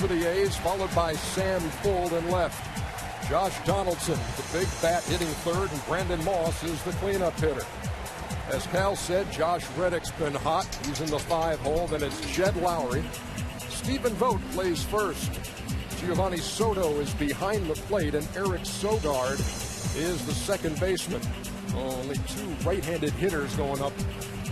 for the A's, followed by Sam Fuld in left. Josh Donaldson, the big bat, hitting third, and Brandon Moss is the cleanup hitter. As Cal said, Josh Reddick's been hot. He's in the 5-hole. Then it's Jed Lowry. Stephen Vogt plays first. Giovanni Soto is behind the plate, and Eric Sogard is the second baseman. Only two right-handed hitters going up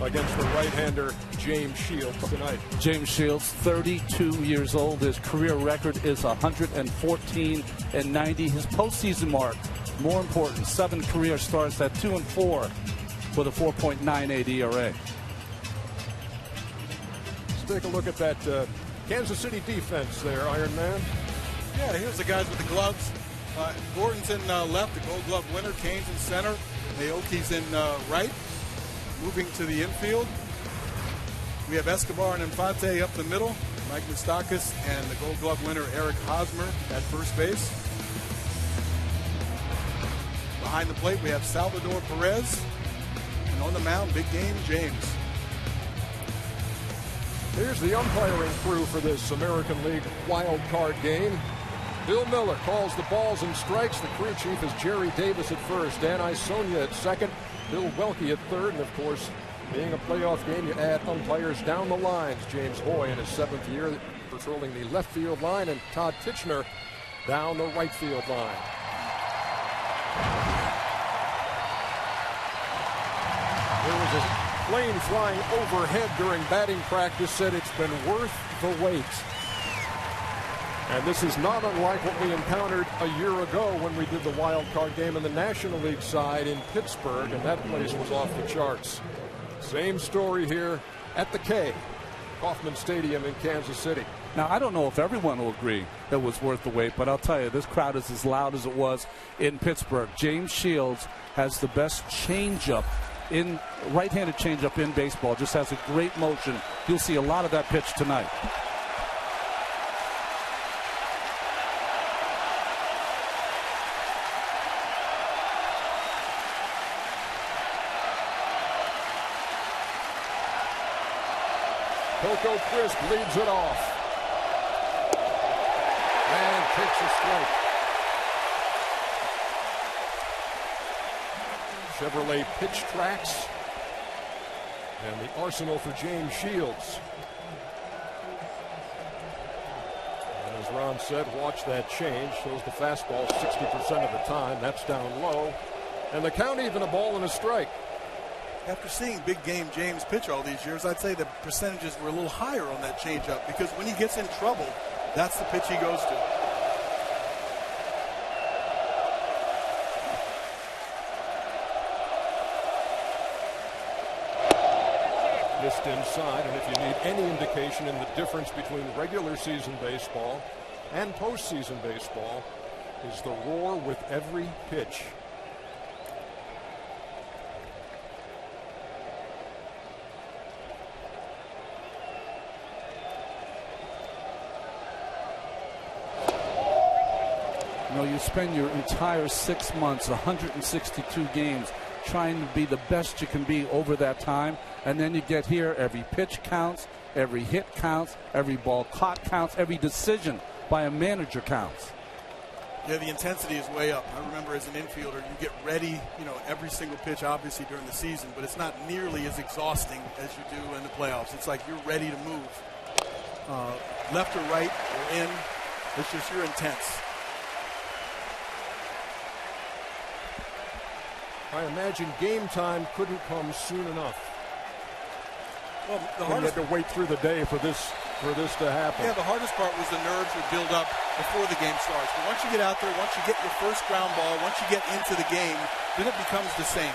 against the right-hander James Shields tonight. James Shields, 32 years old. His career record is 114 and 90. His postseason mark, more important, 7 career starts at 2-4 with a 4.98 ERA. Let's take a look at that Kansas City defense there, Iron Man. Yeah, here's the guys with the gloves. Gordon's in left, the Gold Glove winner. Kane's in center. Aoki's in right, moving to the infield. We have Escobar and Infante up the middle. Mike Moustakas and the Gold Glove winner Eric Hosmer at first base. Behind the plate, we have Salvador Perez. And on the mound, big game, James. Here's the umpiring crew for this American League wild card game. Bill Miller calls the balls and strikes. The crew chief is Jerry Davis at first. Dan Isonia at second. Bill Welke at third. And, of course, being a playoff game, you add umpires down the lines. James Hoy in his 7th year patrolling the left field line, and Todd Titchener down the right field line. There was a plane flying overhead during batting practice, said it's been worth the wait. And this is not unlike what we encountered a year ago when we did the wild card game in the National League side in Pittsburgh, and that place was off the charts. Same story here at the K, Kauffman Stadium in Kansas City. Now, I don't know if everyone will agree it was worth the wait, but I'll tell you, this crowd is as loud as it was in Pittsburgh. James Shields has the best changeup, in right-handed changeup in baseball. Just has a great motion. You'll see a lot of that pitch tonight. Coco Crisp leads it off and takes a strike. Chevrolet pitch tracks and the arsenal for James Shields. And as Ron said, watch that change. Shows the fastball 60% of the time. That's down low. And the count even, a ball and a strike. After seeing big game James pitch all these years, I'd say the percentages were a little higher on that changeup, because when he gets in trouble, that's the pitch he goes to. Missed inside, and if you need any indication in the difference between regular season baseball and postseason baseball, is the roar with every pitch. You know, you spend your entire 6 months, 162 games, trying to be the best you can be over that time, and then you get here, every pitch counts, every hit counts, every ball caught counts, every decision by a manager counts. Yeah, the intensity is way up. I remember as an infielder, you get ready, every single pitch, obviously, during the season, but it's not nearly as exhausting as you do in the playoffs. It's like you're ready to move. Left or right or in, it's just you're intense. I imagine game time couldn't come soon enough. Well, you had to wait through the day for this to happen. Yeah, the hardest part was the nerves would build up before the game starts. But once you get out there, once you get your first ground ball, once you get into the game, then it becomes the same.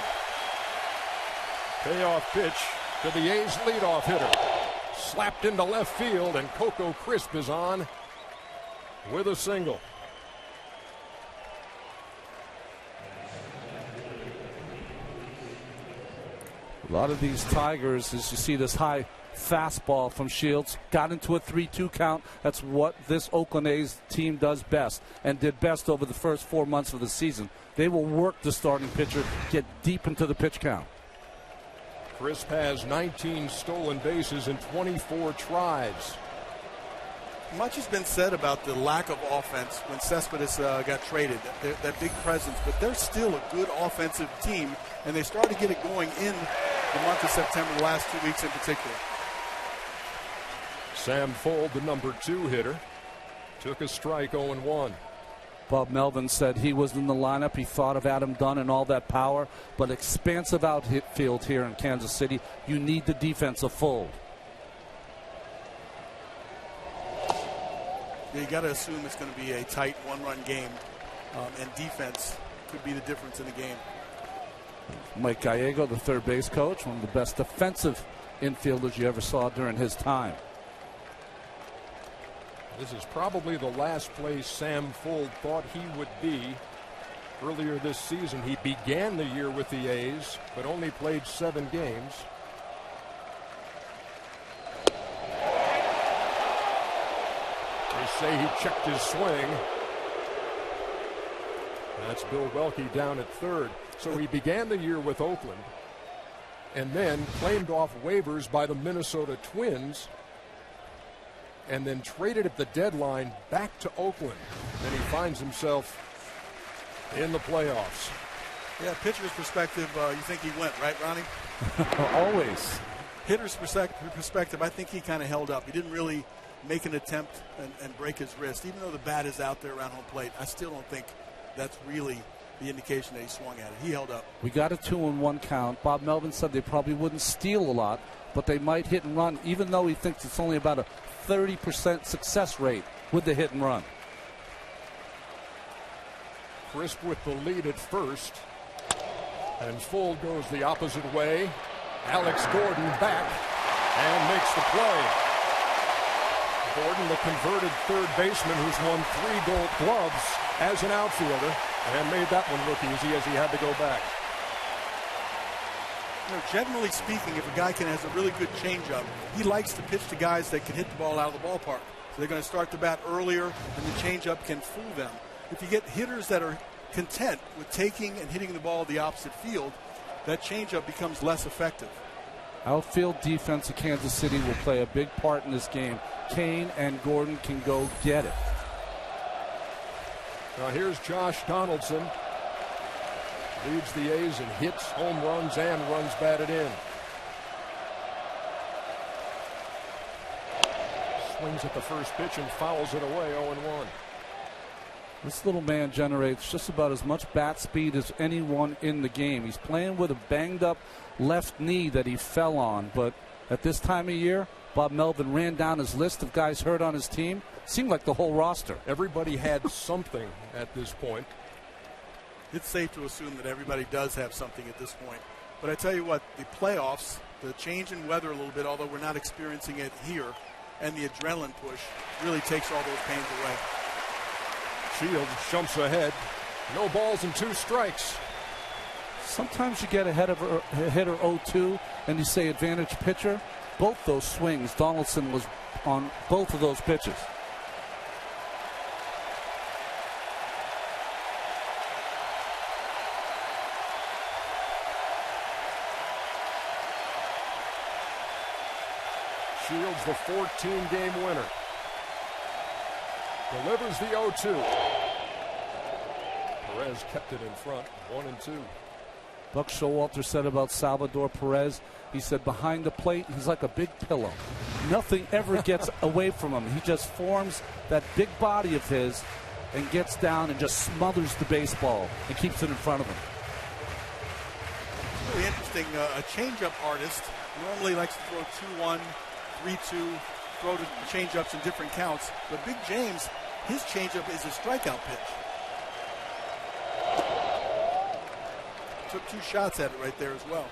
Payoff pitch to the A's leadoff hitter. Slapped into left field, and Coco Crisp is on with a single. A lot of these Tigers, as you see this high fastball from Shields, got into a 3-2 count. That's what this Oakland A's team does best, and did best over the first 4 months of the season. They will work the starting pitcher, get deep into the pitch count. Crisp has 19 stolen bases in 24 tries. Much has been said about the lack of offense when Cespedes got traded, that big presence, but they're still a good offensive team, and they started to get it going in the month of September, the last 2 weeks in particular. Sam Fuld, the number 2 hitter, took a strike, 0-1. Bob Melvin said he was in the lineup. He thought of Adam Dunn and all that power, but expansive outfield here in Kansas City, you need the defense of Fuld. You got to assume it's going to be a tight one-run game, and defense could be the difference in the game. Mike Gallego, the third base coach, one of the best defensive infielders you ever saw during his time. This is probably the last place Sam Fuld thought he would be. Earlier this season, he began the year with the A's, but only played 7 games. They say he checked his swing. That's Bill Welke down at third. So he began the year with Oakland and then claimed off waivers by the Minnesota Twins and then traded at the deadline back to Oakland. And he finds himself in the playoffs. Yeah, pitcher's perspective, you think he went, right, Ronnie? Always. Hitter's perspective, I think he kind of held up. He didn't really make an attempt and break his wrist. Even though the bat is out there around home plate, I still don't think that's really the indication that he swung at it. He held up. We got a 2-1 count. Bob Melvin said they probably wouldn't steal a lot, but they might hit and run, even though he thinks it's only about a 30% success rate with the hit and run. Crisp with the lead at first. And Fuld goes the opposite way. Alex Gordon back and makes the play. Gordon, the converted third baseman who's won 3 Gold Gloves as an outfielder, and made that one look easy as he had to go back. You know, generally speaking, if a guy has a really good changeup, he likes to pitch to guys that can hit the ball out of the ballpark. So they're going to start the bat earlier, and the changeup can fool them. If you get hitters that are content with taking and hitting the ball the opposite field, that changeup becomes less effective. Outfield defense of Kansas City will play a big part in this game. Kane and Gordon can go get it. Now here's Josh Donaldson. Leads the A's in hits, home runs, and runs batted in. Swings at the first pitch and fouls it away, 0-1. This little man generates just about as much bat speed as anyone in the game. He's playing with a banged-up left knee that he fell on, but at this time of year, Bob Melvin ran down his list of guys hurt on his team. Seemed like the whole roster. Everybody had something at this point. It's safe to assume that everybody does have something at this point. But I tell you what, the playoffs, the change in weather a little bit, although we're not experiencing it here, and the adrenaline push really takes all those pains away. Shields jumps ahead. No balls and 2 strikes. Sometimes you get ahead of a hitter 0-2 and you say advantage pitcher. Both those swings, Donaldson was on both of those pitches. Shields, the 14-game winner. Delivers the 0-2. Perez kept it in front, 1-2. Buck Showalter said about Salvador Perez, he said behind the plate, he's like a big pillow. Nothing ever gets away from him. He just forms that big body of his and gets down and just smothers the baseball and keeps it in front of him. It's really interesting. A changeup artist normally likes to throw 2-1, 3-2, throw the changeups in different counts. But Big James, his changeup is a strikeout pitch. Took 2 shots at it right there as well.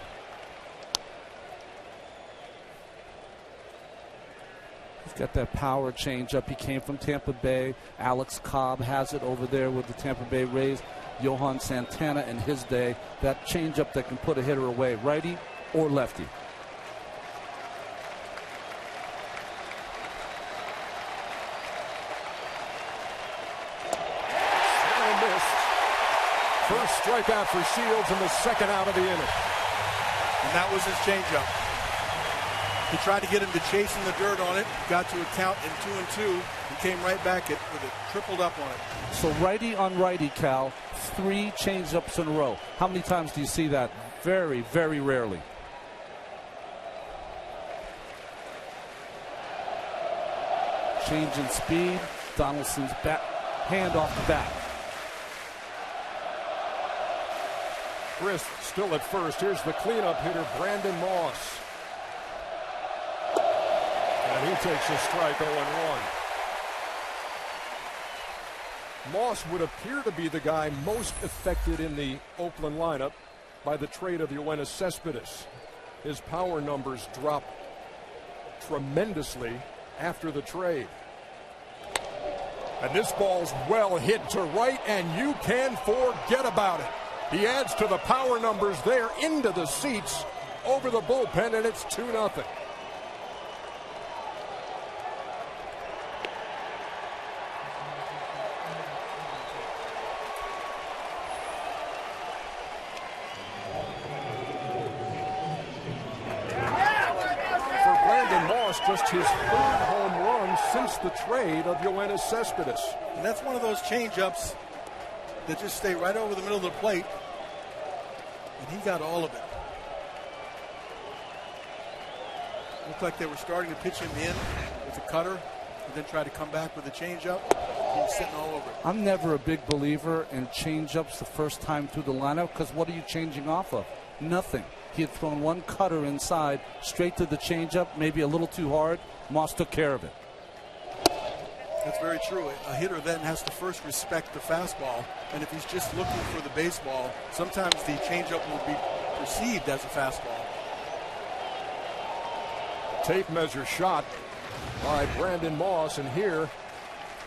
He's got that power changeup. He came from Tampa Bay. Alex Cobb has it over there with the Tampa Bay Rays. Johan Santana in his day. That changeup that can put a hitter away, righty or lefty. First strikeout for Shields and the second out of the inning. And that was his changeup. He tried to get him to chase in the dirt on it, got to a count in 2-2, and came right back with it tripled up on it. So righty on righty, Cal, 3 change-ups in a row. How many times do you see that? Very, very rarely. Change in speed. Donaldson's hand off the bat. Chris still at first. Here's the cleanup hitter, Brandon Moss. And he takes a strike, 0-1. Moss would appear to be the guy most affected in the Oakland lineup by the trade of Yoenis Cespedes. His power numbers drop tremendously after the trade. And this ball's well hit to right, and you can forget about it. He adds to the power numbers there into the seats over the bullpen, and it's 2-0. Just his 3rd home run since the trade of Yoenis Cespedes. And that's one of those change-ups that just stay right over the middle of the plate. And he got all of it. Looked like they were starting to pitch him in with a cutter and then try to come back with a change-up. He was sitting all over it. I'm never a big believer in change-ups the first time through the lineup, because what are you changing off of? Nothing. He had thrown one cutter inside, straight to the changeup, maybe a little too hard. Moss took care of it. That's very true. A hitter then has to first respect the fastball, and if he's just looking for the baseball, sometimes the changeup will be perceived as a fastball. Tape measure shot by Brandon Moss, and here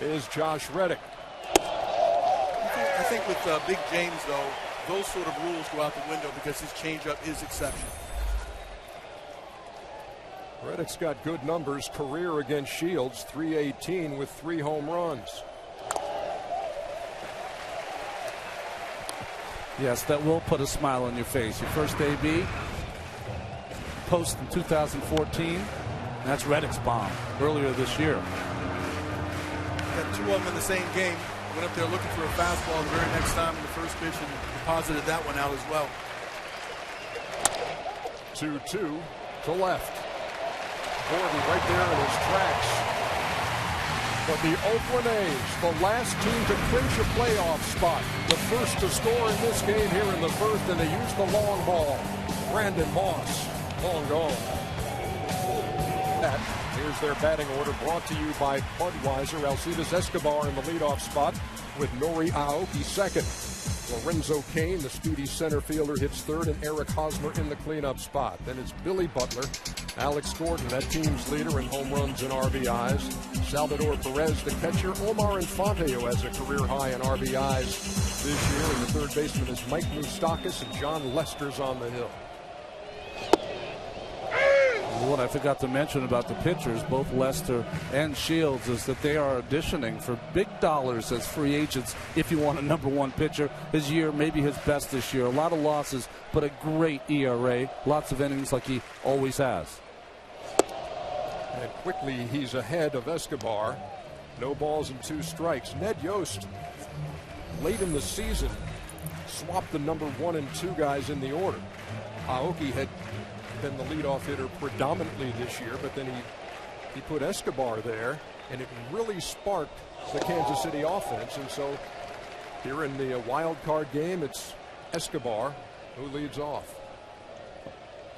is Josh Reddick. I think with Big James, though, those sort of rules go out the window because his changeup is exceptional. Reddick's got good numbers. Career against Shields, .318 with 3 home runs. Yes, that will put a smile on your face. Your first AB, post in 2014. That's Reddick's bomb earlier this year. Got 2 of them in the same game. Went up there looking for a fastball the very next time in the first pitch and deposited that one out as well. 2-2 to left. Gordon right there in his tracks. But the Oakland A's, the last team to clinch a playoff spot, the first to score in this game here in the first, and they use the long ball. Brandon Moss, long gone. Here's their batting order, brought to you by Budweiser. Alcides Escobar in the leadoff spot with Nori Aoki second. Lorenzo Cain, the speedy center fielder, hits third, and Eric Hosmer in the cleanup spot. Then it's Billy Butler, Alex Gordon, that team's leader in home runs and RBIs. Salvador Perez, the catcher. Omar Infante, who has a career high in RBIs this year. And the third baseman is Mike Moustakas, and John Lester's on the hill. What I forgot to mention about the pitchers, both Lester and Shields, is that they are auditioning for big dollars as free agents if you want a #1 pitcher. His year, maybe his best this year. A lot of losses, but a great ERA. Lots of innings like he always has. And quickly he's ahead of Escobar. No balls and 2 strikes. Ned Yost, late in the season, swapped the #1 and 2 guys in the order. Aoki had been the leadoff hitter predominantly this year, but then he put Escobar there, and it really sparked the Kansas City offense. And so here in the wild card game, it's Escobar who leads off.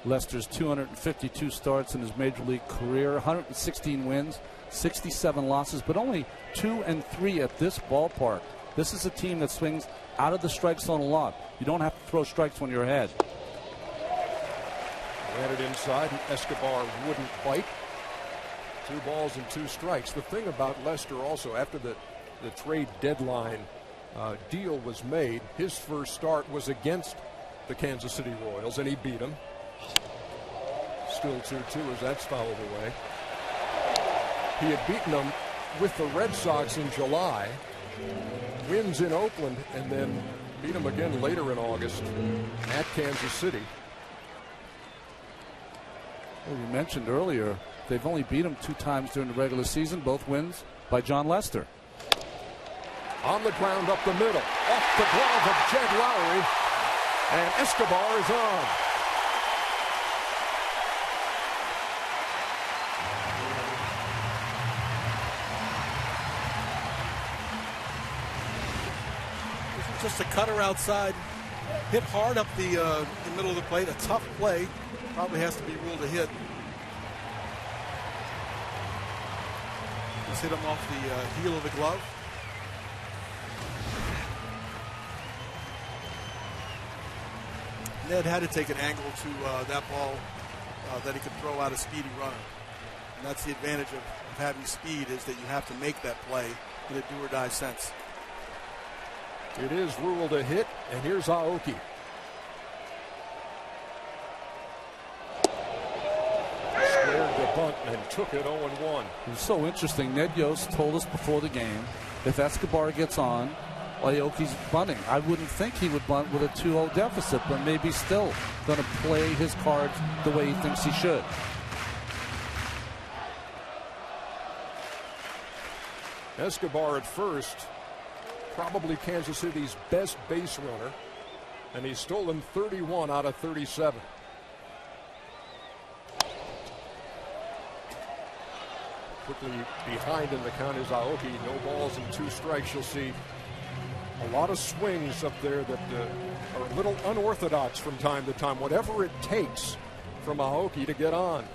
Lester's 252 starts in his major league career, 116 wins, 67 losses, but only 2 and 3 at this ballpark. This is a team that swings out of the strike zone a lot. You don't have to throw strikes when you're ahead. Ran it inside, and Escobar wouldn't bite. 2 balls and 2 strikes. The thing about Lester also, after the trade deadline deal was made, his first start was against the Kansas City Royals, and he beat them. Still 2-2 as that's fouled away. He had beaten them with the Red Sox in July, wins in Oakland, and then beat them again later in August at Kansas City. Well, you mentioned earlier they've only beat him 2 times during the regular season, both wins by John Lester. On the ground up the middle, off the glove of Jed Lowry, and Escobar is on. This is just a cutter outside, hit hard up the middle of the plate, a tough play, probably has to be ruled a hit. Just hit him off the heel of the glove. Ned had to take an angle to that ball that he could throw out a speedy runner. And that's the advantage of having speed, is that you have to make that play in a do-or-die sense. It is ruled a hit, and here's Aoki. Squared the bunt and took it 0-1. It was so interesting. Ned Yost told us before the game, if Escobar gets on, Aoki's bunting. I wouldn't think he would bunt with a 2-0 deficit, but maybe still going to play his cards the way he thinks he should. Escobar at first, probably Kansas City's best base runner, and he's stolen 31 out of 37. Quickly behind in the count is Aoki. No balls and 2 strikes. You'll see a lot of swings up there that are a little unorthodox from time to time. Whatever it takes from Aoki to get on.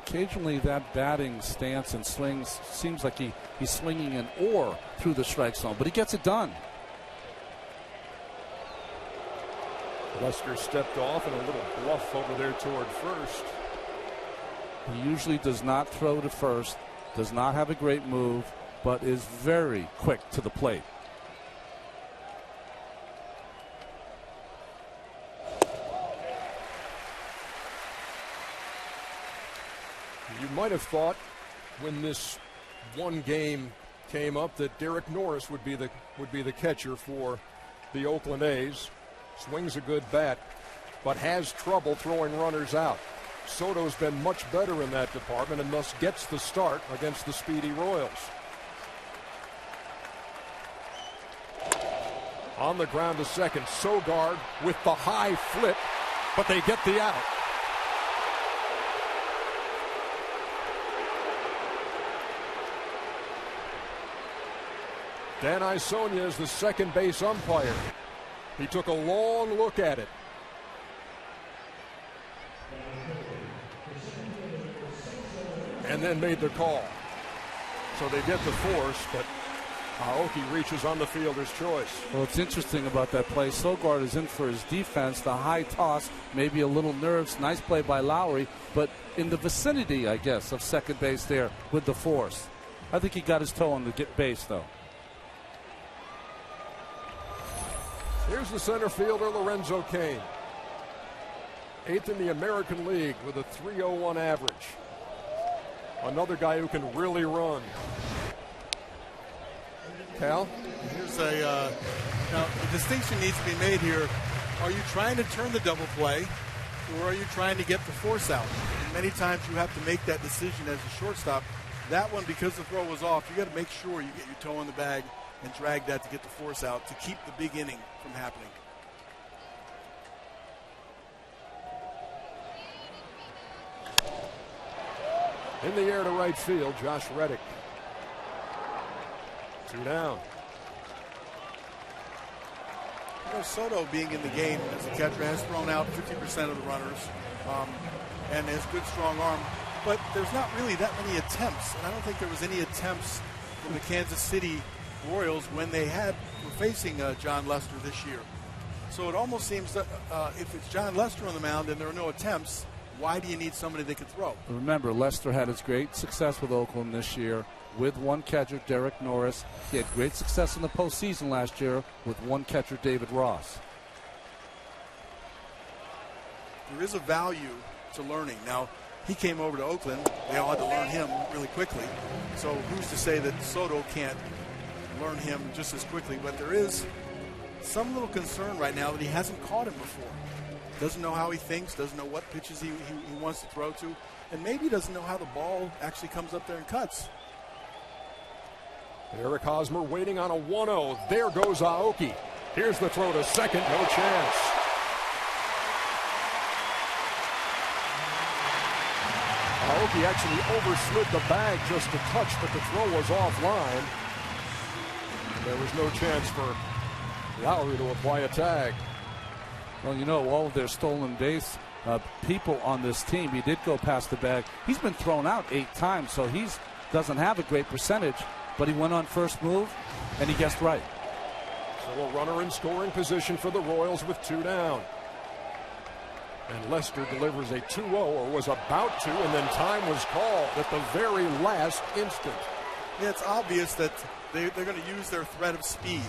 Occasionally that batting stance and swings seems like he's swinging an oar through the strike zone, but he gets it done. Lester stepped off and a little bluff over there toward first. He usually does not throw to first, does not have a great move, but is very quick to the plate. You might have thought when this one game came up that Derek Norris would be the catcher for the Oakland A's. Swings a good bat, but has trouble throwing runners out. Soto's been much better in that department and thus gets the start against the speedy Royals. On the ground to second, Sogard with the high flip, but they get the out. Dan Isonia is the second base umpire. He took a long look at it. And then made the call. So they get the force, but Aoki reaches on the fielder's choice. Well, it's interesting about that play. Sogard is in for his defense. The high toss, maybe a little nerves. Nice play by Lowry, but in the vicinity, I guess, of second base there with the force. I think he got his toe on the base, though. Here's the center fielder, Lorenzo Cain. 8th in the American League with a .301 average. Another guy who can really run. Cal? Here's now the distinction needs to be made here. Are you trying to turn the double play, or are you trying to get the force out? And many times you have to make that decision as a shortstop. That one, because the throw was off, you got to make sure you get your toe in the bag and drag that to get the force out to keep the big inning from happening. In the air to right field, Josh Reddick. 2 down. You know, Soto being in the game as a catcher has thrown out 50% of the runners and has good strong arm, but there's not really that many attempts, and I don't think there was any attempts from the Kansas City Royals when they were facing John Lester this year. So it almost seems that if it's John Lester on the mound and there are no attempts, why do you need somebody that can throw? Remember, Lester had his great success with Oakland this year with one catcher, Derek Norris. He had great success in the postseason last year with one catcher, David Ross. There is a value to learning. Now, he came over to Oakland. They all had to learn him really quickly. So who's to say that Soto can't learn him just as quickly? But there is some little concern right now that he hasn't caught him before. doesn't know how he thinks, doesn't know what pitches he wants to throw to, and maybe doesn't know how the ball actually comes up there and cuts. Eric Hosmer waiting on a 1-0. There goes Aoki. Here's the throw to second. No chance. Aoki actually overslid the bag just a touch, but the throw was offline. And there was no chance for Lowry to apply a tag. Well, you know, all of their stolen base people on this team, he did go past the bag. He's been thrown out 8 times, so he doesn't have a great percentage, but he went on first move, and he guessed right. So a runner in scoring position for the Royals with 2 down. And Lester delivers a 2-0, or was about to, and then time was called at the very last instant. Yeah, it's obvious that they're going to use their threat of speed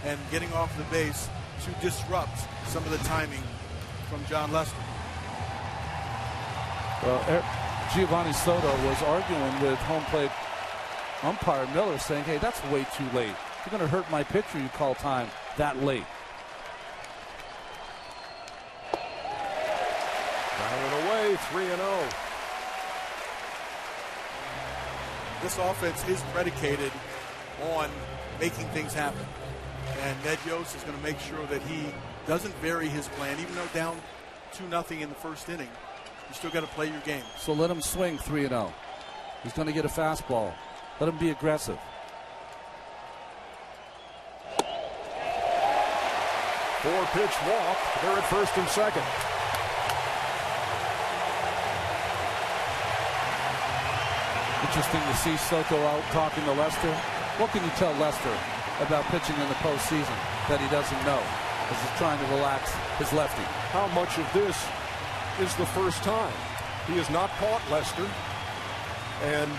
and getting off the base to disrupt some of the timing from John Lester. Well, Giovanni Soto was arguing with home plate umpire Miller, saying, hey, that's way too late. You're going to hurt my pitcher, you call time that late. Down and away, 3-0. This offense is predicated on making things happen. And Ned Yost is going to make sure that he doesn't vary his plan, even though down 2-0 in the first inning. You still got to play your game. So let him swing 3-0. He's going to get a fastball. Let him be aggressive. 4-pitch walk. They're at first and second. Interesting to see Soto out talking to Lester. What can you tell Lester about pitching in the postseason that he doesn't know as he's trying to relax his lefty? How much of this is the first time? He has not caught Lester. And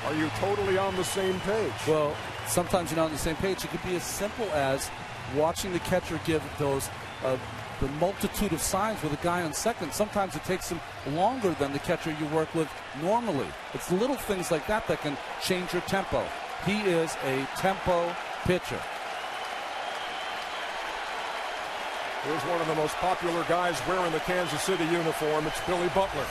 are you totally on the same page? Well, sometimes you're not on the same page. It could be as simple as watching the catcher give those the multitude of signs with a guy on second. Sometimes it takes him longer than the catcher you work with normally. It's little things like that that can change your tempo. He is a tempo pitcher. Here's one of the most popular guys wearing the Kansas City uniform. It's Billy Butler.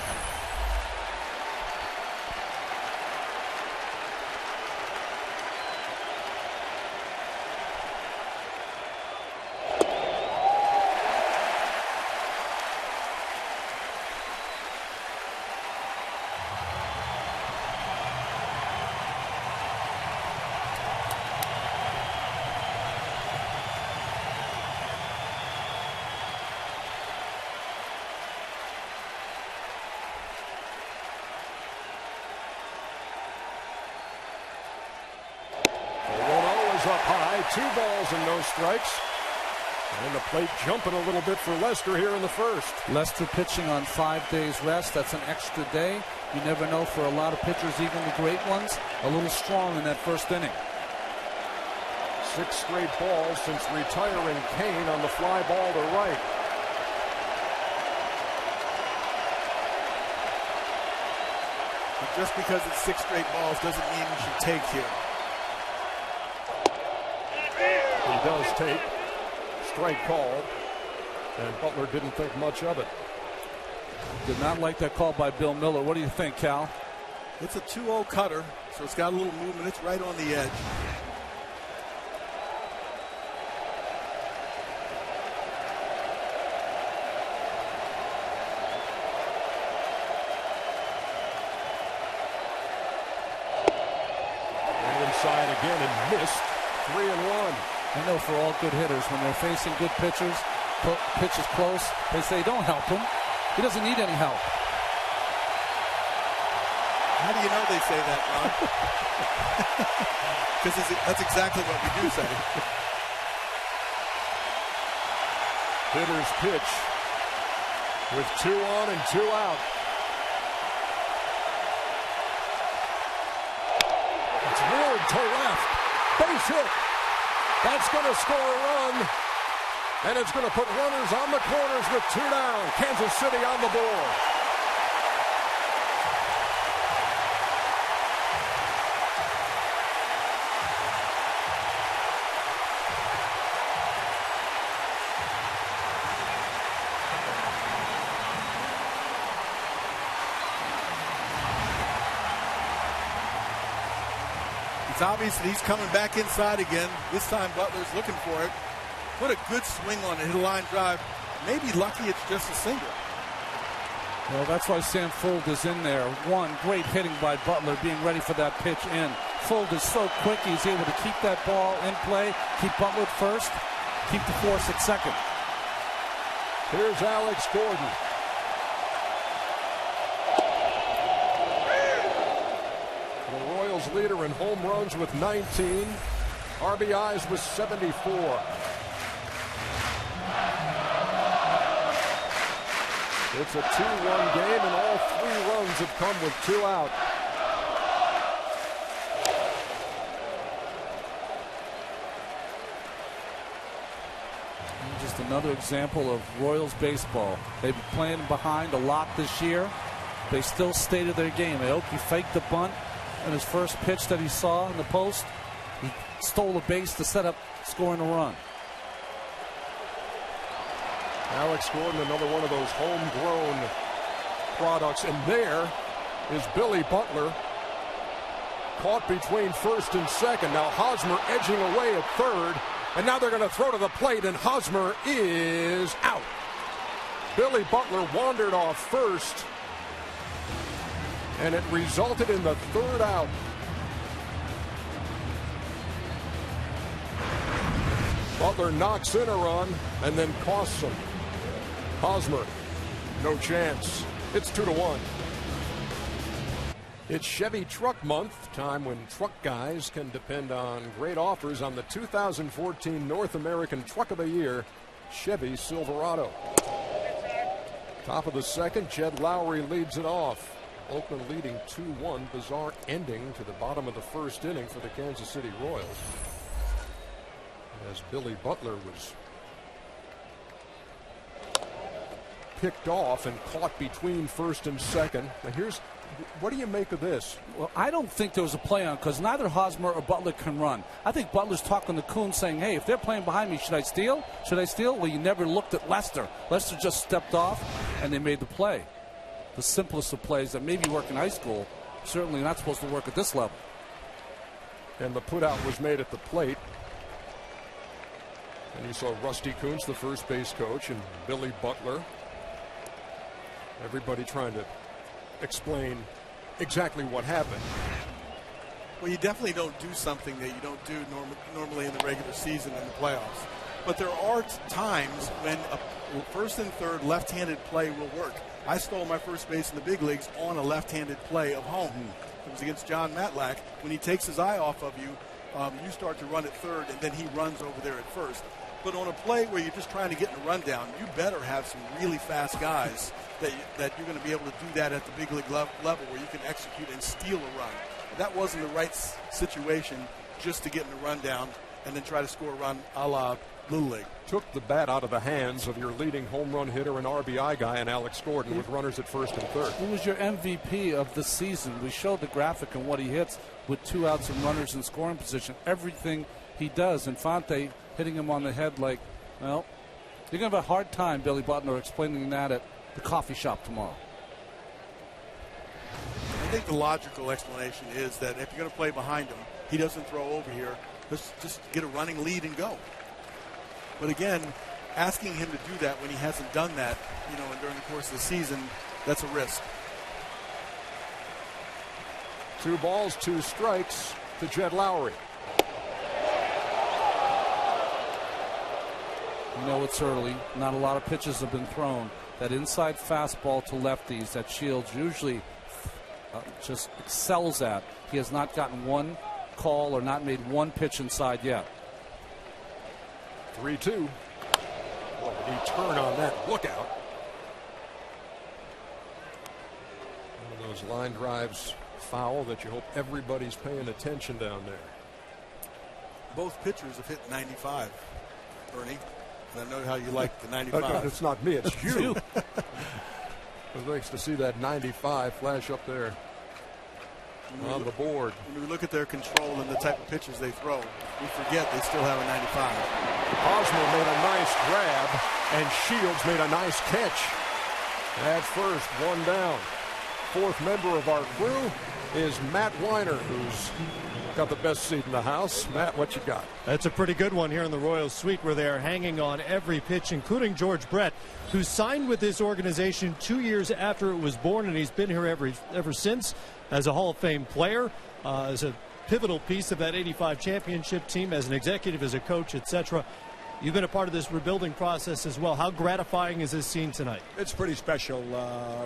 Up high, 2 balls and no strikes. And the plate jumping a little bit for Lester here in the first. Lester pitching on 5 days rest. That's an extra day. You never know, for a lot of pitchers, even the great ones, a little strong in that first inning. 6 straight balls since retiring Kane on the fly ball to right. But just because it's 6 straight balls doesn't mean you should take here. He does take. Strike called. And Butler didn't think much of it. Did not like that call by Bill Miller. What do you think, Cal? It's a 2-0 cutter, so it's got a little movement. It's right on the edge. And inside again and missed. 3-1. I know for all good hitters, when they're facing good pitchers, pitches close, they say, don't help him. He doesn't need any help. How do you know they say that, Ron? Because that's exactly what we do say. Hitter's pitch with 2 on and 2 out. It's Ward to left. Base hit. That's going to score a run. And it's going to put runners on the corners with 2 down. Kansas City on the board. It's obvious that he's coming back inside again. This time Butler's looking for it. Put a good swing on it, hit a line drive. Maybe lucky it's just a single. Well, that's why Sam Fuld is in there. One, great hitting by Butler, being ready for that pitch in. Fuld is so quick, he's able to keep that ball in play, keep Butler at first, keep the force at second. Here's Alex Gordon. The Royals leader in home runs with 19. RBIs with 74. It's a 2-1 game, and all 3 runs have come with 2 out. Just another example of Royals baseball. They've been playing behind a lot this year. They still stay to their game. Aoki faked the bunt in his first pitch that he saw in the post. He stole a base to set up scoring a run. Alex Gordon, another one of those homegrown products. And there is Billy Butler, caught between first and second. Now Hosmer edging away at third. And now they're going to throw to the plate, and Hosmer is out. Billy Butler wandered off first, and it resulted in the 3rd out. Butler knocks in a run and then costs him. Hosmer, no chance. It's 2-1. It's Chevy Truck Month, time when truck guys can depend on great offers on the 2014 North American Truck of the Year, Chevy Silverado. Top of the second, Jed Lowry leads it off. Oakland leading 2-1. Bizarre ending to the bottom of the first inning for the Kansas City Royals, as Billy Butler was picked off and caught between first and second. Now what do you make of this? Well, I don't think there was a play on, because neither Hosmer or Butler can run. I think Butler's talking to Kuhn saying, hey, if they're playing behind me, should I steal? Should I steal? Well, you never looked at Lester. Lester just stepped off, and they made the play. The simplest of plays that maybe work in high school, certainly not supposed to work at this level. And the putout was made at the plate. And you saw Rusty Kuntz, the first base coach, and Billy Butler. Everybody trying to explain exactly what happened. Well, you definitely don't do something that you don't do normally in the regular season and the playoffs. But there are times when a first and third left-handed play will work. I stole my first base in the big leagues on a left-handed play of home. It was against John Matlack. When he takes his eye off of you, you start to run at third, and then he runs over there at first. But on a play where you're just trying to get in a rundown, you better have some really fast guys that you're going to be able to do that at the big league level, where you can execute and steal a run. That wasn't the right situation just to get in a rundown and then try to score a run a la Little League. Took the bat out of the hands of your leading home run hitter and RBI guy in Alex Gordon with runners at first and third. Who was your MVP of the season? We showed the graphic and what he hits with 2 outs and runners in scoring position. Everything he does. Infante hitting him on the head like, well, you're going to have a hard time, Billy Butler, explaining that at the coffee shop tomorrow. I think the logical explanation is that if you're going to play behind him, he doesn't throw over here. Let's just get a running lead and go. But again, asking him to do that when he hasn't done that, and during the course of the season, that's a risk. 2 balls, 2 strikes to Jed Lowry. It's early. Not a lot of pitches have been thrown. That inside fastball to lefties that Shields usually just excels at. He has not gotten one call or not made one pitch inside yet. 3-2. Boy, did he turn on that. Look out. One of those line drives foul that you hope everybody's paying attention down there. Both pitchers have hit 95, Bernie. And I know how you like the 95. It's not me, it's you. It's nice to see that 95 flash up there on the board. When we look at their control and the type of pitches they throw, we forget they still have a 95. Hosmer made a nice grab, and Shields made a nice catch. At first, 1 down. 4th member of our crew, is Matt Weiner, who's got the best seat in the house. Matt, what you got? That's a pretty good one here in the Royals suite, where they are hanging on every pitch, including George Brett, who signed with this organization 2 years after it was born, and he's been here ever since as a Hall of Fame player, as a pivotal piece of that '85 championship team, as an executive, as a coach, etc. You've been a part of this rebuilding process as well. How gratifying is this scene tonight? It's pretty special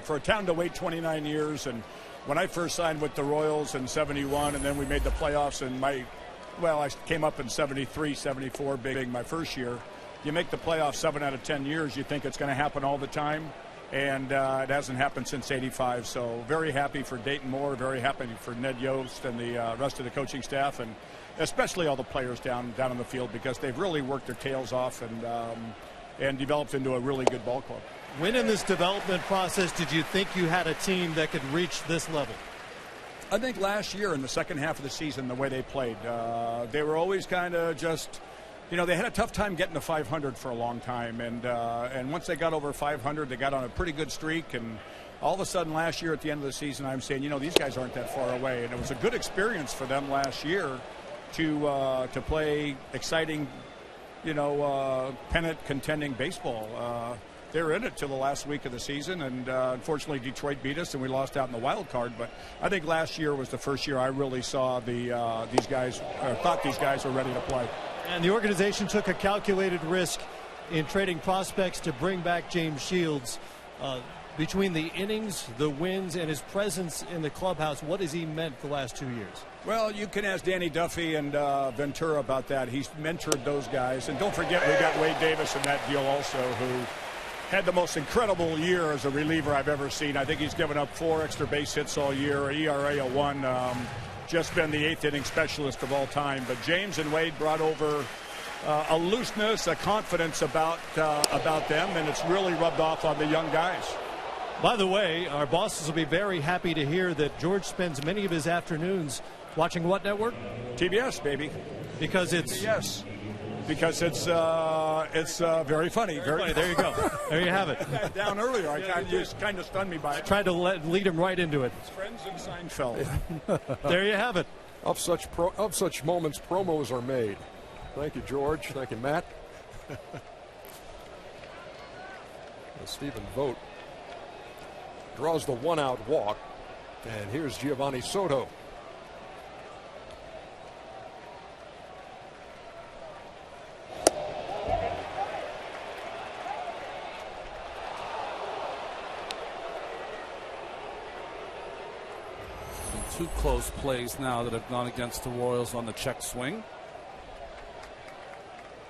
for a town to wait 29 years. And when I first signed with the Royals in '71, and then we made the playoffs, and I came up in '73, '74, big my first year. You make the playoffs 7 out of 10 years, you think it's going to happen all the time, and it hasn't happened since '85. So very happy for Dayton Moore, very happy for Ned Yost and the rest of the coaching staff, and especially all the players down on the field, because they've really worked their tails off and developed into a really good ball club. When in this development process did you think you had a team that could reach this level? I think last year in the second half of the season, the way they played, they were always kind of just, they had a tough time getting to 500 for a long time, and once they got over 500, they got on a pretty good streak, and all of a sudden last year at the end of the season, I'm saying, these guys aren't that far away, and it was a good experience for them last year to play exciting, pennant contending baseball. They were in it till the last week of the season, and unfortunately Detroit beat us and we lost out in the wild card. But I think last year was the first year I really saw these guys, thought these guys were ready to play. And the organization took a calculated risk in trading prospects to bring back James Shields. Between the innings, the wins, and his presence in the clubhouse, what has he meant the last 2 years? Well, you can ask Danny Duffy and Ventura about that. He's mentored those guys. And don't forget, we got Wade Davis in that deal also, who had the most incredible year as a reliever I've ever seen. I think he's given up 4 extra base hits all year, ERA of 1, just been the 8th inning specialist of all time. But James and Wade brought over a looseness, a confidence about them, and it's really rubbed off on the young guys. By the way, our bosses will be very happy to hear that George spends many of his afternoons watching what network? TBS, baby. Because it's... Yes. Because it's very funny. Very funny. There you go. There you have it. Down earlier, I kind of stunned me by it. Tried to lead him right into it. It's friends in Seinfeld. There you have it. Of such moments, promos are made. Thank you, George. Thank you, Matt. Stephen Vogt draws the 1-out walk, and here's Giovanni Soto. Two close plays now that have gone against the Royals on the check swing. I'm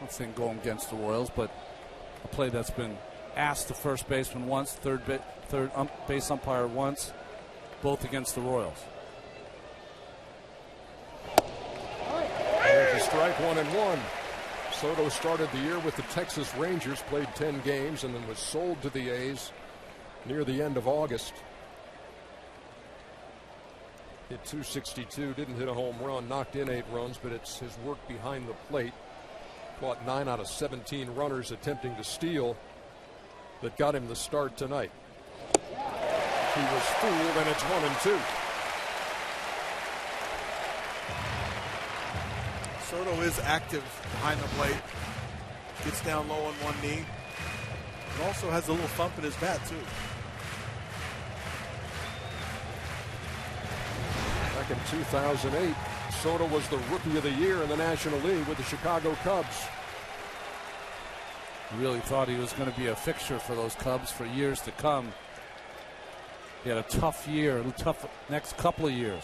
not saying going against the Royals, but a play that's been asked the first baseman once, third base umpire once, both against the Royals. There's a strike, 1-1. Soto started the year with the Texas Rangers, played 10 games, and then was sold to the A's near the end of August. Hit .262, didn't hit a home run, knocked in 8 runs, but it's his work behind the plate. Caught 9 out of 17 runners attempting to steal that got him the start tonight. He was fooled, and it's 1-2. Soto is active behind the plate. Gets down low on one knee. And also has a little thump in his bat, too. Back in 2008, Soto was the Rookie of the Year in the National League with the Chicago Cubs. Really thought he was going to be a fixture for those Cubs for years to come. He had a tough year, a tough next couple of years.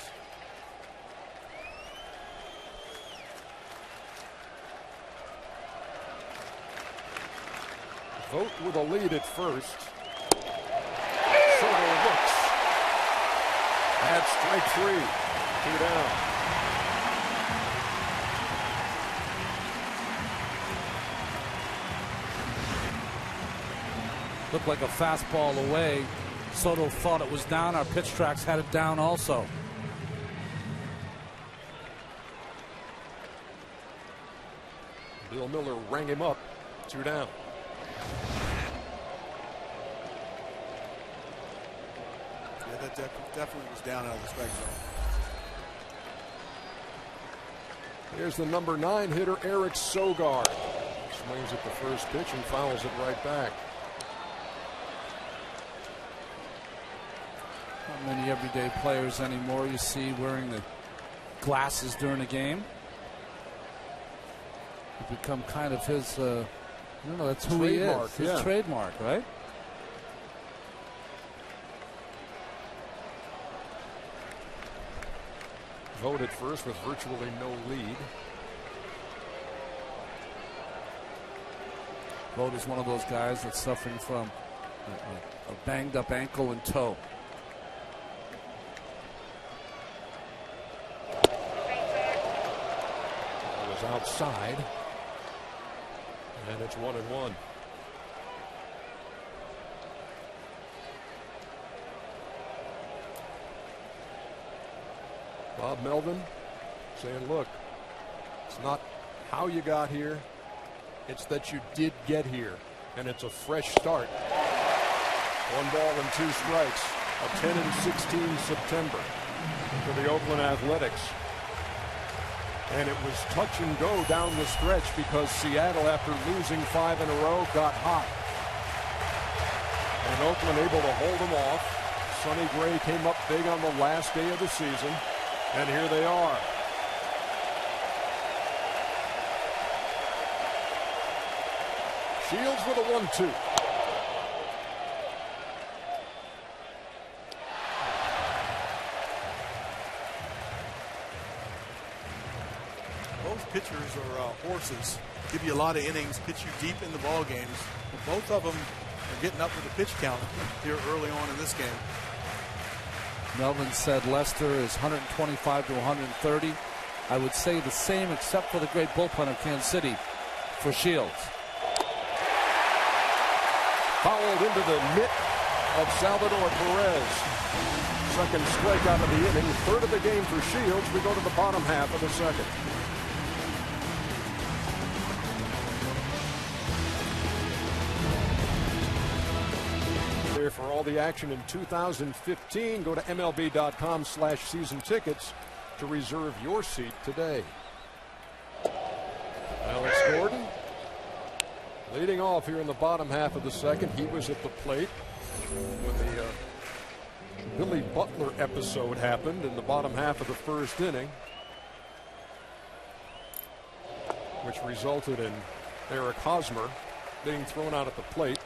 Vogt with a lead at first. Soto looks at strike 3. 2 down. Looked like a fastball away. Soto thought it was down. Our pitch tracks had it down also. Bill Miller rang him up. 2 down. Yeah, that definitely was down out of the strike zone. Here's the number 9 hitter, Eric Sogard. Swings at the first pitch and fouls it right back. Not many everyday players anymore you see wearing the glasses during a game. It's become kind of his, I don't know, that's who trademark, he is. His trademark, right? Vote at first with virtually no lead. Vogt is one of those guys that's suffering from a banged up ankle and toe. Ball is outside. And it's 1-1. Bob Melvin saying, look, it's not how you got here, it's that you did get here, and it's a fresh start. 1 ball and 2 strikes. A 10-16 September for the Oakland Athletics. And it was touch and go down the stretch because Seattle, after losing 5 in a row, got hot. And Oakland able to hold them off. Sonny Gray came up big on the last day of the season. And here they are. Shields with a 1-2. Both pitchers are horses. Give you a lot of innings, pitch you deep in the ball games. But both of them are getting up with the pitch count here early on in this game. Melvin said Lester is 125 to 130. I would say the same except for the great bullpen of Kansas City for Shields. Fouled into the mitt of Salvador Perez. Second strikeout of the inning. Third of the game for Shields. We go to the bottom half of the second. For all the action in 2015, go to MLB.com/season tickets to reserve your seat today. Alex Gordon leading off here in the bottom half of the second. He was at the plate when the Billy Butler episode happened in the bottom half of the first inning, which resulted in Eric Hosmer being thrown out at the plate.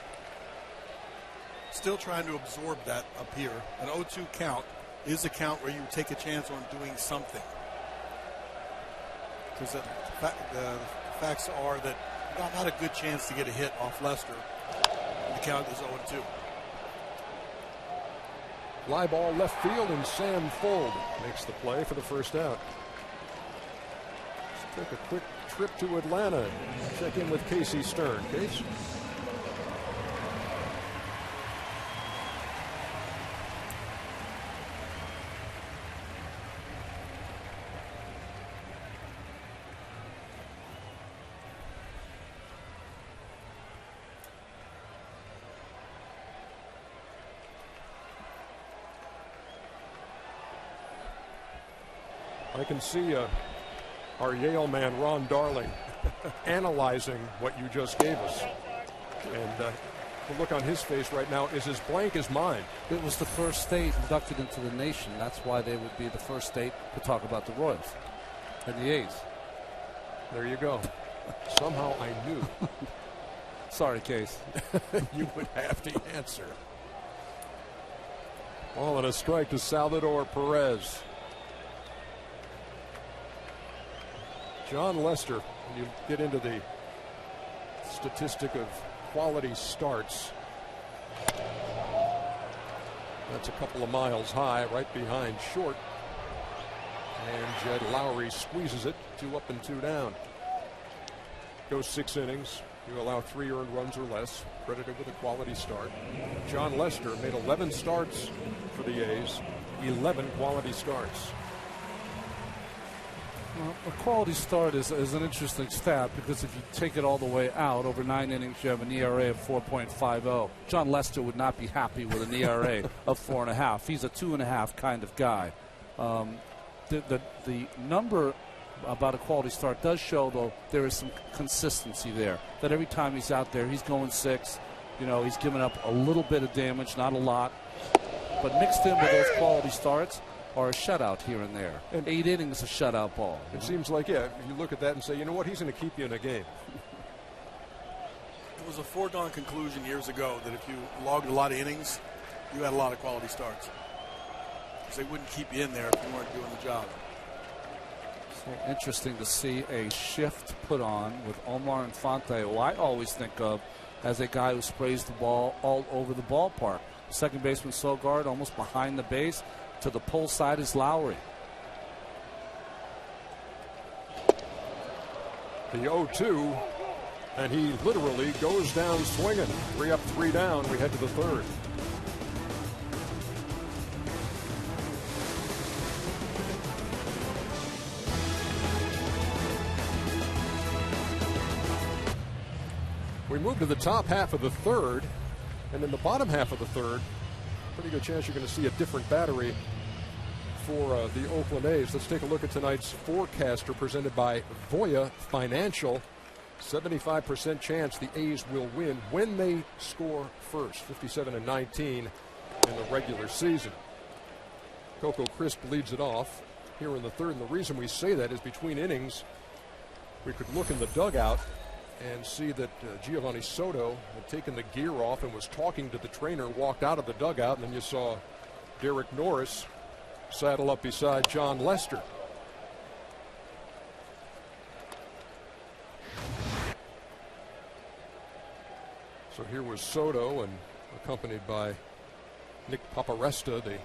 Still trying to absorb that up here. An 0-2 count is a count where you take a chance on doing something. Because the facts are that not a good chance to get a hit off Lester. The count is 0-2. Fly ball left field, and Sam Fuld makes the play for the first out. Let's take a quick trip to Atlanta. Check in with Casey Stern. Case? I can see our Yale man, Ron Darling, analyzing what you just gave us. And the look on his face right now is as blank as mine. It was the first state inducted into the nation. That's why they would be the first state to talk about the Royals and the A's. There you go. Somehow I knew. Sorry, Case. You would have to answer. Ball and a strike to Salvador Perez. John Lester, when you get into the statistic of quality starts, that's a couple of miles high, right behind short. And Jed Lowry squeezes it, 2 up and 2 down. Goes 6 innings. You allow 3 earned runs or less, credited with a quality start. John Lester made 11 starts for the A's, 11 quality starts. Well, a quality start is an interesting stat because if you take it all the way out, over 9 innings, you have an ERA of 4.50. John Lester would not be happy with an ERA of 4.5. He's a 2.5 kind of guy. The number about a quality start does show, though, there is some consistency there. That every time he's out there, he's going 6. You know, he's giving up a little bit of damage, not a lot. But mixed in with those quality starts are a shutout here and there. And 8 innings, a shutout ball. It seems like, yeah, you look at that and say, you know what, he's going to keep you in a game. It was a foregone conclusion years ago that if you logged a lot of innings, you had a lot of quality starts. Because they wouldn't keep you in there if you weren't doing the job. So interesting to see a shift put on with Omar Infante, who I always think of as a guy who sprays the ball all over the ballpark. Second baseman Sogard almost behind the base. To the pull side is Lowry. The 0-2, and he literally goes down swinging. 3 up, 3 down. We head to the 3rd. We move to the top half of the 3rd, and in the bottom half of the 3rd, pretty good chance you're going to see a different battery for the Oakland A's. Let's take a look at tonight's forecaster presented by Voya Financial. 75% chance the A's will win when they score first. 57-19 in the regular season. Coco Crisp leads it off here in the 3rd, and the reason we say that is between innings, we could look in the dugout and see that Giovanni Soto had taken the gear off and was talking to the trainer, walked out of the dugout, and then you saw Derek Norris saddle up beside John Lester. So here was Soto, and accompanied by Nick Paparesta, the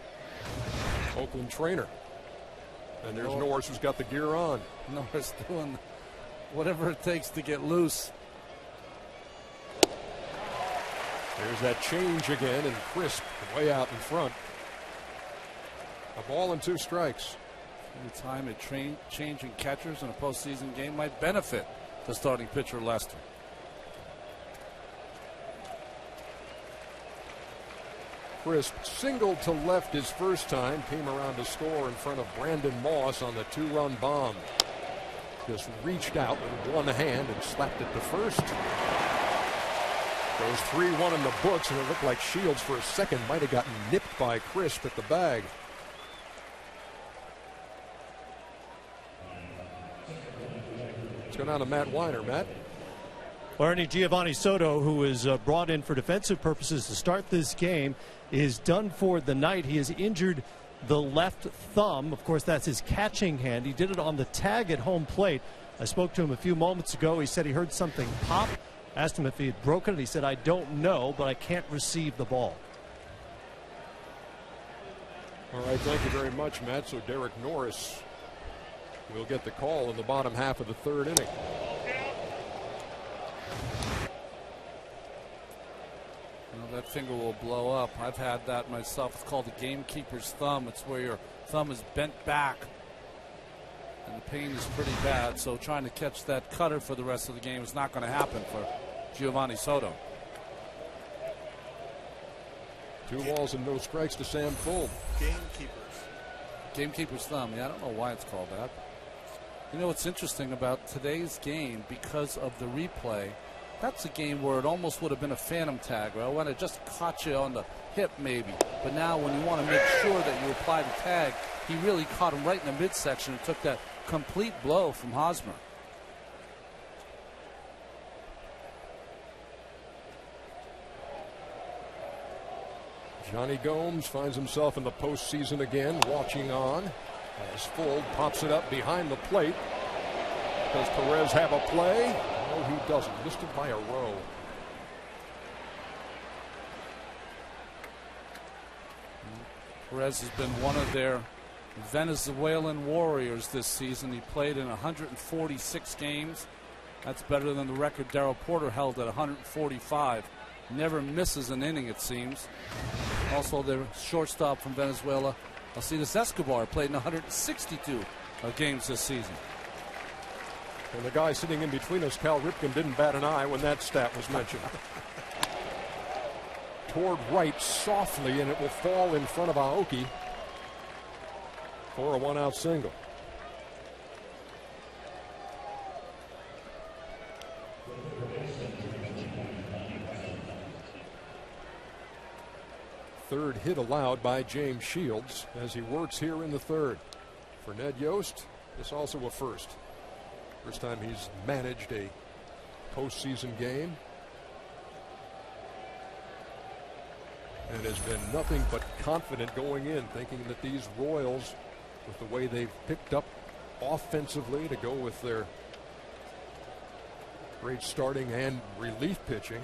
Oakland trainer. And there's Norris, who's got the gear on. Norris doing whatever it takes to get loose. There's that change again, and Crisp way out in front. A ball and 2 strikes. Any time a changing catchers in a postseason game might benefit the starting pitcher Lester. Crisp singled to left his first time, came around to score in front of Brandon Moss on the 2-run bomb. Just reached out with one hand and slapped it to first. Goes 3-1 in the books, and it looked like Shields for a second might have gotten nipped by Crisp at the bag. Let's go down to Matt Weiner. Matt? Ernie, Giovanni Soto, who was brought in for defensive purposes to start this game, is done for the night. He has injured the left thumb. Of course, that's his catching hand. He did it on the tag at home plate. I spoke to him a few moments ago. He said he heard something pop. Asked him if he had broken it. He said, I don't know, but I can't receive the ball. All right, thank you very much, Matt. So Derek Norris will get the call in the bottom half of the 3rd inning. That finger will blow up. I've had that myself. It's called the gamekeeper's thumb. It's where your thumb is bent back, and the pain is pretty bad. So trying to catch that cutter for the rest of the game is not going to happen for Giovanni Soto. 2 balls and no strikes to Sam Full. Gamekeeper's thumb. Yeah, I don't know why it's called that. You know what's interesting about today's game, because of the replay, that's a game where it almost would have been a phantom tag, right? When it just caught you on the hip maybe. But now when you want to make sure that you apply the tag, he really caught him right in the midsection and took that complete blow from Hosmer. Johnny Gomes finds himself in the postseason again, watching on as Full pops it up behind the plate. Does Perez have a play? No, he doesn't. Missed it by a row. Perez has been one of their Venezuelan warriors this season. He played in 146 games. That's better than the record Darrell Porter held at 145. Never misses an inning, it seems. Also, their shortstop from Venezuela, Alcides Escobar, played in 162 games this season. And the guy sitting in between us, Cal Ripken, didn't bat an eye when that stat was mentioned. Toward right softly, and it will fall in front of Aoki for a 1-out single. third hit allowed by James Shields as he works here in the third. For Ned Yost, this also a first. First time he's managed a postseason game. And has been nothing but confident going in, thinking that these Royals, with the way they've picked up offensively to go with their great starting and relief pitching,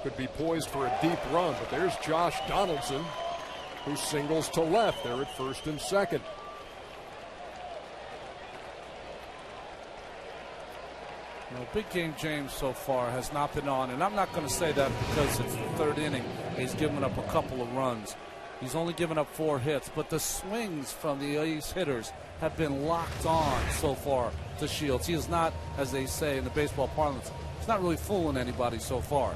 could be poised for a deep run. But there's Josh Donaldson, who singles to left. They're at first and second. You know, big game James so far has not been on, and I'm not going to say that because it's the third inning. He's given up a couple of runs. He's only given up 4 hits, but the swings from the A's hitters have been locked on so far to Shields. He is not, as they say in the baseball parlance, he's not really fooling anybody so far.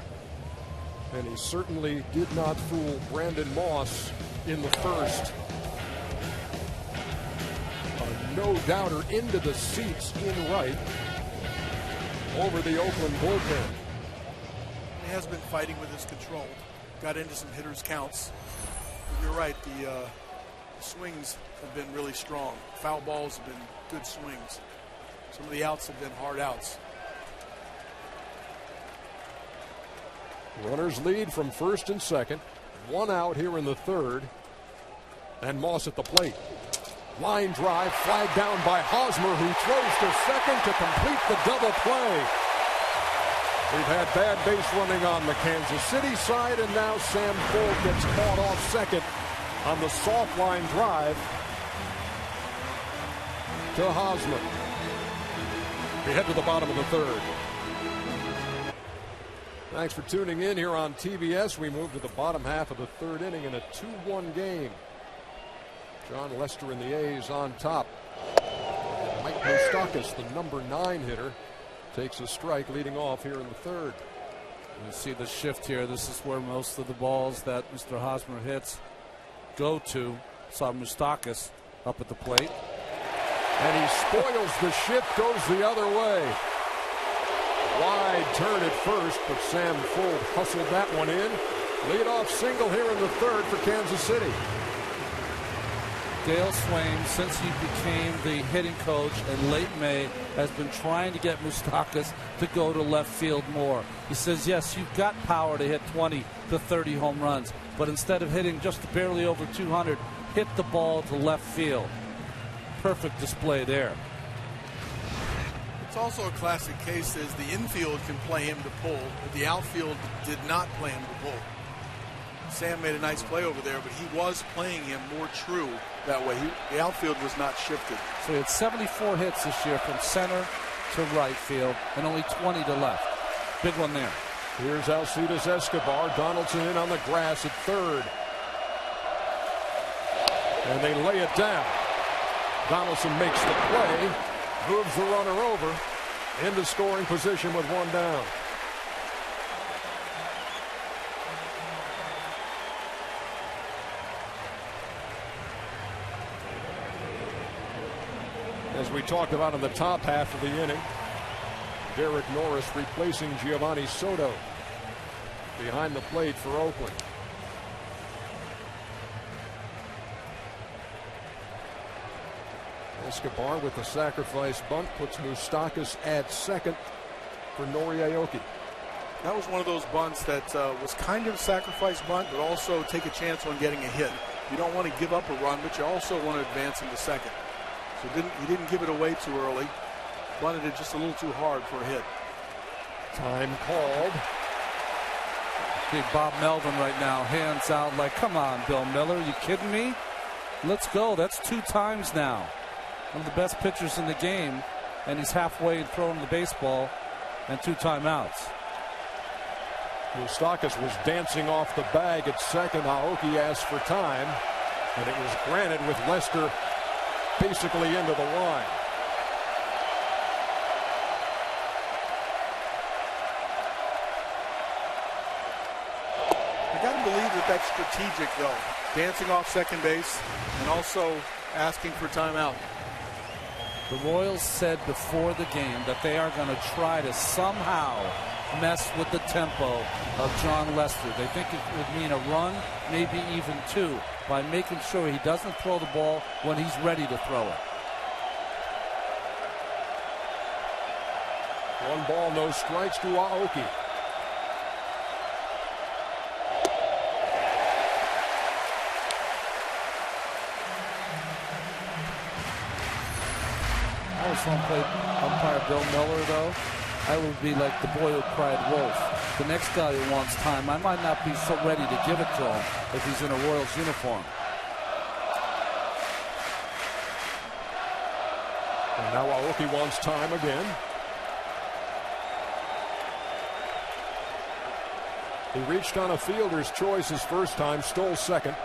And he certainly did not fool Brandon Moss in the first. A no-doubter into the seats in right over the Oakland bullpen. He has been fighting with his control. Got into some hitters' counts. But you're right, the swings have been really strong. Foul balls have been good swings. Some of the outs have been hard outs. Runners lead from first and second. 1 out here in the third. And Moss at the plate. Line drive, flagged down by Hosmer, who throws to second to complete the double play. We've had bad base running on the Kansas City side, and now Sam Fuld gets caught off second on the soft line drive to Hosmer. We head to the bottom of the third. Thanks for tuning in here on TBS. We move to the bottom half of the third inning in a 2-1 game. John Lester and the A's on top. Mike Moustakas, the number 9 hitter, takes a strike leading off here in the third. You see the shift here. This is where most of the balls that Mr. Hosmer hits go to. Saw Moustakas up at the plate. And he spoils the shift, goes the other way. Wide turn at first, but Sam Fuld hustled that one in. Leadoff single here in the third for Kansas City. Dale Swain, since he became the hitting coach in late May, has been trying to get Moustakas to go to left field more. He says, yes, you've got power to hit 20 to 30 home runs, but instead of hitting just barely over 200, hit the ball to left field. Perfect display there. It's also a classic case as the infield can play him to pull, but the outfield did not play him to pull. Sam made a nice play over there, but he was playing him more true that way. The outfield was not shifted. So he had 74 hits this year from center to right field and only 20 to left. Big one there. Here's Alcides Escobar. Donaldson in on the grass at third. And they lay it down. Donaldson makes the play, moves the runner over into scoring position with 1 down. As we talked about in the top half of the inning, Derek Norris replacing Giovanni Soto behind the plate for Oakland. Escobar with the sacrifice bunt puts Moustakas at second for Nori Aoki. That was one of those bunts that was kind of sacrifice bunt, but also take a chance on getting a hit. You don't want to give up a run, but you also want to advance into second. So he didn't give it away too early. Bunted it just a little too hard for a hit. Time called. Big Bob Melvin right now, hands out like, come on, Bill Miller, you kidding me? Let's go. That's 2 times now. One of the best pitchers in the game, and he's halfway throwing the baseball and 2 timeouts. Moustakas was dancing off the bag at second. Aoki asked for time, and it was granted with Lester basically into the line. I got to believe that that's strategic, though. Dancing off second base and also asking for timeout. The Royals said before the game that they are going to try to somehow mess with the tempo of John Lester. They think it would mean a run, maybe even two, by making sure he doesn't throw the ball when he's ready to throw it. 1 ball, no strikes to Aoki. I was umpire Bill Miller, though. I would be like the boy who cried wolf. The next guy who wants time, I might not be so ready to give it to him if he's in a Royals uniform. And now Aoki wants time again. He reached on a fielder's choice his first time, stole second,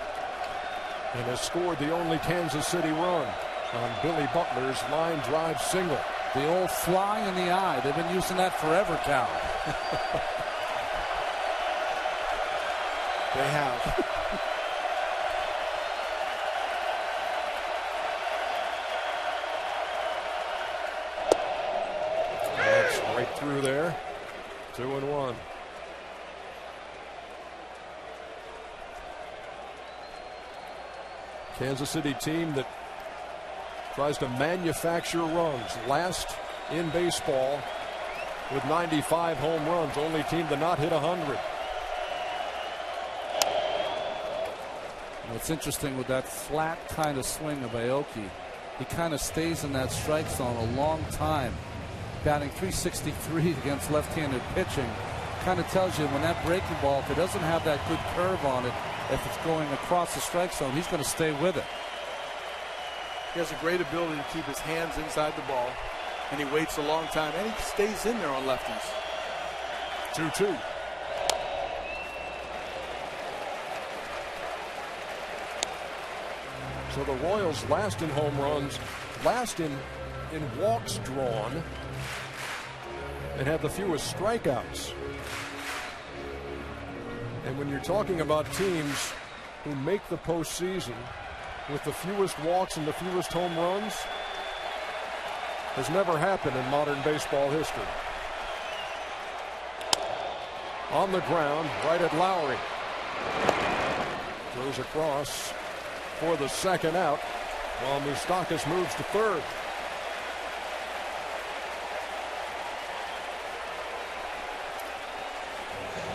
and has scored the only Kansas City run on Billy Butler's line drive single. The old fly in the eye. They've been using that forever, Cal. They have. That's right through there. 2-1. Kansas City team that tries to manufacture runs. Last in baseball with 95 home runs. Only team to not hit 100. What's interesting with that flat kind of swing of Aoki, he kind of stays in that strike zone a long time. Batting .363 against left-handed pitching kind of tells you when that breaking ball, if it doesn't have that good curve on it, if it's going across the strike zone, he's going to stay with it. He has a great ability to keep his hands inside the ball, and he waits a long time, and he stays in there on lefties. 2-2. So the Royals last in home runs, last in walks drawn, and have the fewest strikeouts. And when you're talking about teams who make the postseason with the fewest walks and the fewest home runs, has never happened in modern baseball history. On the ground, right at Lowry. Throws across for the second out, while Moustakas moves to third.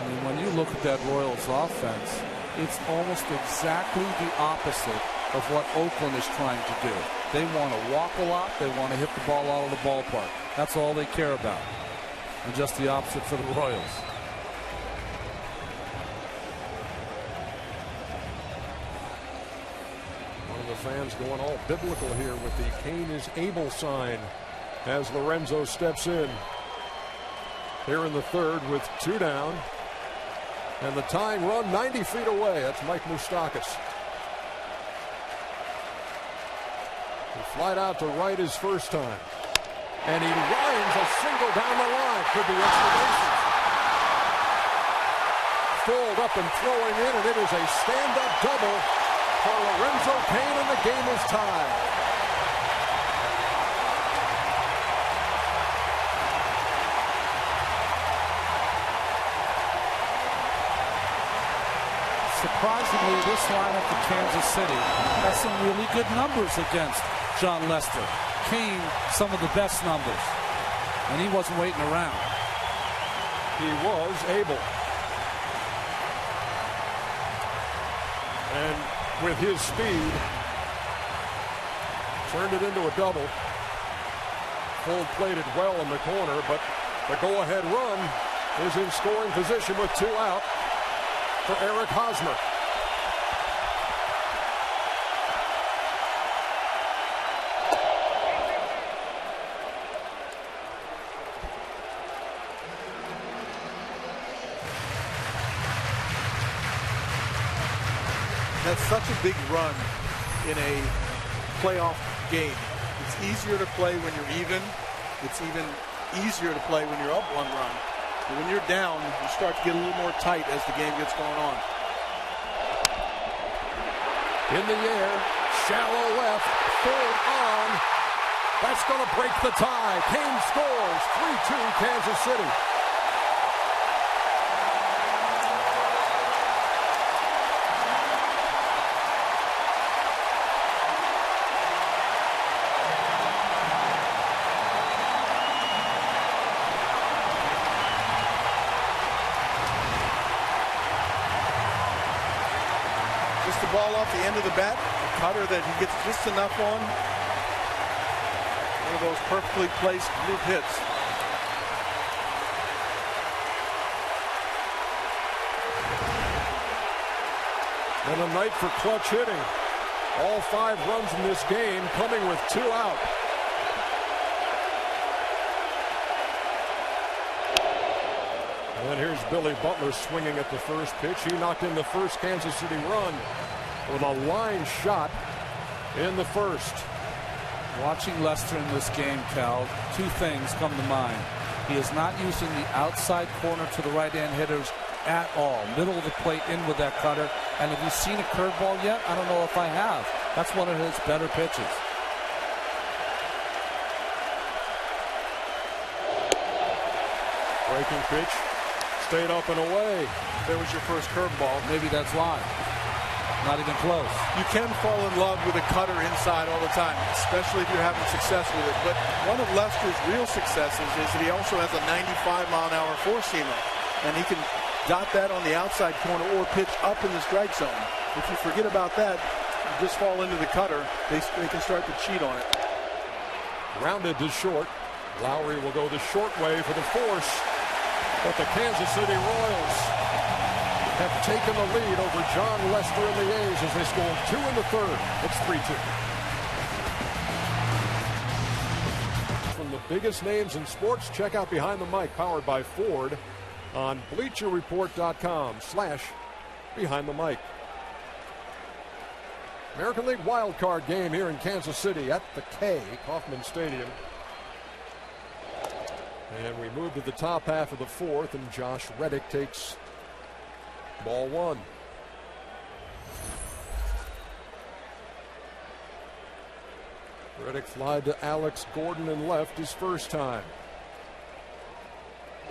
I mean, when you look at that Royals offense, it's almost exactly the opposite of what Oakland is trying to do. They want to walk a lot. They want to hit the ball out of the ballpark. That's all they care about. And just the opposite for the Royals. One of the fans going all biblical here with the Cain is Abel sign as Lorenzo steps in. Here in the third with 2 down. And the tying run 90 feet away. That's Mike Moustakas. He flied out to right his first time. And he lines a single down the line. Could be explanations. Fouled up and throwing in, and it is a stand-up double for Lorenzo Cain, and the game is tied. Surprisingly, this lineup for Kansas City has some really good numbers against John Lester. Cain, some of the best numbers. And he wasn't waiting around. He was able. And with his speed, turned it into a double. Full plated well in the corner, but the go-ahead run is in scoring position with 2 out for Eric Hosmer. That's such a big run in a playoff game. It's easier to play when you're even. It's even easier to play when you're up 1 run. But when you're down, you start to get a little more tight as the game gets going on. In the air, shallow left, forward on. That's going to break the tie. Cain scores, 3-2 Kansas City. ball off the end of the bat, a cutter that he gets just enough on. One of those perfectly placed loop hits. And a night for clutch hitting. All 5 runs in this game coming with 2 out. And here's Billy Butler swinging at the first pitch. He knocked in the first Kansas City run with a line shot in the first. Watching Lester in this game, Cal, 2 things come to mind. He is not using the outside corner to the right-hand hitters at all. Middle of the plate in with that cutter. And have you seen a curveball yet? I don't know if I have. That's one of his better pitches. Breaking pitch. Stayed up and away. There was your first curveball. Maybe that's why. Not even close. You can fall in love with a cutter inside all the time, especially if you're having success with it. But one of Lester's real successes is that he also has a 95-mile-an-hour four-seamer. And he can dot that on the outside corner or pitch up in the strike zone. If you forget about that, you just fall into the cutter, they can start to cheat on it. Rounded to short. Lowry will go the short way for the force. But the Kansas City Royals have taken the lead over John Lester and the A's as they score 2 in the 3rd. It's 3-2. From the biggest names in sports, check out Behind the Mic, powered by Ford, on BleacherReport.com/Behind the Mic. American League wild card game here in Kansas City at the K, Kauffman Stadium. And we move to the top half of the 4th, and Josh Reddick takes ball 1. Reddick fly to Alex Gordon and left his first time.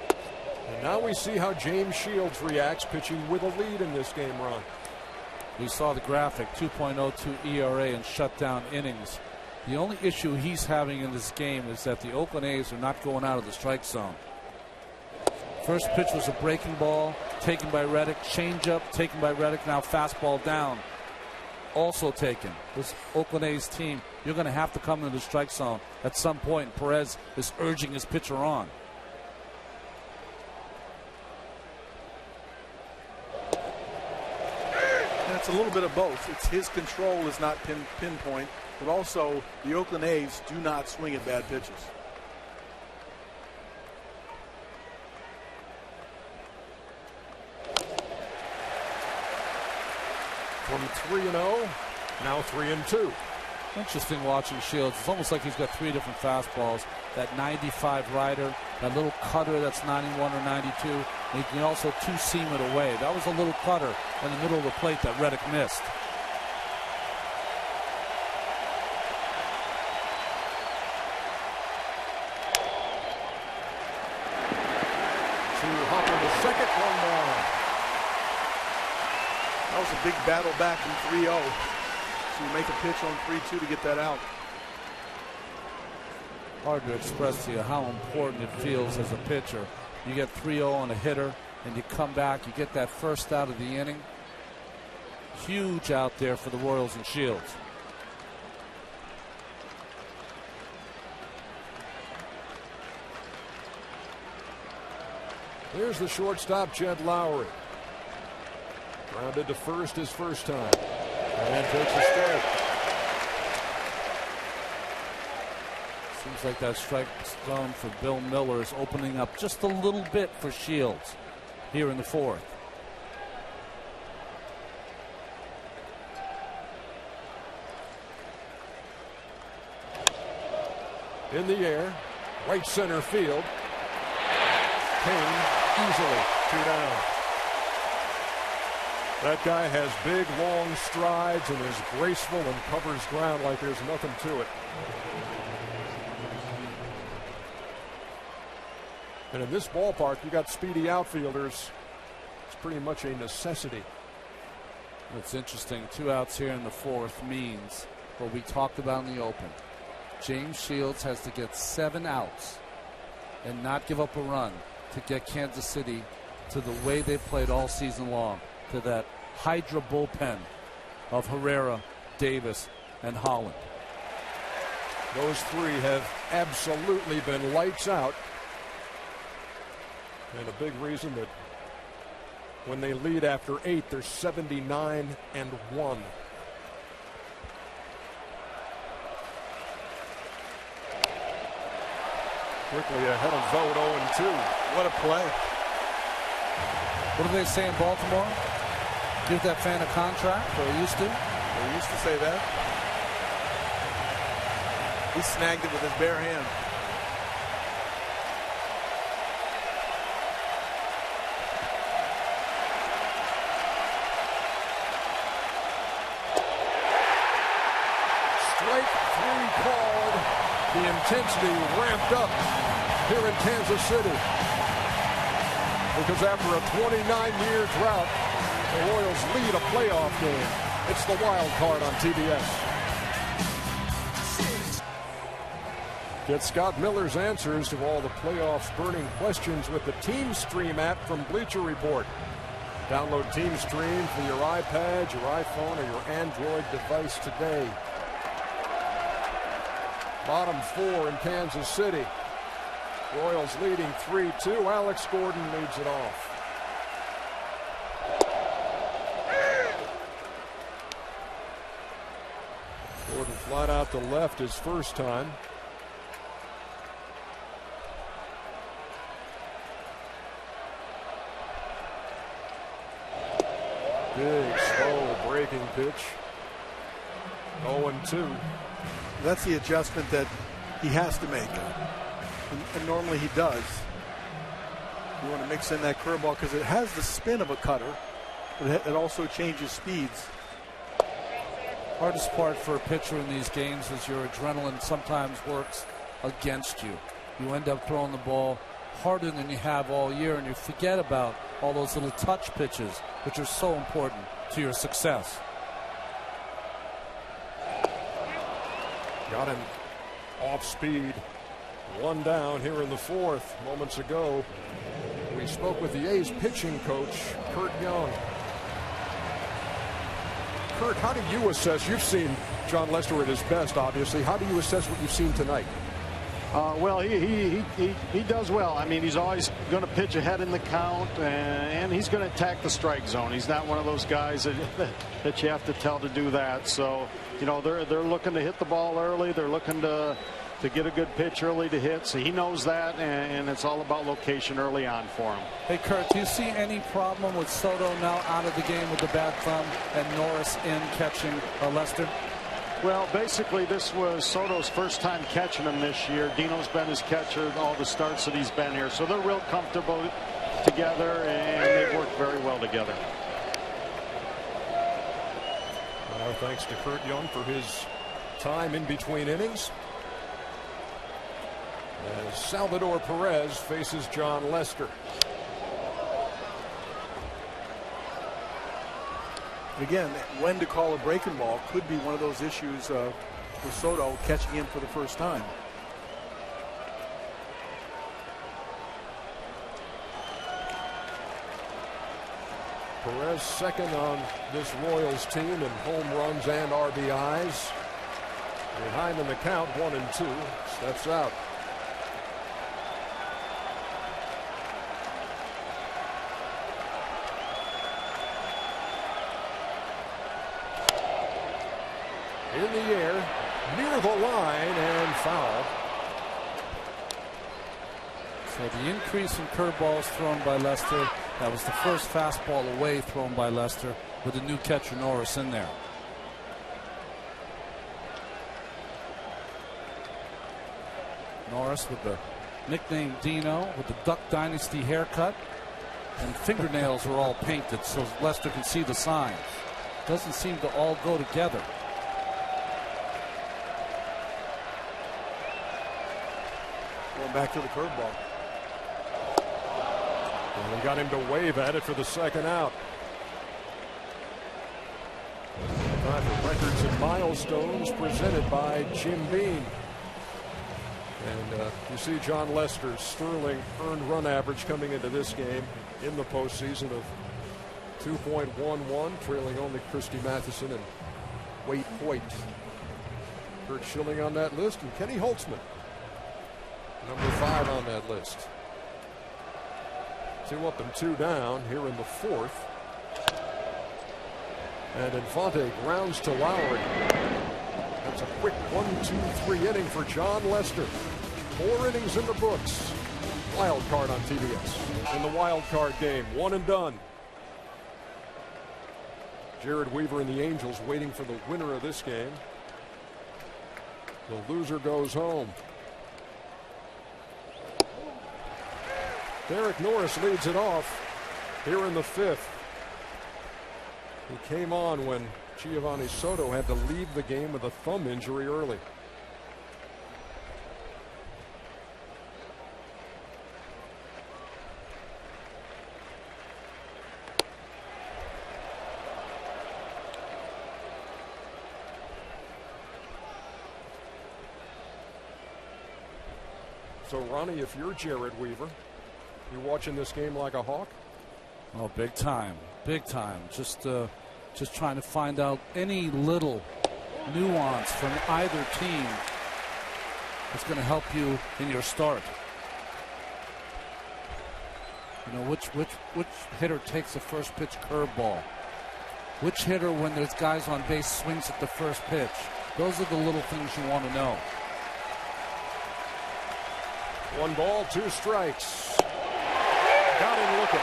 And now we see how James Shields reacts pitching with a lead in this game run. We saw the graphic, 2.02 ERA and shutdown innings. The only issue he's having in this game is that the Oakland A's are not going out of the strike zone. First pitch was a breaking ball taken by Reddick. Changeup taken by Reddick. Now fastball down. Also taken. This Oakland A's team, you're going to have to come into the strike zone at some point. Perez is urging his pitcher on. And it's a little bit of both. It's his control is not pinpoint, but also the Oakland A's do not swing at bad pitches. From 3-0, now 3-2. Interesting watching Shields. It's almost like he's got 3 different fastballs. That 95 rider, that little cutter that's 91 or 92. And he can also 2-seam it away. That was a little cutter in the middle of the plate that Reddick missed. Hop on the second, 1 down. That was a big battle back in 3-0. So you make a pitch on 3-2 to get that out. Hard to express to you how important it feels as a pitcher. You get 3-0 on a hitter, and you come back, you get that first out of the inning. Huge out there for the Royals and Shields. Here's the shortstop, Jed Lowry. Grounded to first his first time. And takes a strike. Seems like that strike zone for Bill Miller is opening up just a little bit for Shields here in the 4th. In the air, right center field. Kane easily 2 down. That guy has big, long strides and is graceful and covers ground like there's nothing to it. And in this ballpark, you got speedy outfielders. It's pretty much a necessity. It's interesting. 2 outs here in the 4th means what we talked about in the open. James Shields has to get 7 outs and not give up a run to get Kansas City to the way they played all season long, to that Hydra bullpen of Herrera, Davis, and Holland. Those three have absolutely been lights out. And a big reason that when they lead after 8, they're 79-1. Quickly ahead of Vogt, 0-2. What a play. What do they say in Baltimore? Give that fan a contract, or used to? They used to say that. He snagged it with his bare hand. Strike 3 called. The intensity ramped up here in Kansas City. Because after a 29-year drought, the Royals lead a playoff game. It's the wild card on TBS. Get Scott Miller's answers to all the playoffs burning questions with the Team Stream app from Bleacher Report. Download Team Stream for your iPad, your iPhone, or your Android device today. Bottom 4 in Kansas City. Royals leading 3-2. Alex Gordon leads it off. Gordon flat out to left his first time. Big, slow breaking pitch. 0-2. That's the adjustment that he has to make. And normally he does. You want to mix in that curveball because it has the spin of a cutter, but it also changes speeds. Hardest part for a pitcher in these games is your adrenaline sometimes works against you. You end up throwing the ball harder than you have all year, and you forget about all those little touch pitches, which are so important to your success. Got him off speed. 1 down here in the 4th. Moments ago, we spoke with the A's pitching coach, Curt Young. Curt, how do you assess? You've seen Jon Lester at his best, obviously. How do you assess what you've seen tonight? Well, he does well. I mean, he's always going to pitch ahead in the count, and he's going to attack the strike zone. He's not one of those guys that you have to tell to do that. So, you know, they're looking to hit the ball early. They're looking to get a good pitch early to hit. So he knows that, and it's all about location early on for him. Hey, Curt, do you see any problem with Soto now out of the game with the bad thumb and Norris in catching Lester? Well, basically, this was Soto's first time catching him this year. Dino's been his catcher all the starts that he's been here. So they're real comfortable together, and they've worked very well together. Our thanks to Curt Young for his time in between innings. As Salvador Perez faces Jon Lester. Again, when to call a breaking ball could be one of those issues with Soto catching him for the first time. Perez second on this Royals team in home runs and RBIs. Behind in the count, 1-2. Steps out. In the air, near the line, and foul. So the increase in curveballs thrown by Lester, that was the first fastball away thrown by Lester with the new catcher Norris in there. Norris with the nickname Dino with the Duck Dynasty haircut, and fingernails are all painted so Lester can see the signs. Doesn't seem to all go together. Going back to the curveball. And we got him to wave at it for the second out. Time for records and milestones presented by Jim Beam. And you see Jon Lester's sterling earned run average coming into this game in the postseason of 2.11, trailing only Christy Matheson and Wade Hoyt. Kurt Schilling on that list, and Kenny Holtzman, number 5 on that list. 2 up and 2 down here in the 4th. And Infante grounds to Lowry. That's a quick 1-2-3 inning for John Lester. 4 innings in the books. Wild card on TBS. In the wild card game, 1 and done. Jared Weaver and the Angels waiting for the winner of this game. The loser goes home. Derek Norris leads it off here in the 5th. He came on when Giovanni Soto had to leave the game with a thumb injury early. So, Ronnie, if you're Jared Weaver, you're watching this game like a hawk? Oh, big time. Big time. Just trying to find out any little nuance from either team that's going to help you in your start. You know, which hitter takes the first pitch curveball? Which hitter, when there's guys on base, swings at the first pitch? Those are the little things you want to know. 1 ball, 2 strikes. Got him looking.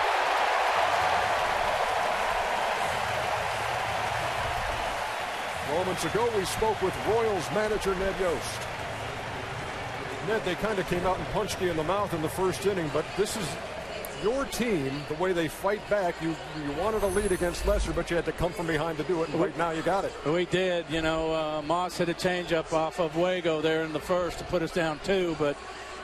Moments ago, we spoke with Royals manager Ned Yost. Ned, they kind of came out and punched you in the mouth in the first inning, but this is your team, the way they fight back. You wanted a lead against Lester, but you had to come from behind to do it, and right now you got it. We did. You know, Moss hit a changeup off of Wago there in the first to put us down 2, but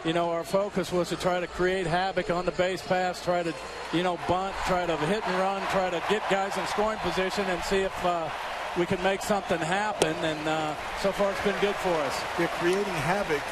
you know, our focus was to try to create havoc on the base pass, try to, you know, bunt, try to hit and run, try to get guys in scoring position and see if we can make something happen. And so far it's been good for us. You're creating havoc.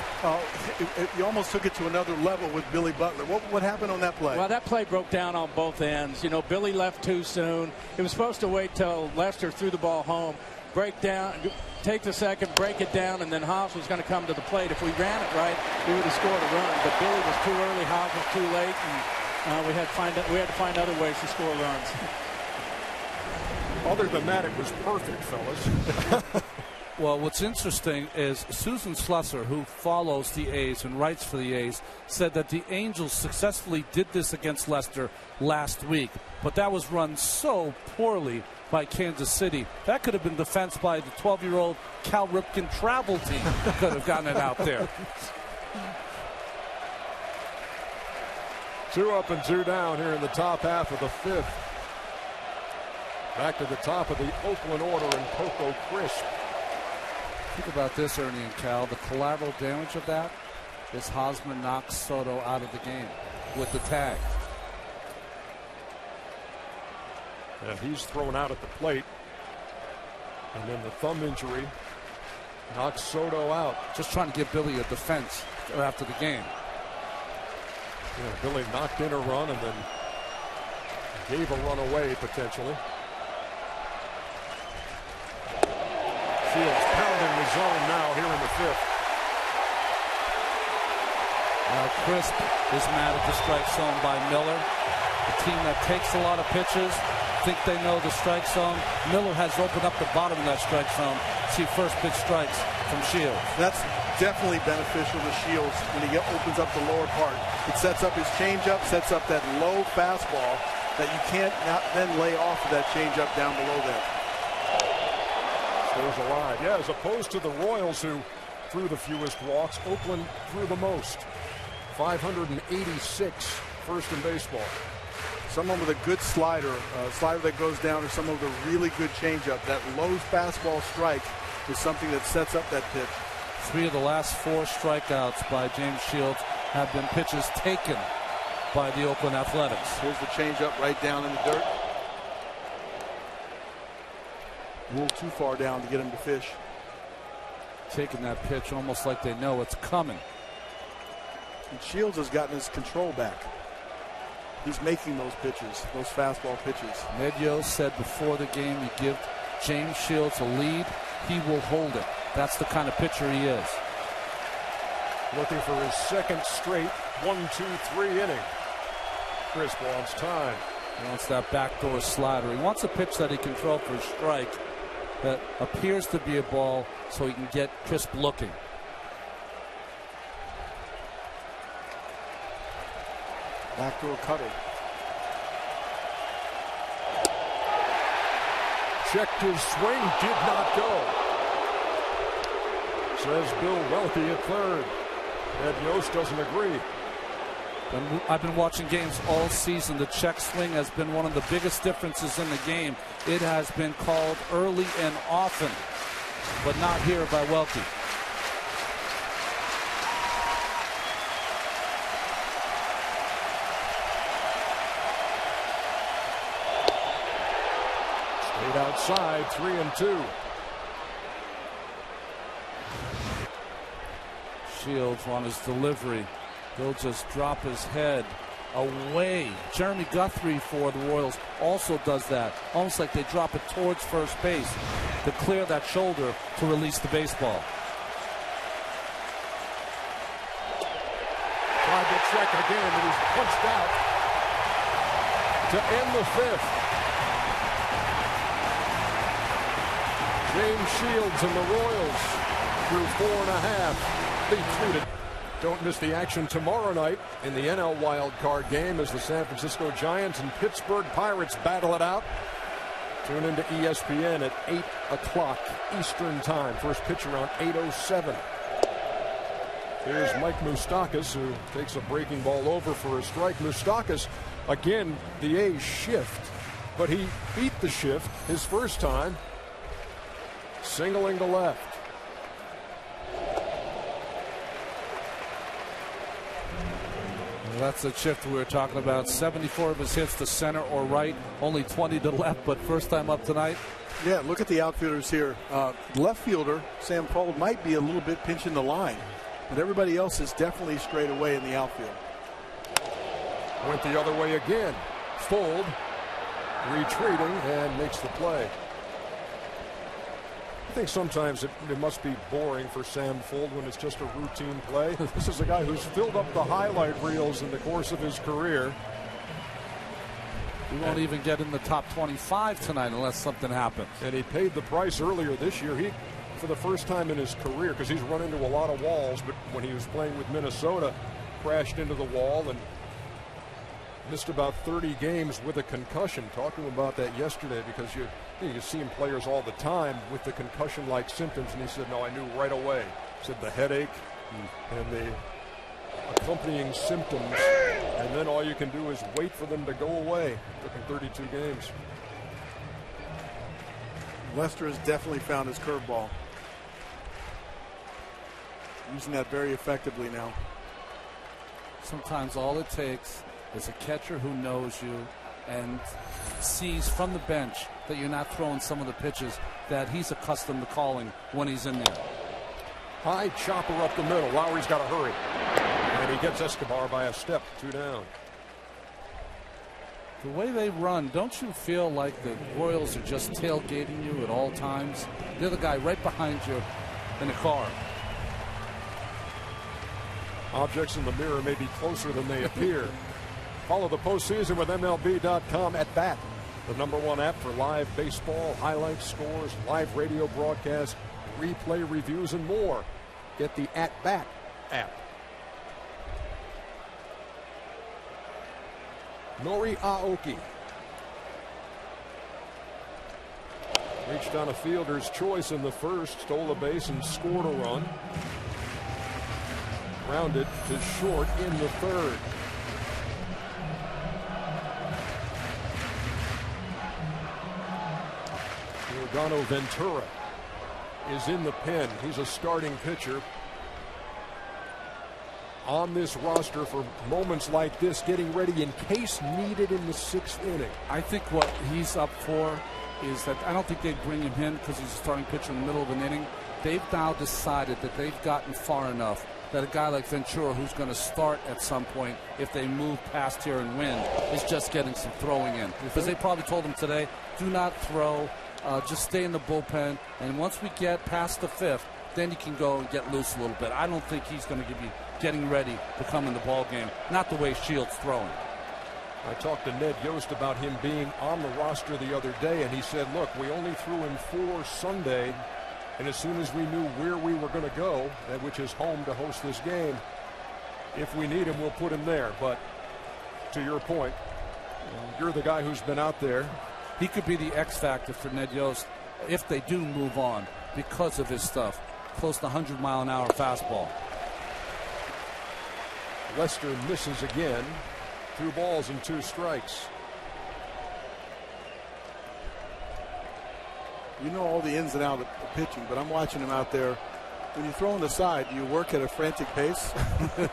You almost took it to another level with Billy Butler. What happened on that play? Well, that play broke down on both ends. You know, Billy left too soon. He was supposed to wait till Lester threw the ball home, break down, take the second, break it down, and then Haas was going to come to the plate. If we ran it right, we would have scored a run. But Billy was too early, Haas was too late, and we had to find other ways to score runs. Other than that, it was perfect, fellas. Well, what's interesting is Susan Slusser, who follows the A's and writes for the A's, said that the Angels successfully did this against Lester last week, but that was run so poorly by Kansas City. That could have been defensed by the 12-year-old Cal Ripken travel team. Could have gotten it out there. 2 up and 2 down here in the top half of the 5th. Back to the top of the Oakland order and Coco Crisp. Think about this, Ernie and Cal. The collateral damage of that is Hosmer knocks Soto out of the game with the tag. And he's thrown out at the plate. And then the thumb injury knocks Soto out. Just trying to give Billy a defense after the game. Yeah, Billy knocked in a run and then gave a run away potentially. Shields pounding the zone now here in the 5th. Now Crisp is mad at the strike zone by Miller. A team that takes a lot of pitches, think they know the strike zone. Miller has opened up the bottom of that strike zone. See first pitch strikes from Shields. That's definitely beneficial to Shields when he opens up the lower part. It sets up his changeup, sets up that low fastball that you can't then lay off of that changeup down below that. Stays alive. Yeah, as opposed to the Royals, who threw the fewest walks, Oakland threw the most. 586 first in baseball. Someone with a good slider that goes down, or someone with a really good changeup. That low fastball strike is something that sets up that pitch. 3 of the last 4 strikeouts by James Shields have been pitches taken by the Oakland Athletics. Here's the changeup right down in the dirt. A little too far down to get him to fish. Taking that pitch almost like they know it's coming. And Shields has gotten his control back. he's making those pitches, those fastball pitches. Ned Yost said before the game, you give James Shields a lead, he will hold it. That's the kind of pitcher he is. Looking for his second straight 1-2-3 inning. Crisp wants time. He wants that backdoor slider. He wants a pitch that he can throw for a strike that appears to be a ball so he can get Crisp looking. Backdoor cutter. Checked his swing, did not go. Says Bill Welke at third. Ed Yost doesn't agree. I've been watching games all season. The check swing has been one of the biggest differences in the game. It has been called early and often, but not here by Welke. Stayed outside, 3-2. Shields on his delivery. He'll just drop his head away. Jeremy Guthrie for the Royals also does that. Almost like they drop it towards first base to clear that shoulder to release the baseball. Tried to check again, and he's punched out to end the fifth. James Shields and the Royals through 4.5. They treated. Don't miss the action tomorrow night in the NL Wild Card game as the San Francisco Giants and Pittsburgh Pirates battle it out. Tune into ESPN at 8 o'clock Eastern Time. First pitch around 8:07. Here's Mike Moustakas, who takes a breaking ball over for a strike. Moustakas, again, the A's shift, but he beat the shift his first time, singling to left. That's the shift we were talking about. 74 of his hits to center or right, only 20 to left, but first time up tonight. Yeah, look at the outfielders here. Left fielder, Sam Fuld, might be a little bit pinching the line, but everybody else is definitely straight away in the outfield. Went the other way again. Fuld retreating and makes the play. I think sometimes it must be boring for Sam Fuld when it's just a routine play. This is a guy who's filled up the highlight reels in the course of his career. He won't even get in the top 25 tonight unless something happens. And he paid the price earlier this year. He, for the first time in his career, because he's run into a lot of walls, but when he was playing with Minnesota, crashed into the wall and missed about 30 games with a concussion. Talked to him about that yesterday because you see him players all the time with the concussion-like symptoms, and he said, no, I knew right away. He said the headache and the accompanying symptoms, and then all you can do is wait for them to go away. It took him 32 games. Lester has definitely found his curveball. Using that very effectively now. Sometimes all it takes is a catcher who knows you and sees from the bench that you're not throwing some of the pitches that he's accustomed to calling when he's in there. High chopper up the middle. Lowry's got to hurry. And he gets Escobar by a step, 2 down. The way they run, don't you feel like the Royals are just tailgating you at all times? They're the guy right behind you in a car. Objects in the mirror may be closer than they appear. Follow the postseason with MLB.com at bat, the #1 app for live baseball, highlights, scores, live radio broadcasts, replay reviews, and more. Get the At Bat app. Nori Aoki reached on a fielder's choice in the first, stole a base and scored a run. Grounded to short in the third. Giordano Ventura is in the pen. He's a starting pitcher on this roster for moments like this, getting ready in case needed in the 6th inning. I think what he's up for is that I don't think they'd bring him in because he's a starting pitcher in the middle of an inning. They've now decided that they've gotten far enough that a guy like Ventura, who's going to start at some point if they move past here and win, is just getting some throwing in. Because they probably told him today, do not throw, just stay in the bullpen, and once we get past the fifth, then you can go and get loose a little bit. I don't think he's going to be getting ready to come in the ball game, not the way Shields throwing. I talked to Ned Yost about him being on the roster the other day, and he said, look, we only threw in 4 Sunday, and as soon as we knew where we were going to go, which is home to host this game, if we need him, we'll put him there. But to your point, you're the guy who's been out there. He could be the X factor for Ned Yost if they do move on because of his stuff. Close to 100-mile-an-hour fastball. Lester misses again. 2 balls and 2 strikes. You know all the ins and outs of pitching, but I'm watching him out there. When you throw on the side, do you work at a frantic pace?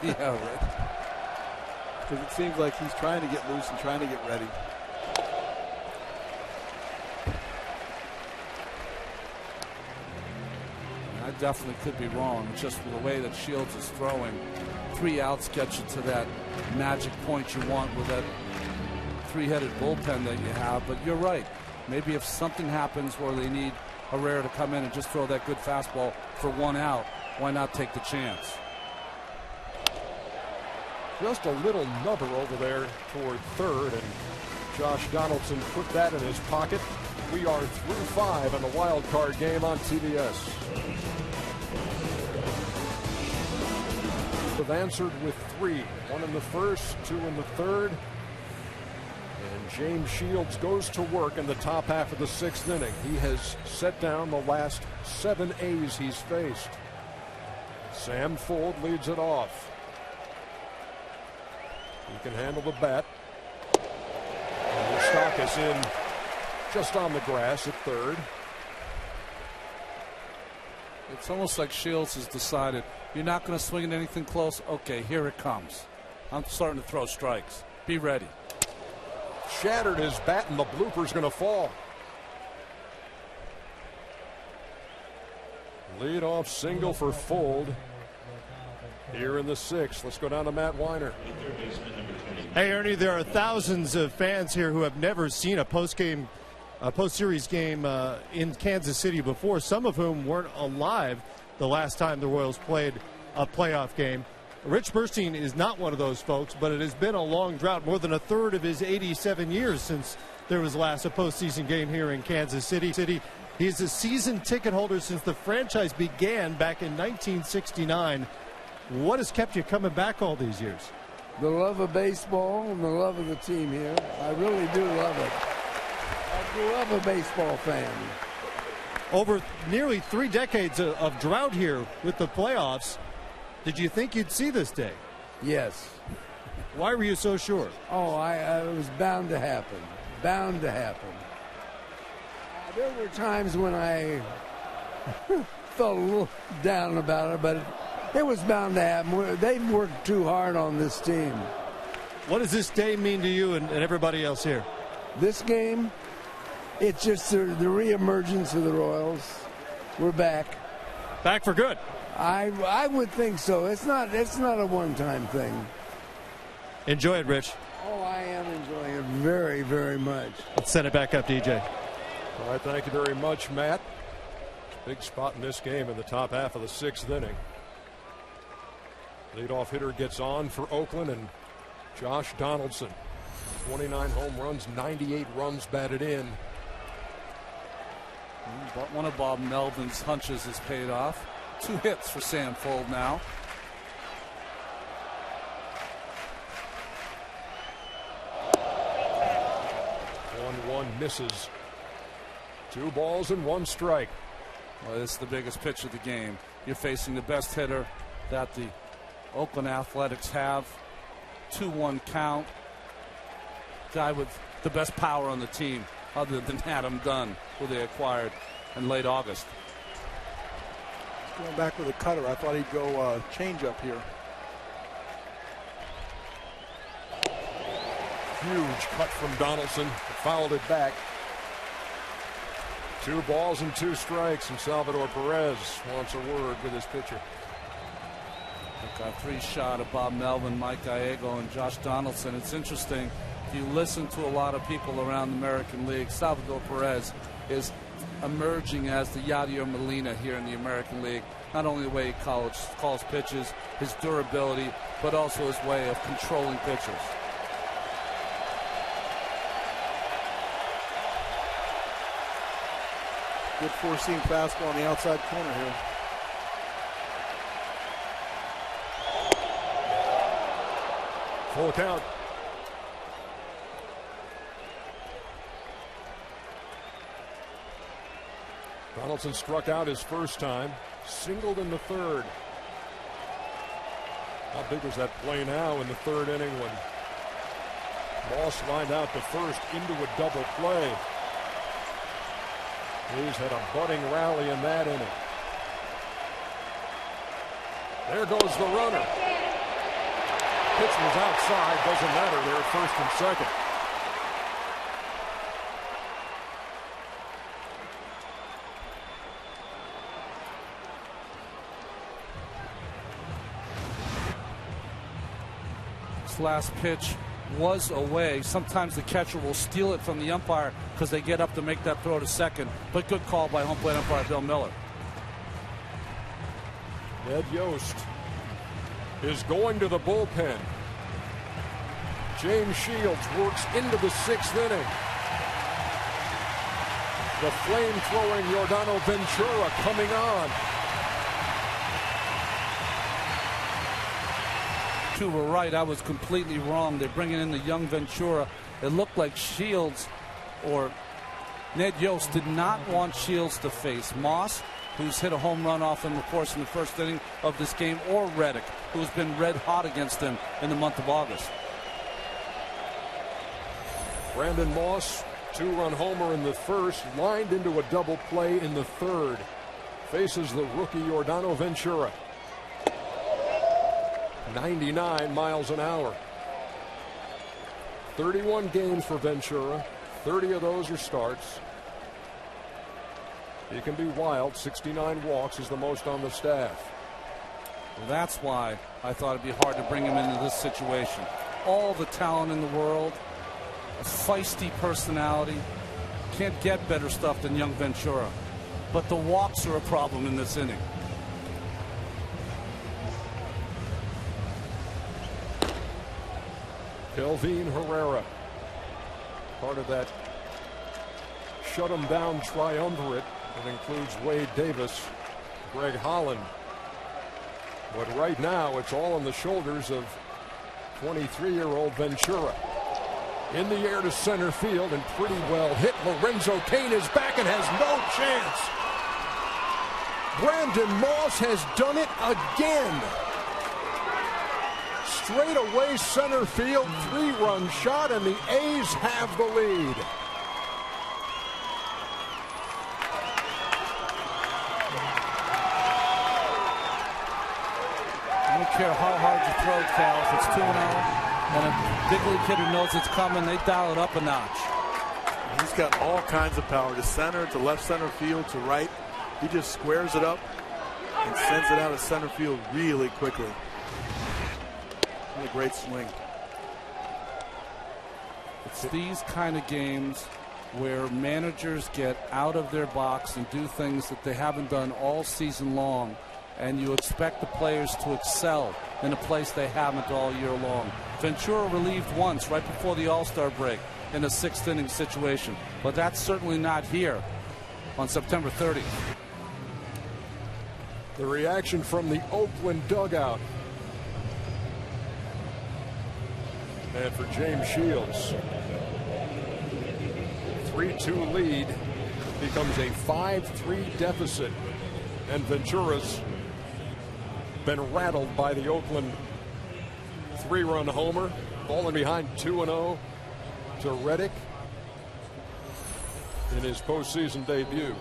Yeah, right. Because it seems like he's trying to get loose and trying to get ready. I definitely could be wrong. It's just the way that Shields is throwing. 3 outs gets you to that magic point you want with that 3-headed bullpen that you have. But you're right. Maybe if something happens where they need Herrera to come in and just throw that good fastball for 1 out, why not take the chance? Just a little nubber over there toward third, and Josh Donaldson put that in his pocket. We are through 5 in the wild card game on TBS. Have answered with 3. 1 in the first, 2 in the third. And James Shields goes to work in the top half of the 6th inning. He has set down the last 7 A's he's faced. Sam Fuld leads it off. He can handle the bat. And the stock is in just on the grass at third. It's almost like Shields has decided, you're not going to swing at anything close? Okay, here it comes. I'm starting to throw strikes. Be ready. Shattered his bat, and the blooper's going to fall. Leadoff single for Fuld here in the 6th. Let's go down to Matt Weiner. Hey, Ernie, there are thousands of fans here who have never seen a post-series game in Kansas City before, some of whom weren't alive the last time the Royals played a playoff game. Rich Burstein is not one of those folks, but it has been a long drought, more than a third of his 87 years since there was last a postseason game here in Kansas City. He's a season ticket holder since the franchise began back in 1969. What has kept you coming back all these years? The love of baseball and the love of the team here. I really do love it. I grew up a baseball fan. Over nearly 3 decades of drought here with the playoffs, did you think you'd see this day? Yes. Why were you so sure? Oh, it was bound to happen. Bound to happen. There were times when I felt a little down about it, but it was bound to happen. They've worked too hard on this team. What does this day mean to you and everybody else here? This game, it's just the reemergence of the Royals. We're back. Back for good. I would think so. It's not a one-time thing. Enjoy it, Rich. Oh, I am enjoying it very, very much. Let's send it back up, DJ. All right, thank you very much, Matt. Big spot in this game in the top half of the 6th inning. Leadoff hitter gets on for Oakland, and Josh Donaldson. 29 home runs, 98 runs batted in. But one of Bob Melvin's hunches has paid off. 2 hits for Sam Fuld now. One misses. 2 balls and 1 strike. Well, this is the biggest pitch of the game. You're facing the best hitter that the Oakland Athletics have. 2-1 count. Guy with the best power on the team, other than Adam Dunn, who they acquired in late August. Going back with a cutter. I thought he'd go change up here. Huge cut from Donaldson. Fouled it back. 2 balls and 2 strikes, and Salvador Perez wants a word with his pitcher. Got 3 shot of Bob Melvin, Mike Gallego, and Josh Donaldson. It's interesting. If you listen to a lot of people around the American League, Salvador Perez is emerging as the Yadier Molina here in the American League. Not only the way he calls pitches, his durability, but also his way of controlling pitchers. Good four-seam fastball on the outside corner here. Full count. Donaldson struck out his first time, singled in the third. How big was that play now in the third inning when Moss lined out to first into a double play? He's had a budding rally in that inning. There goes the runner. Pitch was outside, doesn't matter, they're at first and second. This last pitch was away. Sometimes the catcher will steal it from the umpire because they get up to make that throw to second. But good call by home plate umpire Bill Miller. Ned Yost is going to the bullpen. James Shields works into the 6th inning. The flame-throwing Yordano Ventura coming on. You were right. I was completely wrong. They're bringing in the young Ventura. It looked like Shields or Ned Yost did not want Shields to face Moss, who's hit a home run off him, of course, in the first inning of this game, or Reddick, who's been red hot against him in the month of August. Brandon Moss, 2-run homer in the first, lined into a double play in the third. Faces the rookie Yordano Ventura. 99 miles an hour. 31 games for Ventura. 30 of those are starts. He can be wild. 69 walks is the most on the staff. Well, that's why I thought it'd be hard to bring him into this situation. All the talent in the world, a feisty personality. Can't get better stuff than young Ventura. But the walks are a problem in this inning. Kelvin Herrera, part of that shut 'em down triumvirate that includes Wade Davis, Greg Holland. But right now it's all on the shoulders of 23-year-old Ventura. In the air to center field and pretty well hit. Lorenzo Cain is back and has no chance. Brandon Moss has done it again. Straight away center field, 3-run shot, and the A's have the lead. I don't care how hard you throw, Cal. If it's 2-0 and a big league hitter knows it's coming, they dial it up a notch. He's got all kinds of power, to center, to left center field, to right. He just squares it up and sends it out of center field really quickly. What a great swing. It's these kind of games where managers get out of their box and do things that they haven't done all season long, and you expect the players to excel in a place they haven't all year long. Ventura relieved once right before the All-Star break in a 6th inning situation, but that's certainly not here on September 30th. The reaction from the Oakland dugout. And for James Shields, 3-2 lead becomes a 5-3 deficit, and Ventura's been rattled by the Oakland 3-run homer, falling behind 2-0 to Reddick in his postseason debut.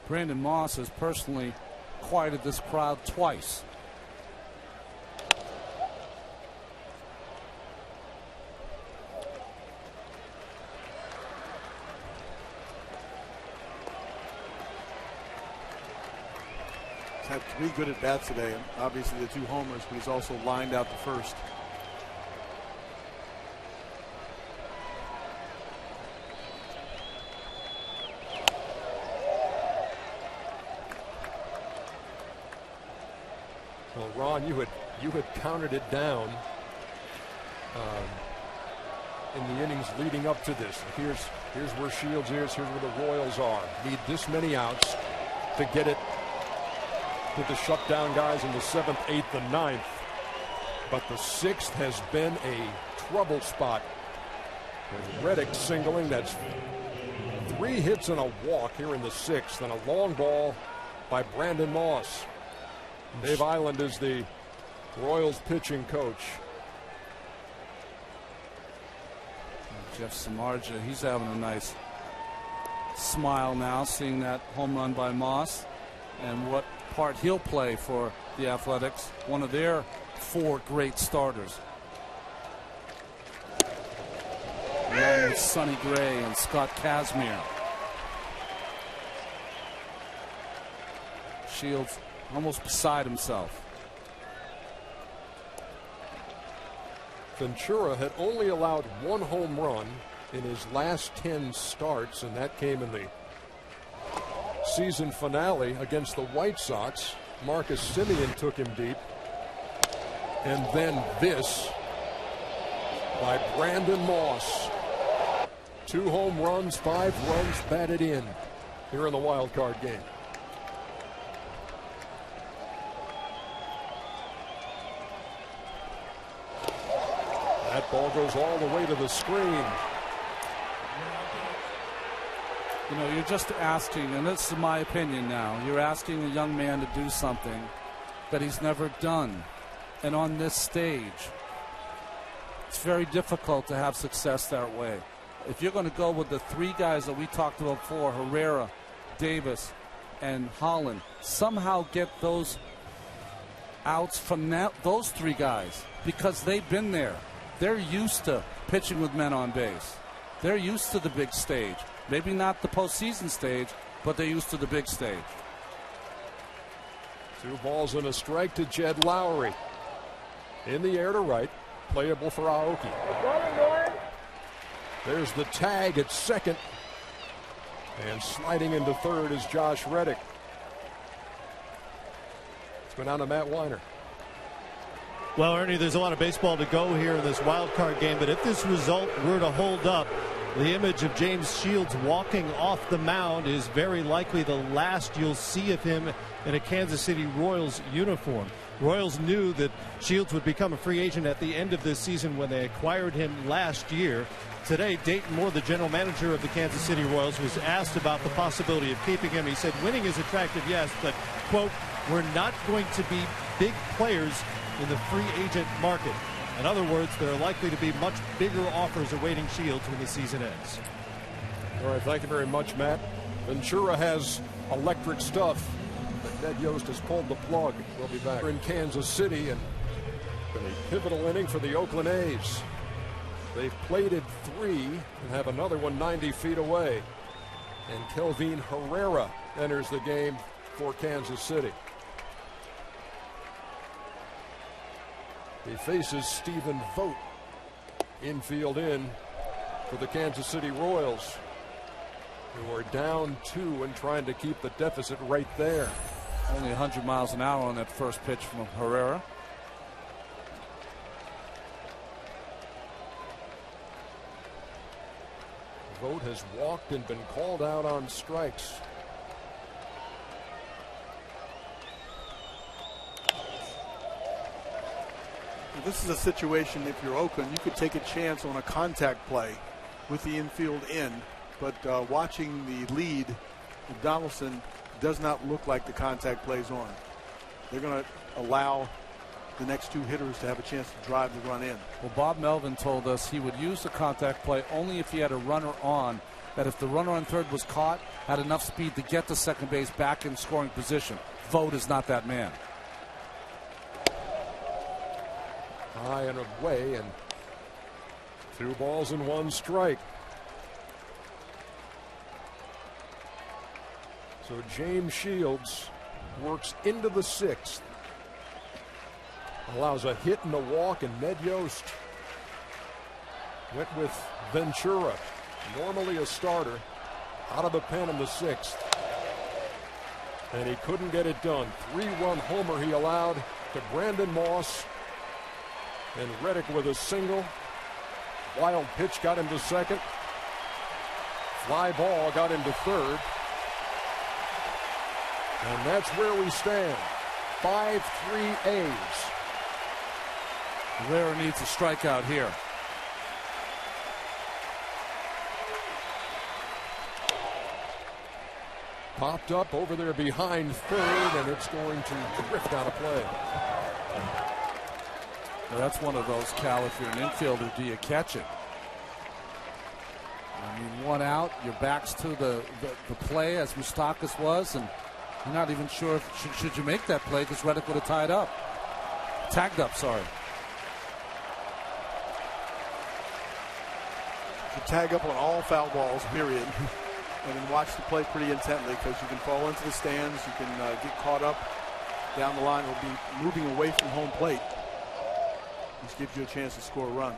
Brandon Moss has personally quieted this crowd twice had 3 good at-bats today, and obviously the 2 homers, but he's also lined out the first. Well, Ron, you had counted it down in the innings leading up to this. Here's where Shields is. Here's where the Royals are. Need this many outs to get it to the shutdown guys in the 7th, 8th, and 9th. But the 6th has been a trouble spot. And Reddick singling. That's 3 hits and a walk here in the 6th, and a long ball by Brandon Moss. Dave Island is the Royals pitching coach. Jeff Samardzija, he's having a nice smile now, seeing that home run by Moss and what part he'll play for the Athletics, one of their 4 great starters. Along with Sonny Gray and Scott Kazmir. Shields almost beside himself. Ventura had only allowed 1 home run in his last 10 starts, and that came in the season finale against the White Sox. Marcus Semien took him deep. And then this by Brandon Moss. 2 home runs, 5 runs batted in here in the wild card game. That ball goes all the way to the screen. You know, you're just asking, and this is my opinion now, you're asking a young man to do something that he's never done. And on this stage, it's very difficult to have success that way. If you're going to go with the 3 guys that we talked about before, Herrera, Davis, and Holland, somehow get those outs from those 3 guys, because they've been there. They're used to pitching with men on base. They're used to the big stage. Maybe not the postseason stage, but they're used to the big stage. 2 balls and a strike to Jed Lowry. In the air to right, playable for Aoki. There's the tag at second. And sliding into third is Josh Reddick. Let's go down to Matt Weiner. Well, Ernie, there's a lot of baseball to go here in this wild card game, but if this result were to hold up, the image of James Shields walking off the mound is very likely the last you'll see of him in a Kansas City Royals uniform. Royals knew that Shields would become a free agent at the end of this season when they acquired him last year. Today, Dayton Moore, the general manager of the Kansas City Royals, was asked about the possibility of keeping him. He said, winning is attractive, yes, but, quote, we're not going to be big players in the free agent market. In other words, there are likely to be much bigger offers awaiting Shields when the season ends. All right, thank you very much, Matt. Ventura has electric stuff, but Ned Yost has pulled the plug. We'll be back in Kansas City and a pivotal inning for the Oakland A's. They've plated 3 and have another one 90 feet away. And Kelvin Herrera enters the game for Kansas City. He faces Stephen Vogt, infield in for the Kansas City Royals, who are down 2 and trying to keep the deficit right there. Only 100 miles an hour on that first pitch from Herrera. Vogt has walked and been called out on strikes. This is a situation, if you're Oakland, you could take a chance on a contact play with the infield in, but watching the lead, Donaldson does not look like the contact plays on. They're going to allow the next 2 hitters to have a chance to drive the run in. Well, Bob Melvin told us he would use the contact play only if he had a runner on, that if the runner on third was caught, had enough speed to get to second base back in scoring position. Vogt is not that man. High and away, and 2 balls and 1 strike. So James Shields works into the 6th. Allows a hit and a walk, and Ned Yost went with Ventura, normally a starter, out of the pen in the 6th. And he couldn't get it done. 3-run homer he allowed to Brandon Moss. And Reddick with a single. Wild pitch got him to second. Fly ball got him to third. And that's where we stand. 5-3 A's. Rivera needs a strikeout here. Popped up over there behind third, and it's going to drift out of play. Well, that's one of those, Cal, if you're an infielder, do you catch it? I mean, one out, your back's to the play as Moustakas was, and you're not even sure if should you make that play because Reddick would have tagged up, sorry. You tag up on all foul balls, period. And then watch the play pretty intently because you can fall into the stands, you can get caught up down the line, or be moving away from home plate. This gives you a chance to score a run.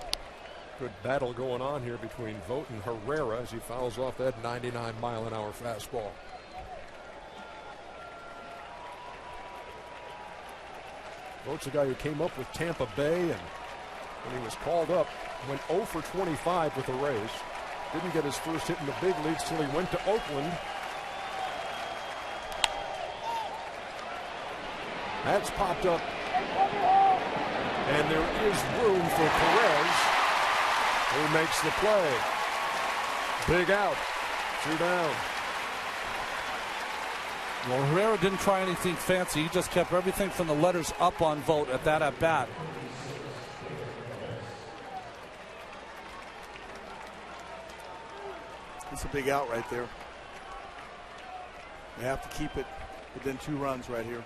Good battle going on here between Vogt and Herrera as he fouls off that 99-mile-an-hour fastball. Vogt's a guy who came up with Tampa Bay, and when he was called up, went 0 for 25 with the Rays. Didn't get his first hit in the big leagues till he went to Oakland. That's popped up. And there is room for Perez, who makes the play. Big out. 2 down. Well, Herrera didn't try anything fancy. He just kept everything from the letters up on Vogt at that at-bat. It's a big out right there. They have to keep it within 2 runs right here.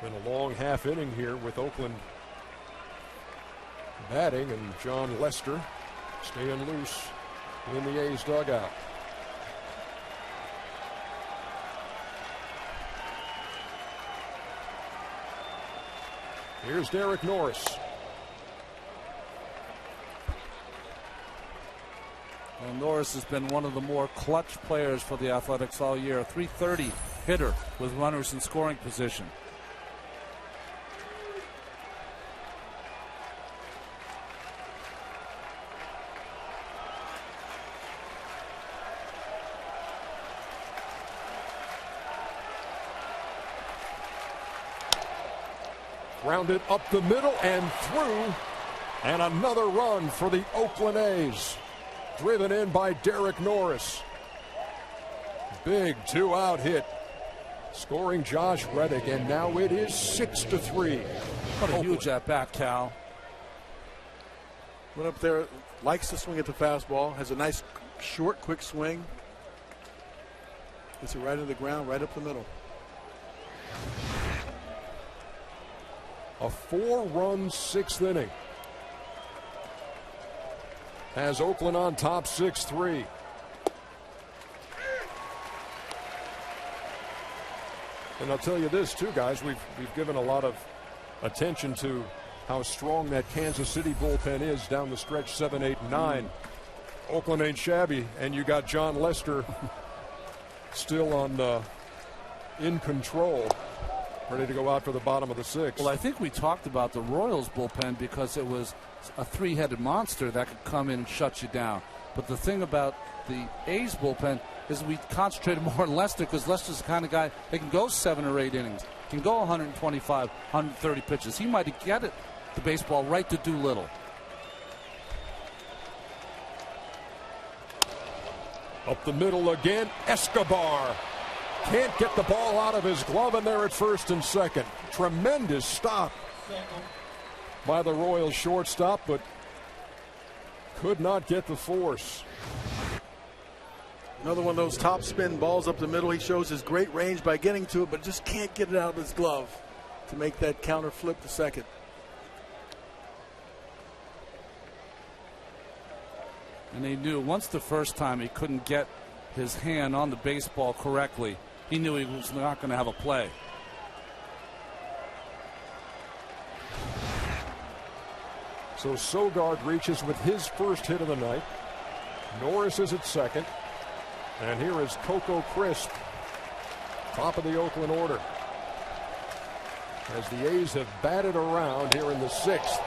Been a long half inning here with Oakland batting, and John Lester staying loose in the A's dugout. Here's Derek Norris. Well, Norris has been one of the more clutch players for the Athletics all year. A .330 hitter with runners in scoring position. Rounded up the middle and through, and another run for the Oakland A's. Driven in by Derek Norris. Big 2-out hit. Scoring Josh Reddick, and now it is 6-3. What a huge at-bat, Cal. Went up there, likes to swing at the fastball, has a nice short, quick swing. Gets it right into the ground, right up the middle. A 4-run 6th inning has Oakland on top 6-3. And I'll tell you this too, guys, we've given a lot of attention to how strong that Kansas City bullpen is down the stretch, 7, 8, and 9. Oakland ain't shabby, and you got John Lester still on in control, ready to go out for the bottom of the 6th. Well, I think we talked about the Royals bullpen because it was a 3-headed monster that could come in and shut you down. But the thing about the A's bullpen is we concentrated more on Lester because Lester's the kind of guy that can go 7 or 8 innings, can go 125, 130 pitches. He might get it, the baseball right to Doolittle. Up the middle again, Escobar. Can't get the ball out of his glove, and there at first and second. Tremendous stop by the Royals shortstop, but could not get the force. Another one of those top spin balls up the middle. He shows his great range by getting to it, but just can't get it out of his glove to make that counter flip to second. And he knew once the first time he couldn't get his hand on the baseball correctly, he knew he was not going to have a play. So Sogard reaches with his first hit of the night. Norris is at second. And here is Coco Crisp, top of the Oakland order, as the A's have batted around here in the sixth.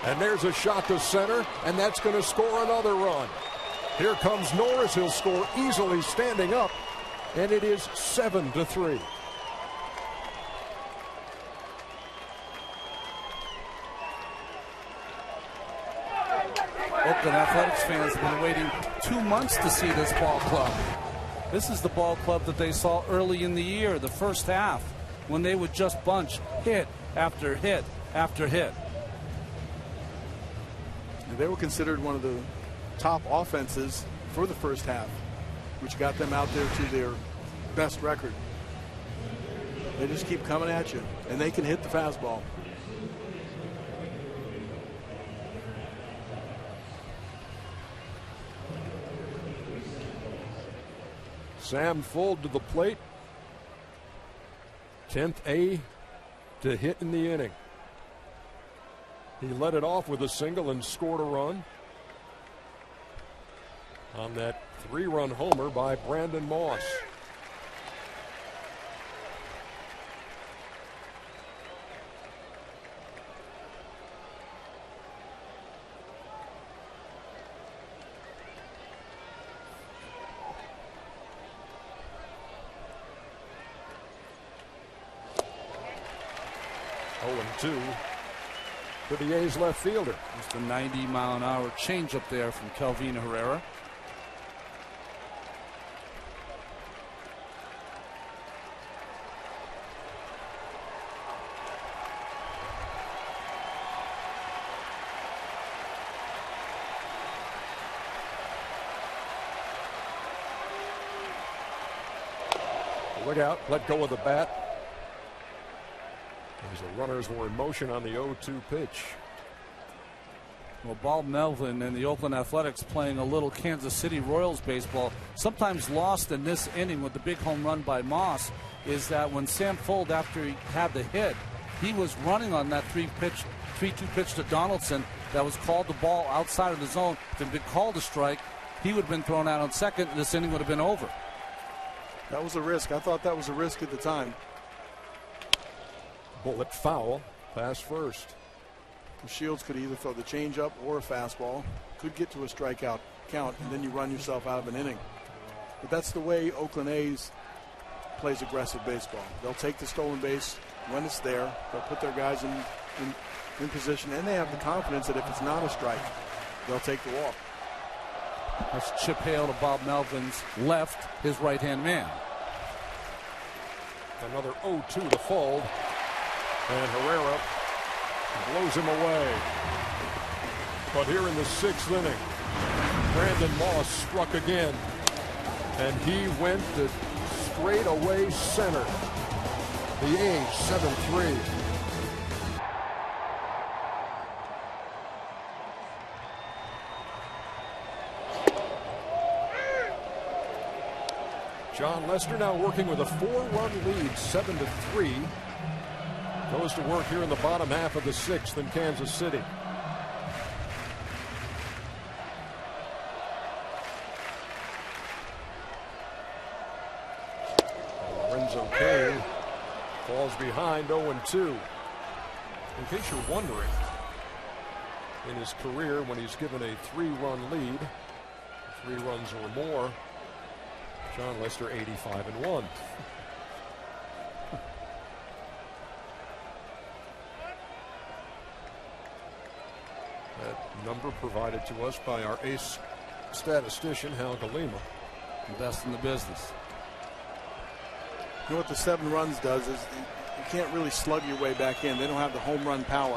And there's a shot to center, and that's going to score another run. Here comes Norris. He'll score easily standing up, and it is 7-3. Oakland Athletics fans have been waiting 2 months to see this ball club. This is the ball club that they saw early in the year, the first half, when they would just bunch hit after hit after hit. They were considered one of the top offenses for the first half, which got them out there to their best record. They just keep coming at you, and they can hit the fastball. Sam Fuld to the plate. 10th A to hit in the inning. He led it off with a single and scored a run on that 3-run homer by Brandon Moss. Two to the A's left fielder. Just a 90-mile-an-hour changeup there from Kelvin Herrera. Look out, let go of the bat. As the runners were in motion on the 0-2 pitch. Well, Bob Melvin and the Oakland Athletics playing a little Kansas City Royals baseball. Sometimes lost in this inning with the big home run by Moss is that when Sam Fuld, after he had the hit, he was running on that 3-2 pitch to Donaldson that was called the ball outside of the zone. If it had been called a strike, he would have been thrown out on second, and this inning would have been over. That was a risk. I thought that was a risk at the time. Bullet foul, pass first. Shields could either throw the changeup or a fastball, could get to a strikeout count, and then you run yourself out of an inning. But that's the way Oakland A's plays aggressive baseball. They'll take the stolen base when it's there. They'll put their guys in position, and they have the confidence that if it's not a strike, they'll take the walk. That's Chip Hale to Bob Melvin's left, his right-hand man. Another 0-2 to Fuld. And Herrera blows him away. But here in the 6th inning, Brandon Moss struck again. And he went to straight away center. The A's 7-3. John Lester now working with a 4-run lead, 7-3. Goes to work here in the bottom half of the 6th in Kansas City. Lorenzo Cain falls behind 0-2. In case you're wondering, in his career when he's given a 3-run lead, 3 runs or more, John Lester 85-1. That number provided to us by our ace statistician, Hal Galima. The best in the business. You know what the 7 runs does is you can't really slug your way back in. They don't have the home run power.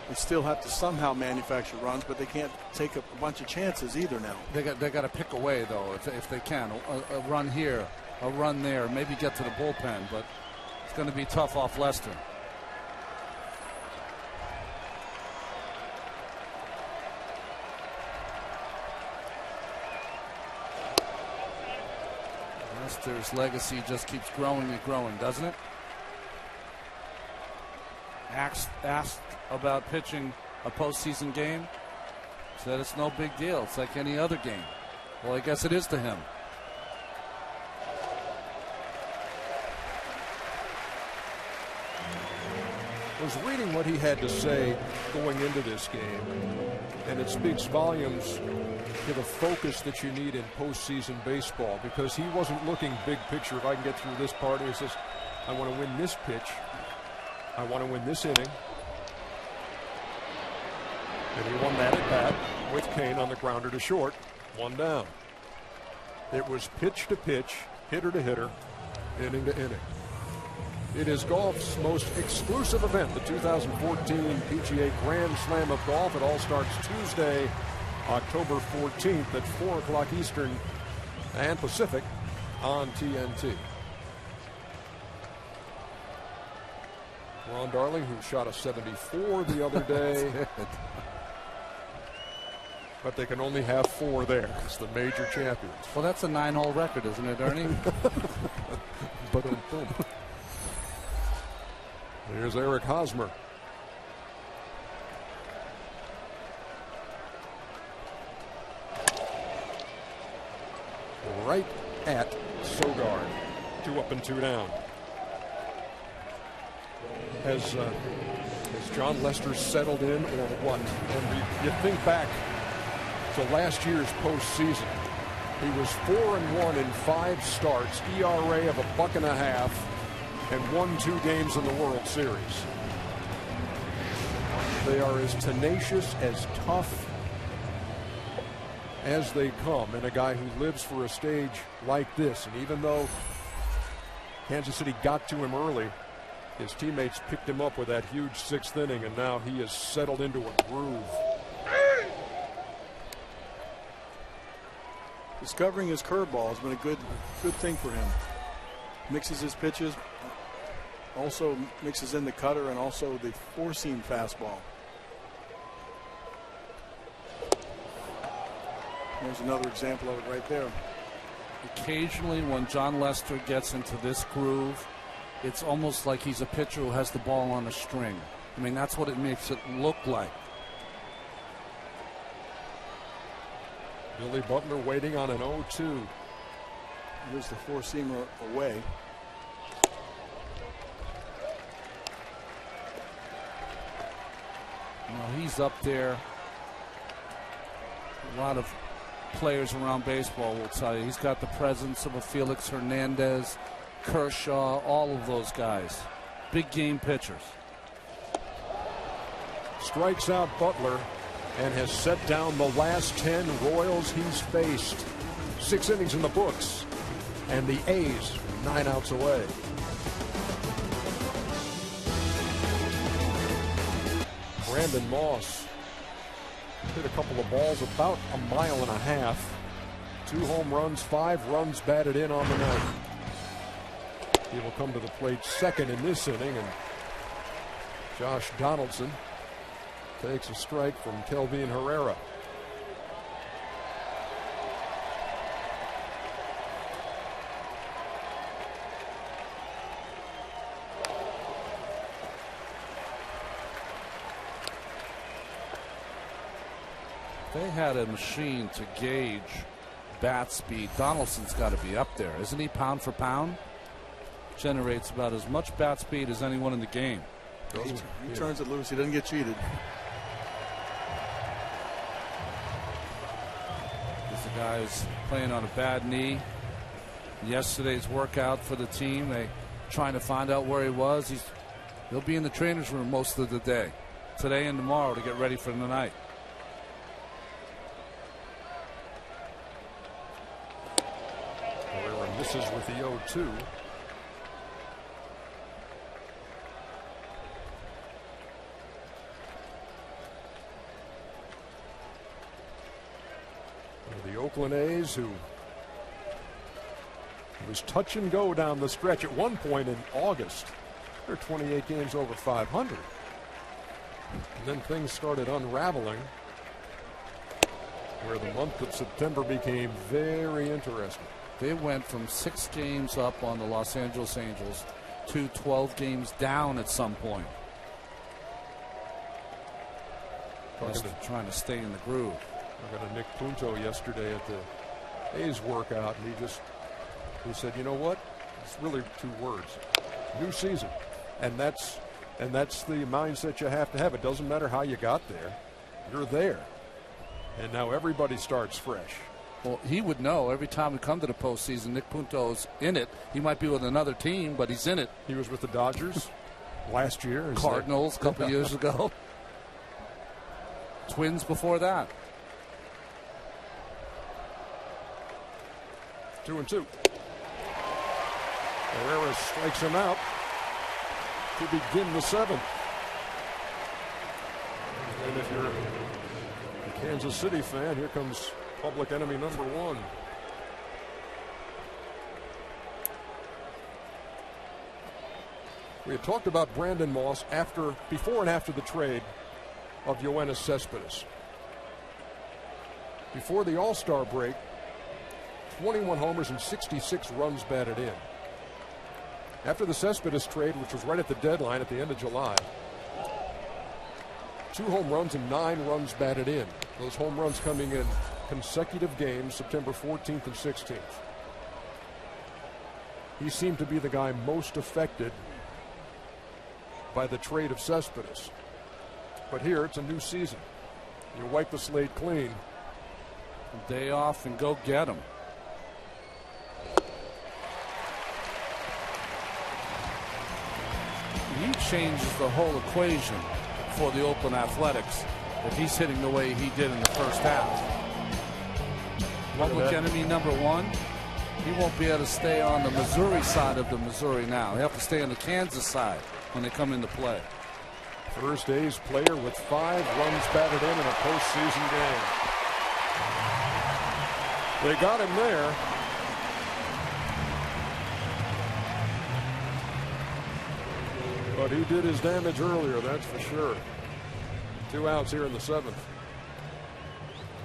They still have to somehow manufacture runs, but they can't take a bunch of chances either now. They got to pick away, though, if they can. A run here, a run there, maybe get to the bullpen, but it's going to be tough off Lester. Lester's legacy just keeps growing and growing, doesn't it? Asked about pitching a postseason game, said it's no big deal. It's like any other game. Well, I guess it is to him. I was reading what he had to say going into this game, and it speaks volumes to the focus that you need in postseason baseball, because he wasn't looking big picture. If I can get through this part, he says, I want to win this pitch. I want to win this inning. And he won that at bat with Kane on the grounder to short, 1 down. It was pitch to pitch, hitter to hitter, inning to inning. It is golf's most exclusive event, the 2014 PGA Grand Slam of Golf. It all starts Tuesday, October 14th at 4 o'clock Eastern and Pacific on TNT. Ron Darling, who shot a 74 the other day. But they can only have 4 there. It's the major champions. Well, that's a 9-hole record, isn't it, Ernie? Boom. Here's Eric Hosmer. Right at Sogard. 2 up and 2 down. Has John Lester settled in, or what? And you think back to last year's postseason. He was 4-1 in 5 starts, ERA of 1.5, and won 2 games in the World Series. They are as tenacious, as tough as they come, and a guy who lives for a stage like this. And even though Kansas City got to him early, his teammates picked him up with that huge 6th inning, and now he has settled into a groove. Discovering his curveball has been a good thing for him. Mixes his pitches, also mixes in the cutter and also the 4-seam fastball. There's another example of it right there. Occasionally when John Lester gets into this groove, it's almost like he's a pitcher who has the ball on a string. I mean, that's what it makes it look like. Billy Butler waiting on an 0-2. Here's the 4-seamer away. Well, he's up there. A lot of players around baseball will tell you he's got the presence of a Felix Hernandez, Kershaw, all of those guys. Big game pitchers. Strikes out Butler and has set down the last 10 Royals he's faced. 6 innings in the books, and the A's 9 outs away. Brandon Moss hit a couple of balls about 1.5 miles. 2 home runs, 5 runs batted in on the night. He will come to the plate second in this inning, and Josh Donaldson takes a strike from Kelvin Herrera. They had a machine to gauge bat speed. Donaldson's got to be up there, isn't he? Pound for pound, generates about as much bat speed as anyone in the game. He turns it loose. He doesn't get cheated. The guy's playing on a bad knee. Yesterday's workout for the team, they trying to find out where he was. He'll be in the trainer's room most of the day, today and tomorrow, to get ready for the night. Herrera misses with the 0-2. The Oakland A's, who was touch and go down the stretch at one point in August. They're 28 games over 500. And then things started unraveling, where the month of September became very interesting. They went from 6 games up on the Los Angeles Angels to 12 games down at some point. Just trying to stay in the groove. I got a Nick Punto yesterday at the A's workout, and he said, you know what? It's really 2 words: new season. And that's the mindset you have to have. It doesn't matter how you got there. You're there. And now everybody starts fresh. Well, he would know every time we come to the postseason, Nick Punto's in it. He might be with another team, but he's in it. He was with the Dodgers last year. Cardinals a couple years ago. Twins before that. 2-2. Herrera strikes him out to begin the 7th. And if you're a Kansas City fan, here comes public enemy number 1. We had talked about Brandon Moss before and after the trade of Yoenis Cespedes. Before the All-Star break, 21 homers and 66 runs batted in. After the Cespedes trade, which was right at the deadline at the end of July, 2 home runs and 9 runs batted in. Those home runs coming in consecutive games, September 14th and 16th. He seemed to be the guy most affected by the trade of Cespedes. But here, it's a new season. You wipe the slate clean. Day off and go get him. He changes the whole equation for the Oakland Athletics if he's hitting the way he did in the first half. Public enemy number 1. He won't be able to stay on the Missouri side of the Missouri now. He'll have to stay on the Kansas side when they come into play. First A's player with 5 runs batted in a postseason game. They got him there. But he did his damage earlier, that's for sure. 2 outs here in the 7th.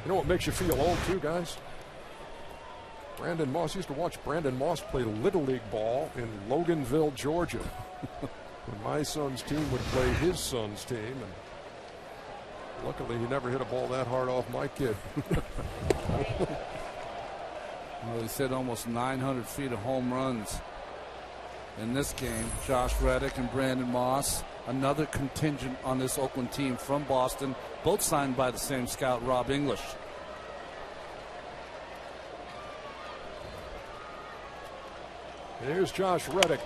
You know what makes you feel old too, guys? Brandon Moss. Used to watch Brandon Moss play Little League ball in Loganville, Georgia. When my son's team would play his son's team, and luckily he never hit a ball that hard off my kid. Well, he said almost 900 feet of home runs in this game. Josh Reddick and Brandon Moss, another contingent on this Oakland team from Boston, both signed by the same scout, Rob English. Here's Josh Reddick.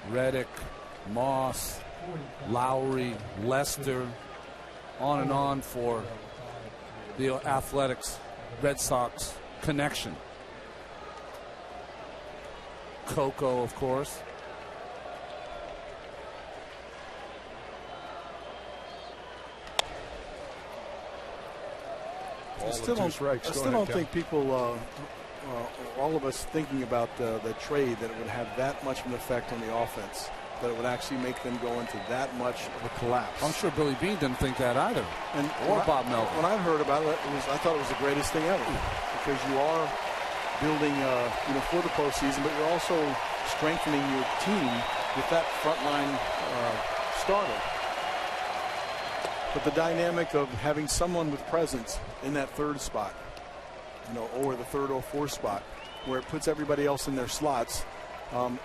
Reddick, Moss, Lowry, Lester, on and on for the Athletics Red Sox connection. Coco, of course. I still don't think people, all of us thinking about the trade, that it would have that much of an effect on the offense, that it would actually make them go into that much of a collapse. I'm sure Billy Beane didn't think that either, or Bob Melvin. When I heard about it, I thought it was the greatest thing ever, because you are building, for the postseason, but you're also strengthening your team with that frontline starter. But the dynamic of having someone with presence in that 3rd spot, or the 3rd or 4th spot, where it puts everybody else in their slots,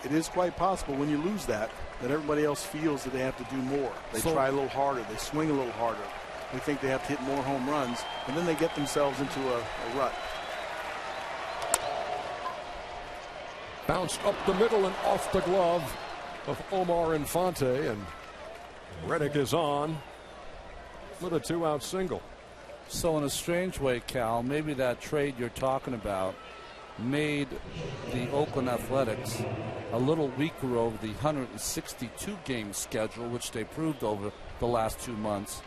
it is quite possible when you lose that everybody else feels that they have to do more. They try a little harder. They swing a little harder. They think they have to hit more home runs, and then they get themselves into a rut. Bounced up the middle and off the glove of Omar Infante, and Reddick is on with a 2-out single. So in a strange way, Cal, maybe that trade you're talking about made the Oakland Athletics a little weaker over the 162-game schedule, which they proved over the last 2 months,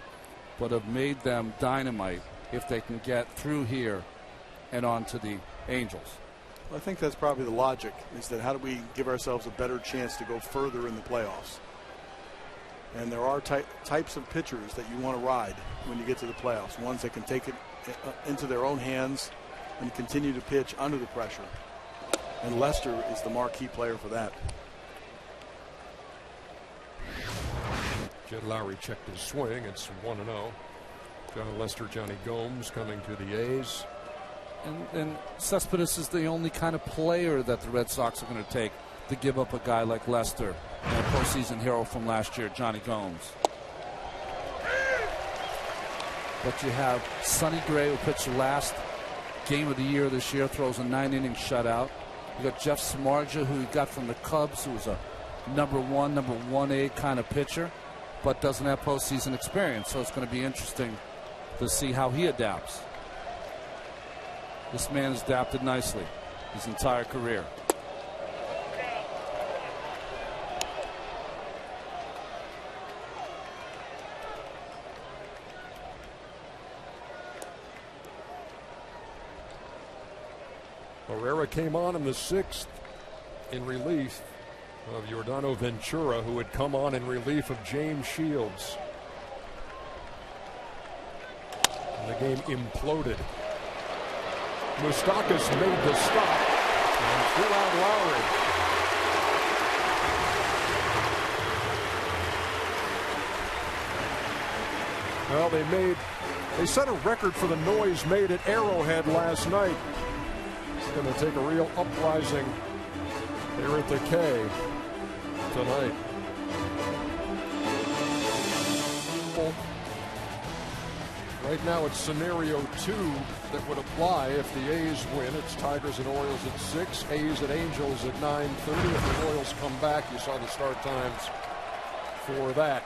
but have made them dynamite if they can get through here and on to the Angels. Well, I think that's probably the logic, is that how do we give ourselves a better chance to go further in the playoffs? And there are types of pitchers that you want to ride when you get to the playoffs, ones that can take it into their own hands and continue to pitch under the pressure. And Lester is the marquee player for that. Jed Lowry checked his swing. It's 1-0. John Lester, Johnny Gomes coming to the A's. And Cespedes is the only kind of player that the Red Sox are going to take to give up a guy like Lester and a postseason hero from last year, Johnny Gomes. But you have Sonny Gray, who pitched the last game of the year this year, throws a 9-inning shutout. You got Jeff Samardzija, who he got from the Cubs, who was a number 1A kind of pitcher, but doesn't have postseason experience. So it's going to be interesting to see how he adapts. This man has adapted nicely his entire career. Herrera came on in the 6th in relief of Yordano Ventura, who had come on in relief of James Shields. And the game imploded. Moustakas made the stop and threw out Lowry. Well, they set a record for the noise made at Arrowhead last night. It's going to take a real uprising here at the K tonight. Right now it's scenario 2 that would apply if the A's win. It's Tigers and Orioles at 6, A's and Angels at 9:30. If the Royals come back, you saw the start times for that.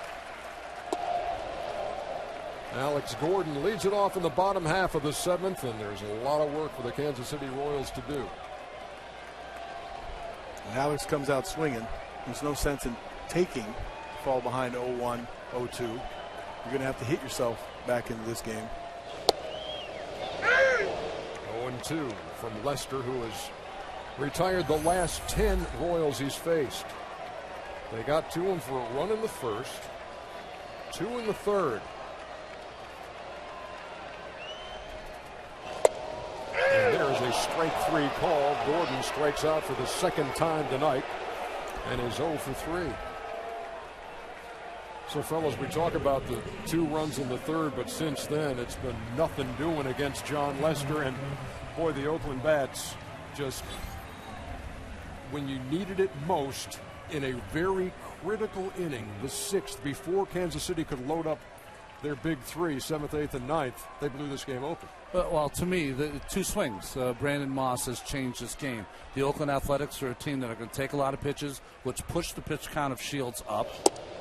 Alex Gordon leads it off in the bottom half of the 7th, and there's a lot of work for the Kansas City Royals to do. And Alex comes out swinging. There's no sense in taking fall behind 0-1, 0-2. You're going to have to hit yourself back into this game. 0-2 from Lester, who has retired the last 10 Royals he's faced. They got to him for a run in the 1st, 2 in the 3rd. And there's a strike 3 call. Gordon strikes out for the 2nd time tonight and is 0 for 3. So, fellas, we talk about the 2 runs in the 3rd, but since then it's been nothing doing against John Lester. And, boy, the Oakland Bats just, when you needed it most, in a very critical inning, the 6th, before Kansas City could load up their big 3, 7th, 8th, and 9th, they blew this game open. Well, to me, the 2 swings. Brandon Moss has changed this game. The Oakland Athletics are a team that are going to take a lot of pitches, which push the pitch count of Shields up.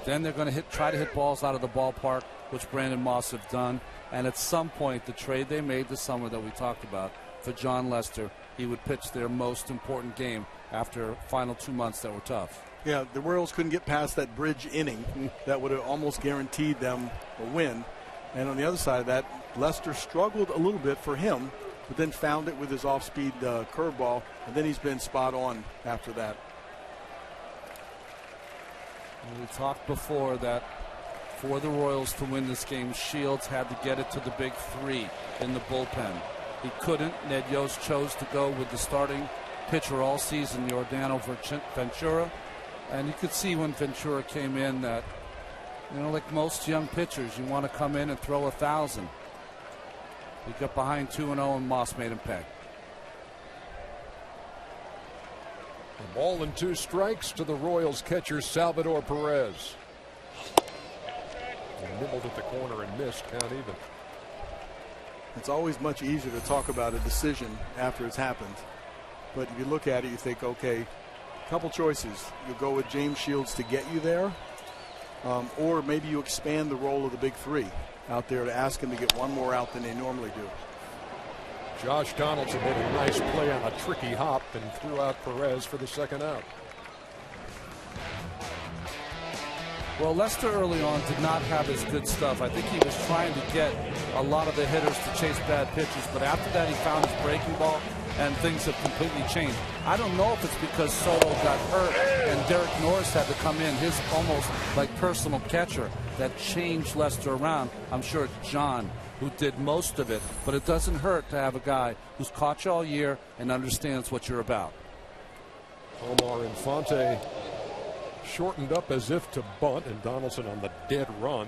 Then they're going to try to hit balls out of the ballpark, which Brandon Moss have done. And at some point, the trade they made this summer that we talked about for John Lester, he would pitch their most important game after final 2 months that were tough. Yeah, the Royals couldn't get past that bridge inning that would have almost guaranteed them a win. And on the other side of that, Lester struggled a little bit for him, but then found it with his off-speed curveball, and then he's been spot on after that. We talked before that for the Royals to win this game, Shields had to get it to the big 3 in the bullpen. He couldn't. Ned Yost chose to go with the starting pitcher all season, Yordano Ventura. And you could see when Ventura came in that, you know, like most young pitchers, you want to come in and throw 1,000. He got behind 2-0, and Moss made him pay. A ball and 2 strikes to the Royals catcher, Salvador Perez. He nibbled at the corner and missed, count even. It's always much easier to talk about a decision after it's happened. But if you look at it, you think, okay, couple choices. You go with James Shields to get you there, or maybe you expand the role of the big 3 out there to ask him to get one more out than they normally do. Josh Donaldson made a nice play on a tricky hop and threw out Perez for the 2nd out. Well, Lester early on did not have his good stuff. I think he was trying to get a lot of the hitters to chase bad pitches, but after that he found his breaking ball. and things have completely changed. I don't know if it's because Soto got hurt and Derek Norris had to come in, his almost like personal catcher, that changed Lester around. I'm sure it's John who did most of it, but it doesn't hurt to have a guy who's caught you all year and understands what you're about. Omar Infante shortened up as if to bunt, and Donaldson on the dead run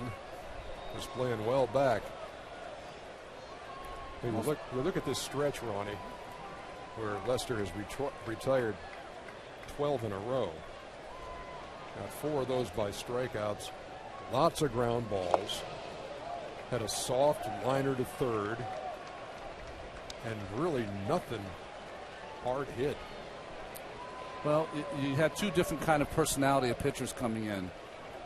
was playing well back. We look at this stretch, Ronnie, where Lester has retired 12 in a row. Got 4 of those by strikeouts. Lots of ground balls. Had a soft liner to third. And really nothing hard hit. Well, you had 2 different kind of personality of pitchers coming in.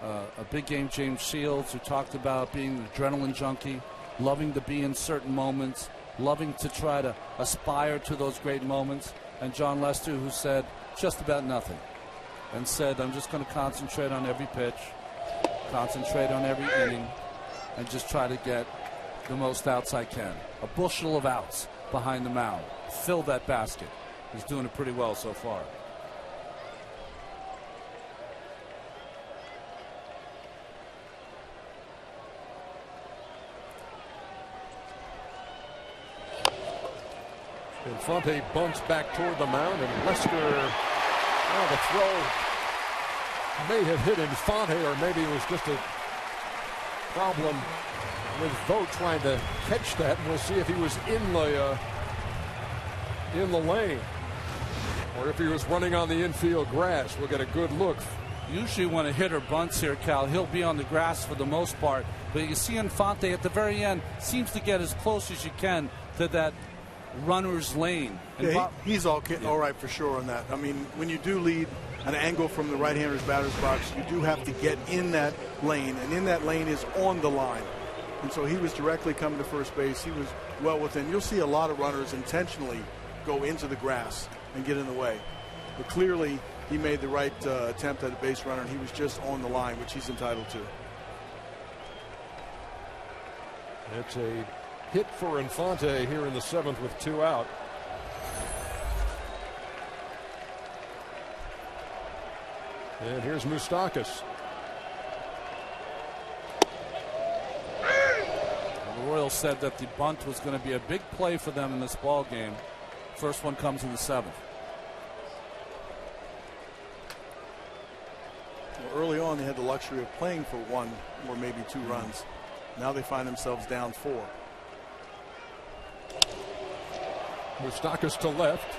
A big game James Shields, who talked about being an adrenaline junkie, loving to be in certain moments, loving to try to aspire to those great moments. And John Lester, who said just about nothing. And said, I'm just going to concentrate on every pitch, concentrate on every inning, and just try to get the most outs I can. A bushel of outs behind the mound. Fill that basket. He's doing it pretty well so far. Infante bunts back toward the mound, and Lester, the throw may have hit Infante, or maybe it was just a problem with Vogt trying to catch that. And we'll see if he was in the lane, or if he was running on the infield grass. We'll get a good look. Usually when a hitter bunts here, Cal, he'll be on the grass for the most part. But you see Infante at the very end seems to get as close as you can to that runner's lane. And yeah, he's all right for sure on that. I mean, when you do lead an angle from the right-hander's batter's box, you do have to get in that lane, and in that lane is on the line. And so he was directly coming to first base. He was well within. You'll see a lot of runners intentionally go into the grass and get in the way. But clearly, he made the right attempt at a base runner, and he was just on the line, which he's entitled to. It's a hit for Infante here in the 7th with 2 out. And here's Moustakas. The Royals said that the bunt was going to be a big play for them in this ball game. First one comes in the 7th. Well, early on, they had the luxury of playing for 1 or maybe 2 runs. Now they find themselves down 4. Moustakas to left,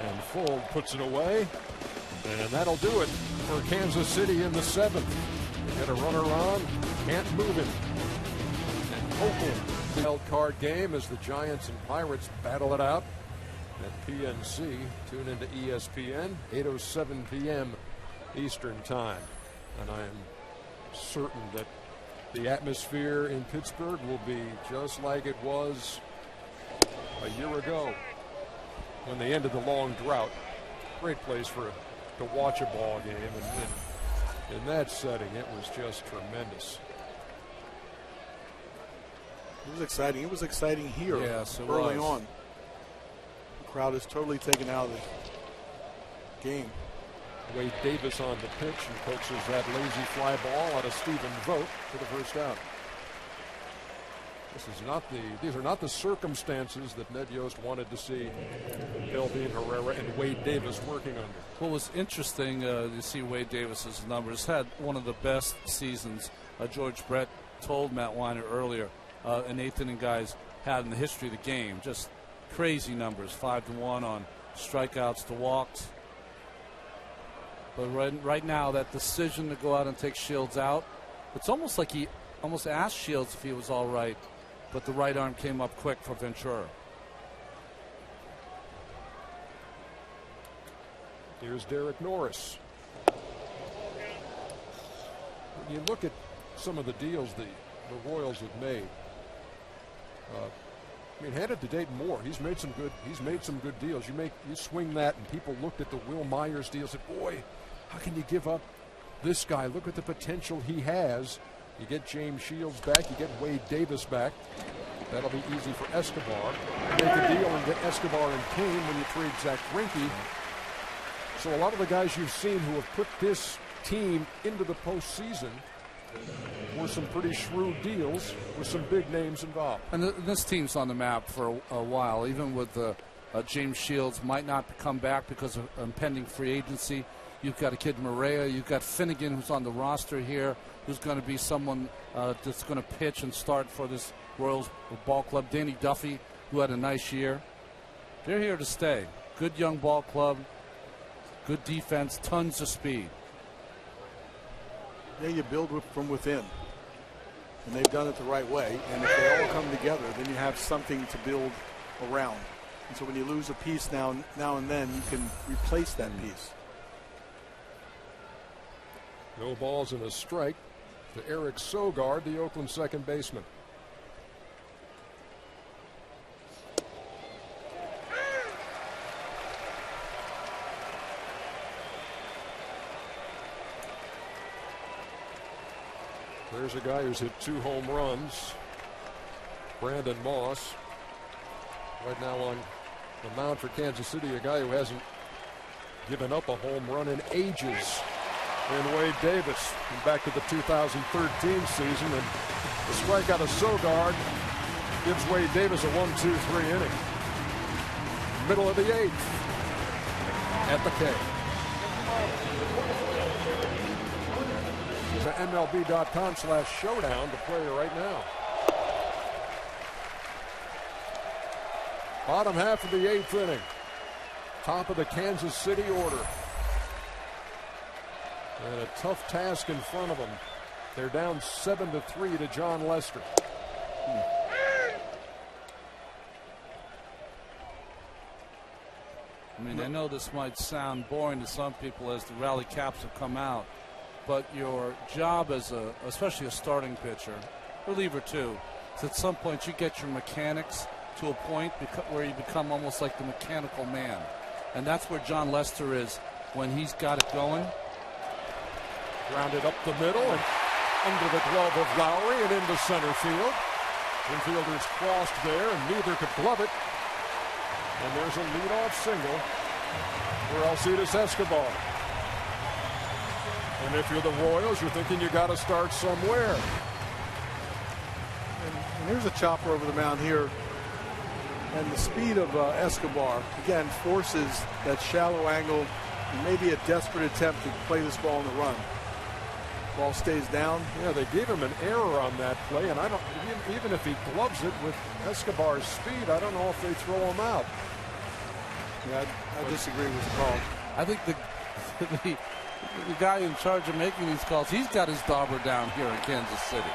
and Full puts it away, and that'll do it for Kansas City in the 7th. They get a runner on, can't move him. And Oakland, wild card game as the Giants and Pirates battle it out at PNC. Tune into ESPN, 8:07 p.m. Eastern Time, and I am certain that the atmosphere in Pittsburgh will be just like it was a year ago when they ended the long drought. Great place to watch a ball game, and in that setting it was just tremendous. It was exciting. It was exciting here early on. The crowd is totally taken out of the game. Wade Davis on the pitch and coaxes that lazy fly ball out of Stephen Vogt for the first out. These are not the circumstances that Ned Yost wanted to see Elvin Herrera and Wade Davis working under. What was interesting to see Wade Davis's numbers. Had one of the best seasons. George Brett told Matt Weiner earlier, and Nathan and guys had in the history of the game. Just crazy numbers, 5-1 on strikeouts to walks. But right now, that decision to go out and take Shields out, it's almost like he almost asked Shields if he was all right, but the right arm came up quick for Ventura. Here's Derek Norris. When you look at some of the deals the Royals have made, I mean, hand it to Dayton Moore. He's made some good deals. You swing that, and people looked at the Will Myers deal and said, boy, how can you give up this guy? Look at the potential he has. You get James Shields back. You get Wade Davis back. That'll be easy for Escobar. Make a deal and get Escobar and Kane when you trade Zach Greinke. So a lot of the guys you've seen who have put this team into the postseason were some pretty shrewd deals with some big names involved. And this team's on the map for a while, even with James Shields might not come back because of impending free agency. You've got a kid, Maria. You've got Finnegan, who's on the roster here, who's going to be someone that's going to pitch and start for this Royals ball club. Danny Duffy, who had a nice year. They're here to stay. Good young ball club, good defense, tons of speed. Yeah, you build from within. And they've done it the right way. And if they all come together, then you have something to build around. And so when you lose a piece now and then, you can replace that piece. No balls and a strike to Eric Sogard, the Oakland second baseman. There's a guy who's hit 2 home runs. Brandon Moss. Right now on the mound for Kansas City, a guy who hasn't given up a home run in ages. And Wade Davis. And back to the 2013 season. And the strikeout of Sogard gives Wade Davis a 1-2-3 inning. Middle of the 8th at the K. To MLB.com/showdown to play right now. Bottom half of the 8th inning. Top of the Kansas City order. And a tough task in front of them. They're down 7-3 to John Lester. I mean, I know this might sound boring to some people as the rally caps have come out, but your job as especially a starting pitcher, reliever too, is at some point you get your mechanics to a point where you become almost like the mechanical man. And that's where John Lester is when he's got it going. Grounded up the middle and under the glove of Lowry and into center field. Infielders crossed there and neither could glove it. And there's a leadoff single for Alcides Escobar. And if you're the Royals, you're thinking you got to start somewhere. And here's a chopper over the mound here. And the speed of Escobar, again, forces that shallow angle and maybe a desperate attempt to play this ball on the run. Ball stays down. Yeah, they gave him an error on that play, and I don't even if he gloves it with Escobar's speed, I don't know if they throw him out. Yeah, I disagree with the call. I think the guy in charge of making these calls, he's got his dauber down here in Kansas City.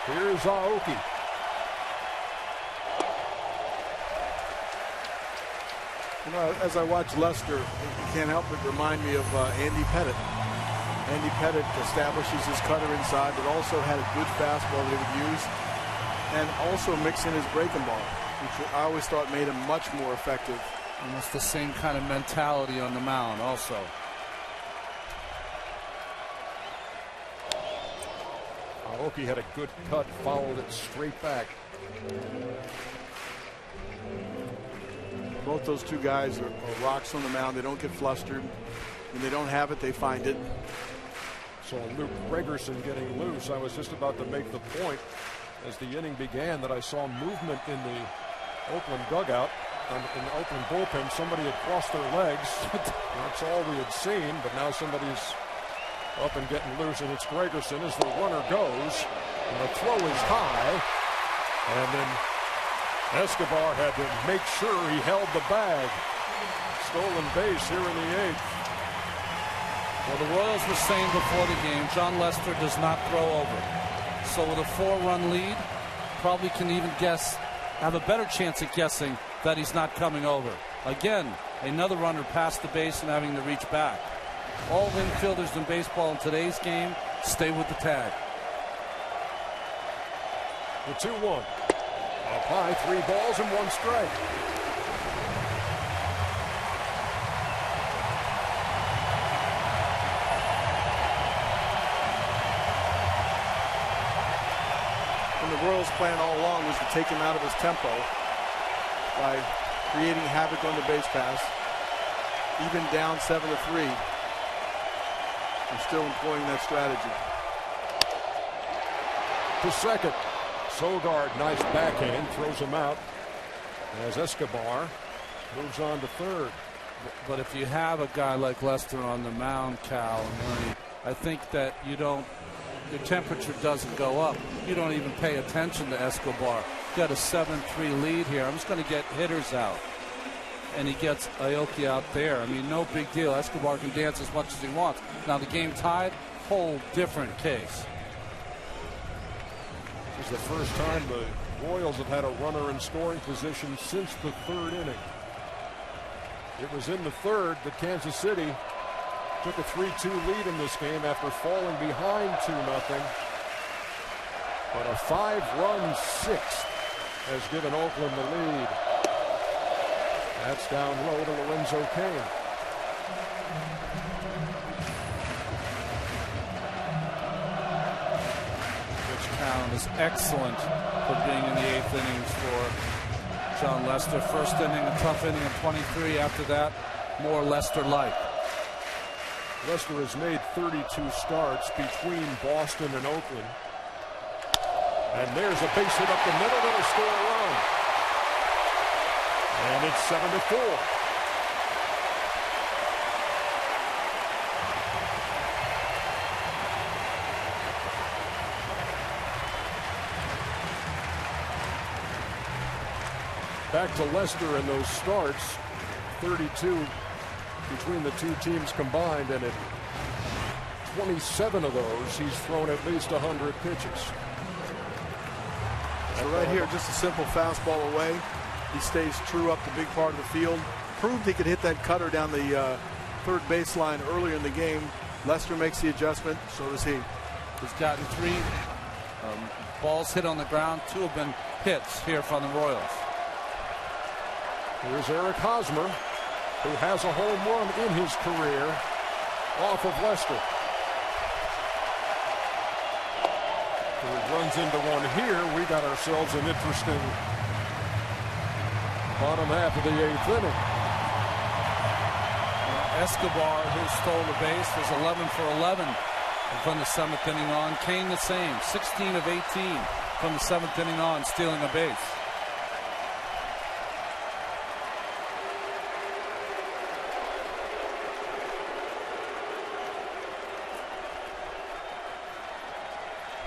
Here's Aoki. You know, as I watch Lester, you can't help but remind me of Andy Pettitte. Andy Pettitte establishes his cutter inside, but also had a good fastball that he would use, and also mix in his breaking ball, which I always thought made him much more effective. And that's the same kind of mentality on the mound also. Aoki had a good cut, followed it straight back. Both those two guys are rocks on the mound. They don't get flustered. When they don't have it, they find it. So Luke Gregerson getting loose. I was just about to make the point as the inning began that I saw movement in the Oakland dugout. In the Oakland bullpen, somebody had crossed their legs. That's all we had seen, but now somebody's up and getting loose, and it's Gregerson as the runner goes. And the throw is high. And then Escobar had to make sure he held the bag. Stolen base here in the 8th. Well, the Royals were saying before the game, John Lester does not throw over. So with a 4-run lead, probably can even have a better chance at guessing that he's not coming over. Again, another runner past the base and having to reach back. All infielders in baseball in today's game stay with the tag. The 2-1. Up high, 3 balls and 1 strike. the Royals' plan all along was to take him out of his tempo by creating havoc on the base pass. Even down 7-3, they're still employing that strategy. To second. Sogard, nice backhand, throws him out as Escobar moves on to third. But if you have a guy like Lester on the mound, Cal and Ernie, I think that your temperature doesn't go up. You don't even pay attention to Escobar. Got a 7-3 lead here. I'm just going to get hitters out. And he gets Aoki out there. I mean, no big deal. Escobar can dance as much as he wants. Now the game tied, whole different case. This is the first time the Royals have had a runner in scoring position since the third inning. It was in the third that Kansas City took a 3-2 lead in this game after falling behind 2-0. But a 5-run sixth has given Oakland the lead. That's down low to Lorenzo Cain. Count is excellent for being in the 8th innings for John Lester. First inning, a tough inning of 23. After that, more Lester-like. Lester has made 32 starts between Boston and Oakland. And there's a base hit up the middle that'll score a run. And it's 7-4. Back to Lester in those starts, 32 between the two teams combined, and at 27 of those, he's thrown at least 100 pitches. So right here, just a simple fastball away. He stays true up the big part of the field. Proved he could hit that cutter down the third baseline earlier in the game. Lester makes the adjustment, so does he. He's gotten 3 balls hit on the ground. 2 have been hits here from the Royals. Here's Eric Hosmer, who has a home run in his career off of Lester. If he runs into one here, we got ourselves an interesting bottom half of the 8th inning. Escobar, who stole the base, was 11 for 11 from the 7th inning on. Cain the same, 16 of 18 from the 7th inning on, stealing a base.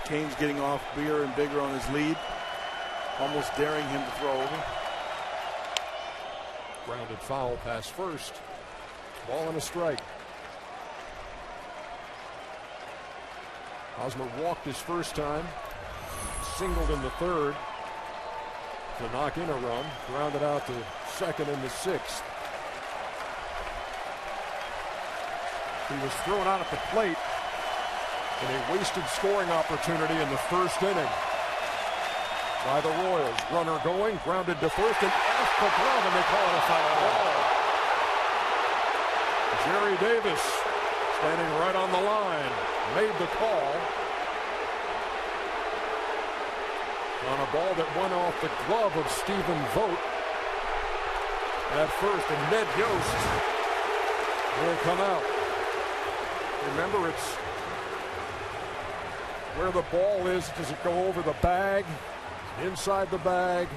Cain's getting off bigger and bigger on his lead, almost daring him to throw over. Grounded foul past first. Ball and a strike. Hosmer walked his first time, singled in the third to knock in a run, grounded out to second in the 6th. He was thrown out at the plate in a wasted scoring opportunity in the first inning by the Royals. Runner going, grounded to first and off the glove, and they call it a foul ball. Jerry Davis, standing right on the line, made the call on a ball that went off the glove of Stephen Vogt at first, and Ned Yost will come out. Remember, it's where the ball is. Does it go over the bag, inside the bag?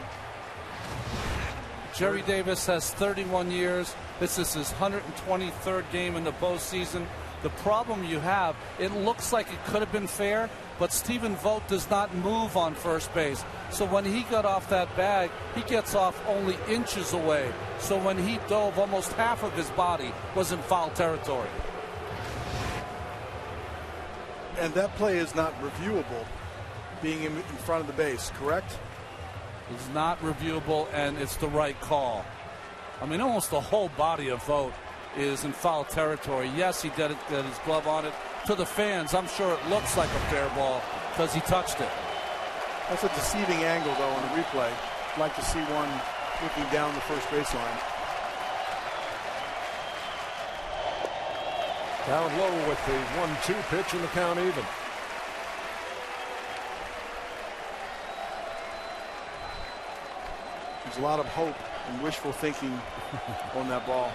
Jerry Davis has 31 years. This is his 123rd game in the postseason. The problem you have, it looks like it could have been fair, but Stephen Vogt does not move on first base. So when he got off that bag, he gets off only inches away. So when he dove, almost half of his body was in foul territory. And that play is not reviewable, being in front of the base, correct? It's not reviewable, and it's the right call. I mean, almost the whole body of Vogt is in foul territory. Yes, he did his glove on it. To the fans, I'm sure it looks like a fair ball because he touched it. That's a deceiving angle, though, in the replay. I'd like to see one looking down the first baseline. Down low with the 1-2 pitch and the count even. There's a lot of hope and wishful thinking on that ball.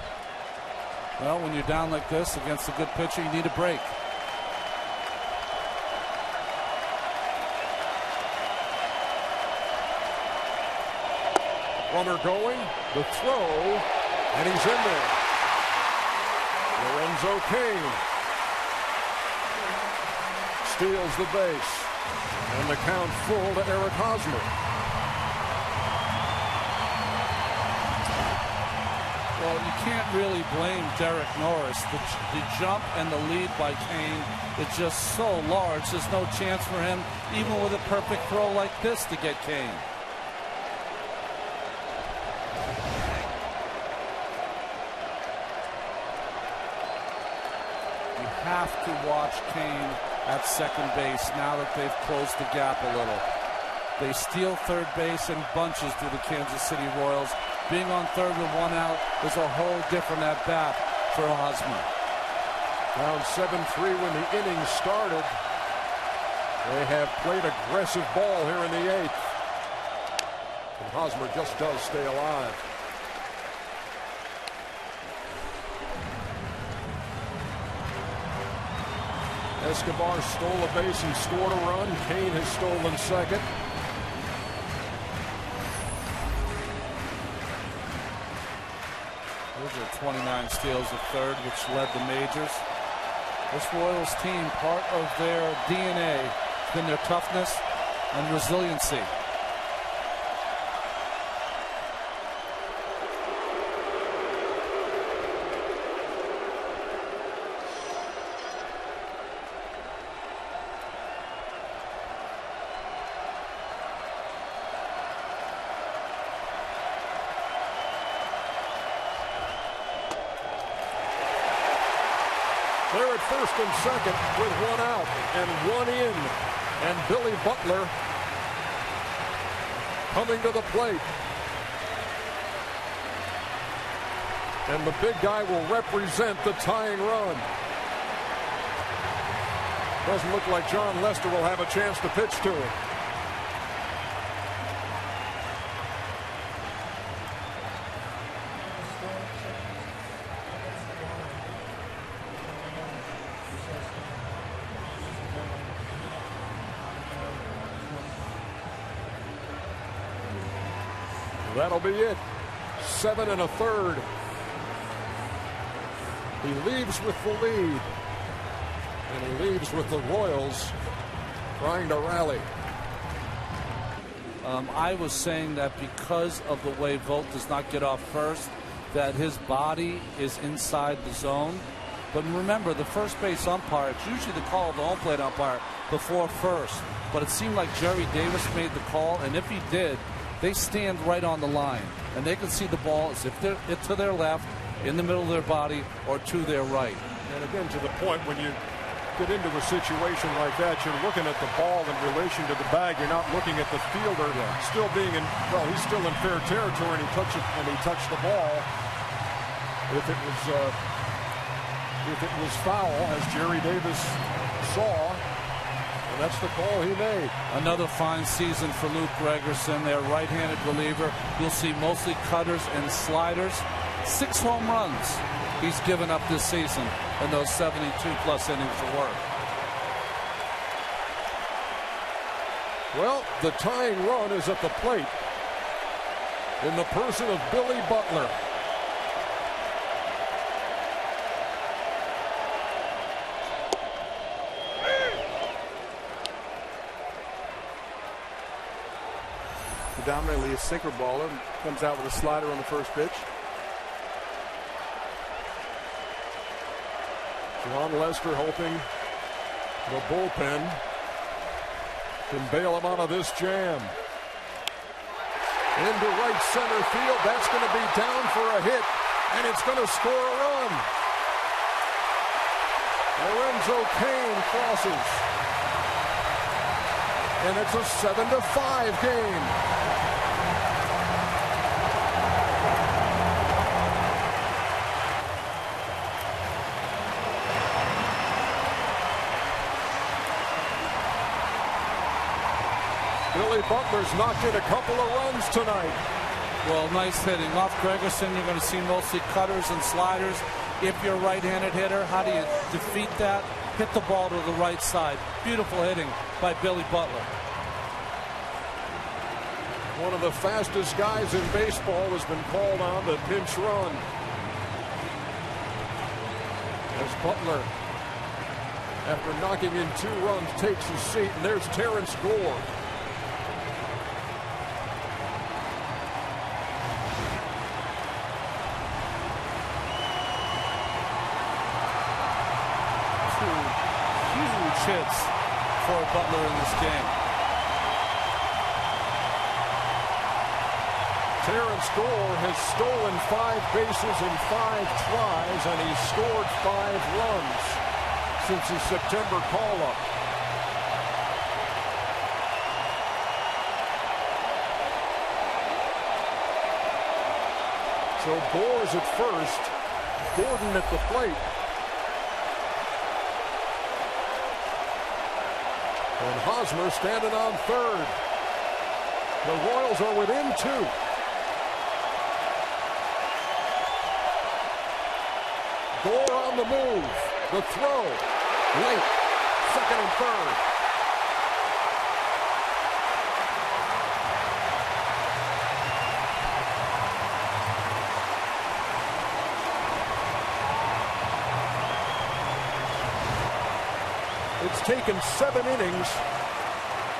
Well, when you're down like this against a good pitcher, you need a break. Runner going, the throw, and he's in there. Lorenzo Cain steals the base, and the count full to Eric Hosmer. Well, you can't really blame Derek Norris. The jump and the lead by Cain is just so large. There's no chance for him, even with a perfect throw like this, to get Cain. Have to watch Cain at second base now that they've closed the gap a little. They steal third base in bunches to the Kansas City Royals. Being on third with one out is a whole different at bat for Hosmer. Down 7-3 when the inning started. They have played aggressive ball here in the eighth. And Hosmer just does stay alive. Escobar stole a base and scored a run. Cain has stolen second. Those are 29 steals at third, which led the majors. This Royals team, part of their DNA has been their toughness and resiliency. They're at first and second with one out and one in. And Billy Butler coming to the plate. And the big guy will represent the tying run. Doesn't look like John Lester will have a chance to pitch to him. That'll be it. 7 1/3. He leaves with the lead. And he leaves with the Royals trying to rally. I was saying that because of the way Vogt does not get off first, that his body is inside the zone. But remember, the first base umpire, it's usually the call of the home plate umpire before first. But it seemed like Jerry Davis made the call, and if he did, they stand right on the line, and they can see the ball as if they're to their left, in the middle of their body, or to their right. And again, to the point, when you get into a situation like that, you're looking at the ball in relation to the bag. You're not looking at the fielder still being in, well, he's still in fair territory, and he touched the ball. If it was foul, as Jerry Davis saw, and that's the call he made. Another fine season for Luke Gregerson, their right-handed reliever. You'll see mostly cutters and sliders. 6 home runs he's given up this season in those 72-plus innings of work. Well, the tying run is at the plate in the person of Billy Butler. Predominantly a sinker baller, comes out with a slider on the first pitch. John Lester hoping the bullpen can bail him out of this jam. Into right center field. That's going to be down for a hit, and it's going to score a run. Lorenzo Cain crosses. And it's a 7-5 game. Billy Butler's knocked in a couple of runs tonight. Well, nice hitting. Off Gregerson, you're going to see mostly cutters and sliders. If you're a right-handed hitter, how do you defeat that? Hit the ball to the right side. Beautiful hitting by Billy Butler. One of the fastest guys in baseball has been called on to pinch run. As Butler, after knocking in 2 runs, takes his seat, and there's Terrence Gore. Hits for Butler in this game. Terrence Gore has stolen 5 bases in 5 tries, and he's scored 5 runs since his September call-up. So Gore's at first, Gordon at the plate. And Hosmer standing on third. The Royals are within 2. Gore on the move. The throw. Late. Second and third. It's taken 7 innings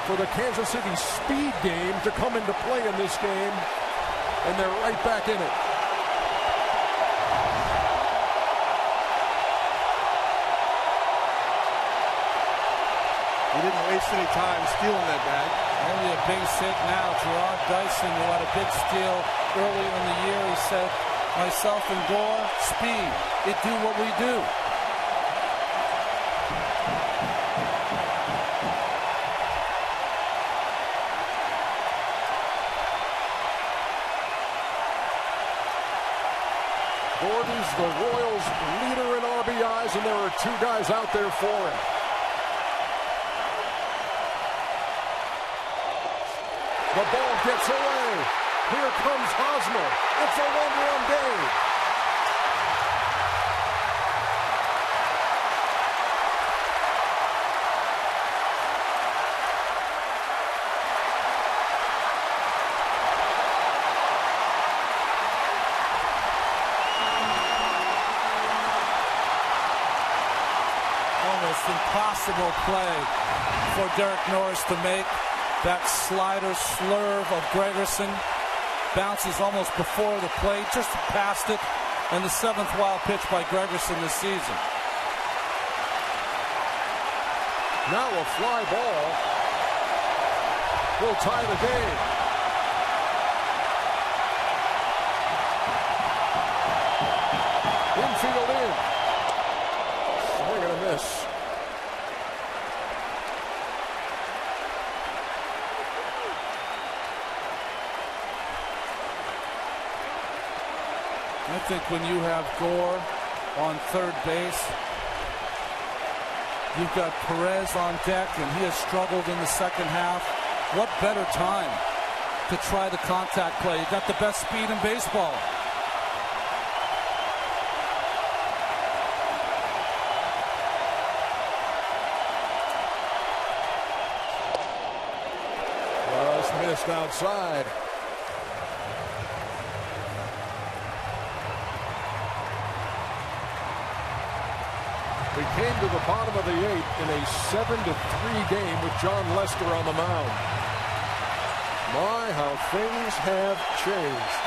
for the Kansas City speed game to come into play in this game, and they're right back in it. He didn't waste any time stealing that bag. Only a base hit now. Gerard Dyson, who had a big steal earlier in the year, he said, myself and Gore, speed. It do what we do. Gordon's the Royals' leader in RBIs, and there are 2 guys out there for him. The ball gets away. Here comes Hosmer. It's a 1-run day. Impossible play for Derek Norris to make. That slider slurve of Gregerson bounces almost before the plate, just past it, and the 7th wild pitch by Gregerson this season. Now a fly ball will tie the game. Infield in. Swing and a miss. I think when you have Gore on third base, you've got Perez on deck, and he has struggled in the second half. What better time to try the contact play? You've got the best speed in baseball. Just missed outside. We came to the bottom of the 8th in a 7-3 game with John Lester on the mound. My, how things have changed.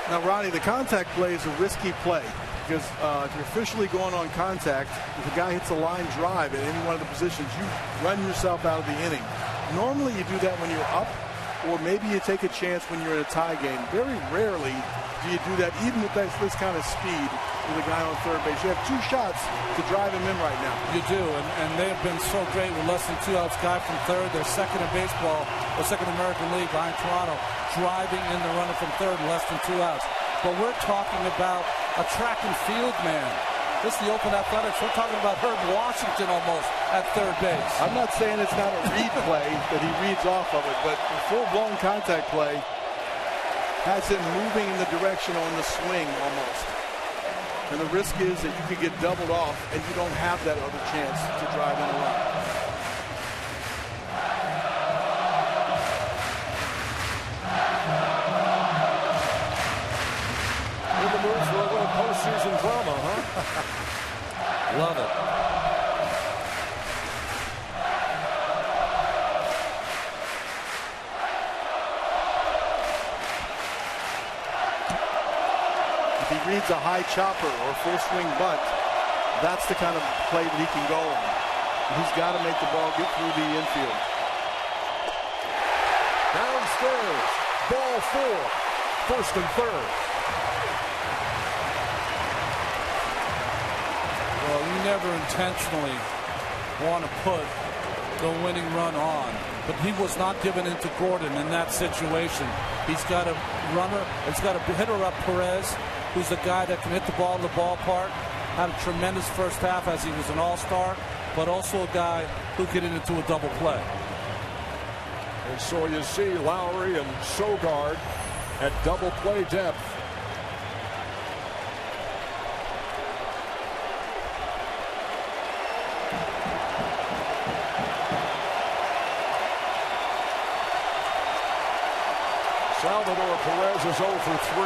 Now, Ronnie, the contact play is a risky play because if you're officially going on contact, if a guy hits a line drive at any one of the positions, you run yourself out of the inning. Normally you do that when you're up, or maybe you take a chance when you're in a tie game. Very rarely do you do that, even with this kind of speed with a guy on third base. You have 2 shots to drive him in right now. You do, and they have been so great with less than 2 outs. Guy from third, they're second in baseball, or second American League behind Toronto, driving in the runner from third in less than 2 outs. but we're talking about a track and field man. This is the Oakland Athletics. We're talking about Herb Washington almost at third base. I'm not saying it's not a read play that he reads off of it, but the full-blown contact play has him moving in the direction on the swing almost. And the risk is that you could get doubled off and you don't have that other chance to drive in a run. In the mood for a little postseason drama, huh? Love it. If he reads a high chopper or full swing bunt, that's the kind of play that he can go on. He's got to make the ball get through the infield. Downstairs, ball 4, first and third. Well, you never intentionally want to put the winning run on, but he was not given into Gordon in that situation. He's got a runner, he's got a hitter up Perez, who's a guy that can hit the ball in the ballpark. Had a tremendous first half as he was an all-star, but also a guy who could get into a double play. And so you see Lowry and Sogard at double play depth. Salvador Perez is 0 for 3.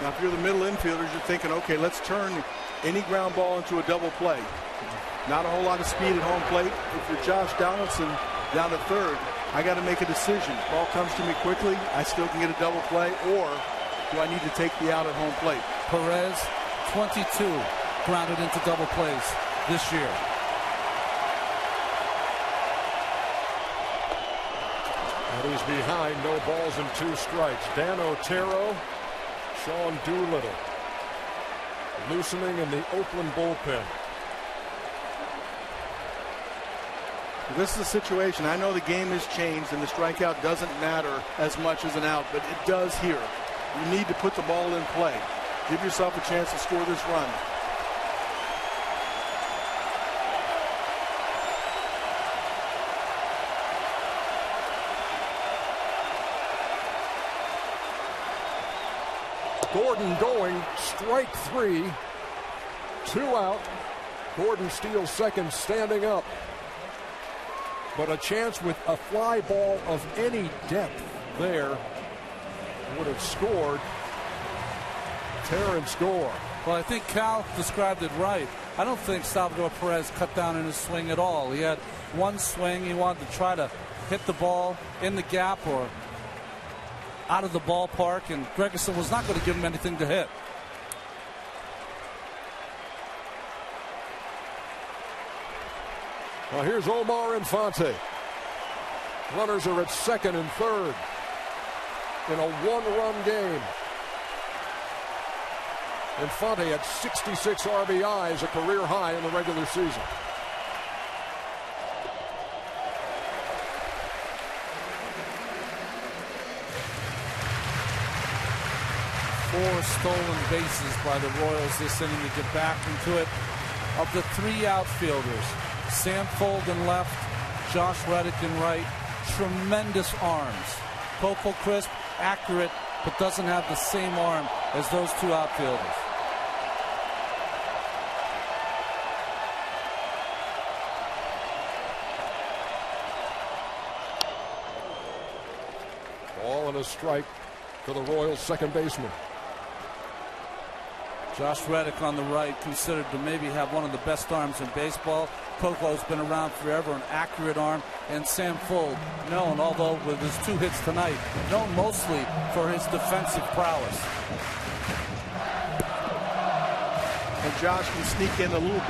Now, if you're the middle infielders, you're thinking, okay, let's turn any ground ball into a double play. Not a whole lot of speed at home plate. If you're Josh Donaldson down at third, I got to make a decision. Ball comes to me quickly, I still can get a double play, or do I need to take the out at home plate? Perez, 22 grounded into double plays this year. And he's behind, no balls and 2 strikes. Dan Otero, Sean Doolittle. Loosening in the Oakland bullpen. This is a situation. I know the game has changed and the strikeout doesn't matter as much as an out, but it does here. You need to put the ball in play. Give yourself a chance to score this run. Gordon going, strike 3, 2 out. Gordon steals second, standing up. But a chance with a fly ball of any depth there would have scored. Terrence Gore. Well, I think Cal described it right. I don't think Salvador Perez cut down in his swing at all. He had one swing. He wanted to try to hit the ball in the gap or out of the ballpark, and Gregerson was not going to give him anything to hit. Well, here's Omar Infante. Runners are at second and third in a 1-run game. Infante had 66 RBIs, a career high in the regular season. Four stolen bases by the Royals this inning to get back into it. Of the 3 outfielders, Sam Fold in left, Josh Reddick in right, tremendous arms. Coco Crisp, accurate, but doesn't have the same arm as those 2 outfielders. Ball and a strike for the Royals second baseman. Josh Reddick on the right, considered to maybe have one of the best arms in baseball. Coco's been around forever, an accurate arm. And Sam Fold, known, although with his 2 hits tonight, known mostly for his defensive prowess. And Josh can sneak in a little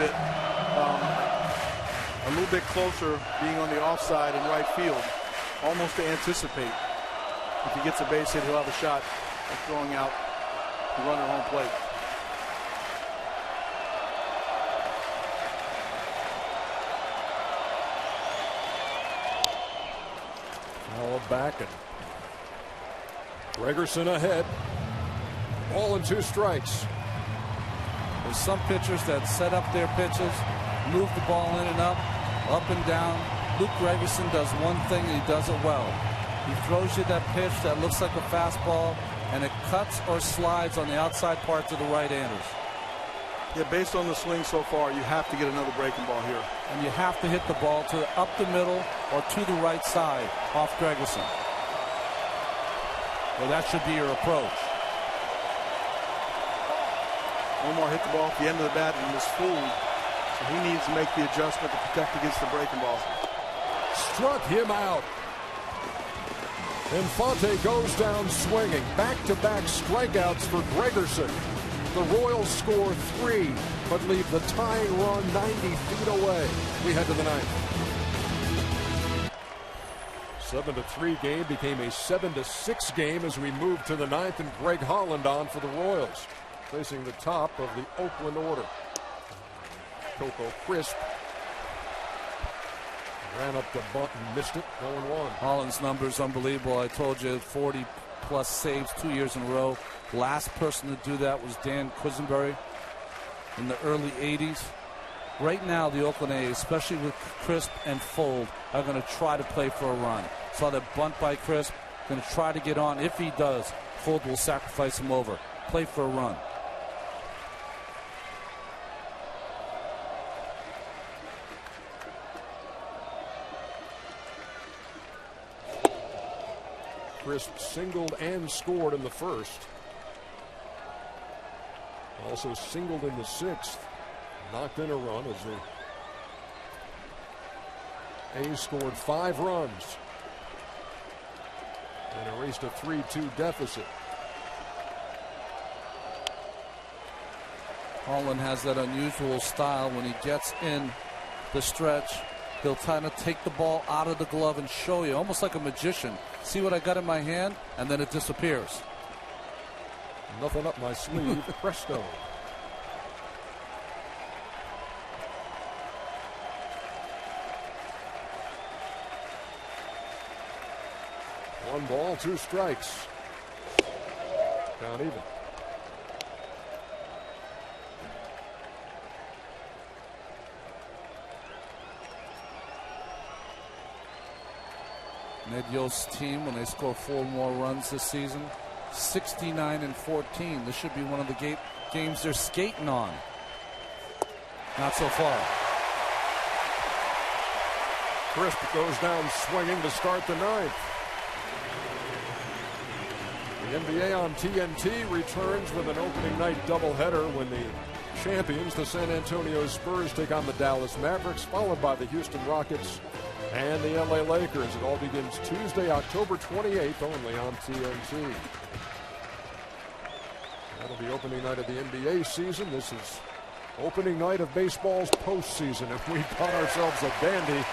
bit closer, being on the offside in right field, almost to anticipate. If he gets a base hit, he'll have a shot at throwing out the runner home plate. back, and Gregerson ahead. Ball and 2 strikes. There's some pitchers that set up their pitches, move the ball in and up and down. Luke Gregerson does one thing, and he does it well. He throws you that pitch that looks like a fastball, and it cuts or slides on the outside parts of the right-handers. Yeah, based on the swing so far, you have to get another breaking ball here. And you have to hit the ball to up the middle or to the right side off Gregerson. Well, that should be your approach. Omar hit the ball at the end of the bat and was fooled. So he needs to make the adjustment to protect against the breaking balls. Struck him out. Infante goes down swinging. Back-to-back strikeouts for Gregerson. The Royals score 3, but leave the tying run 90 feet away. We head to the 9th. 7-3 game became a 7-6 game as we move to the 9th, and Greg Holland on for the Royals, facing the top of the Oakland order. Coco Crisp ran up the bunt and missed it. 0-1. Holland's numbers unbelievable. I told you 40-plus saves 2 years in a row. Last person to do that was Dan Quisenberry in the early 80s. Right now, the Oakland A's, especially with Crisp and Fold, are going to try to play for a run. Saw that bunt by Crisp. Going to try to get on. If he does, Fold will sacrifice him over. Play for a run. Crisp singled and scored in the first. Also singled in the 6th. Knocked in a run as the A's scored 5 runs and erased a 3-2 deficit. Holland has that unusual style. When he gets in the stretch, he'll kind of take the ball out of the glove and show you, almost like a magician. See what I got in my hand? And then it disappears. Nothing up my sleeve. Presto. One ball, 2 strikes. Count even. Ned Yost's team, when they score 4 more runs this season, 69-14. This should be one of the games they're skating on. Not so far. Crisp goes down swinging to start the 9th. The NBA on TNT returns with an opening night doubleheader when the champions, the San Antonio Spurs, take on the Dallas Mavericks, followed by the Houston Rockets and the LA Lakers. It all begins Tuesday, October 28th, only on TNT. That'll be opening night of the NBA season. This is opening night of baseball's postseason, and we've got ourselves a dandy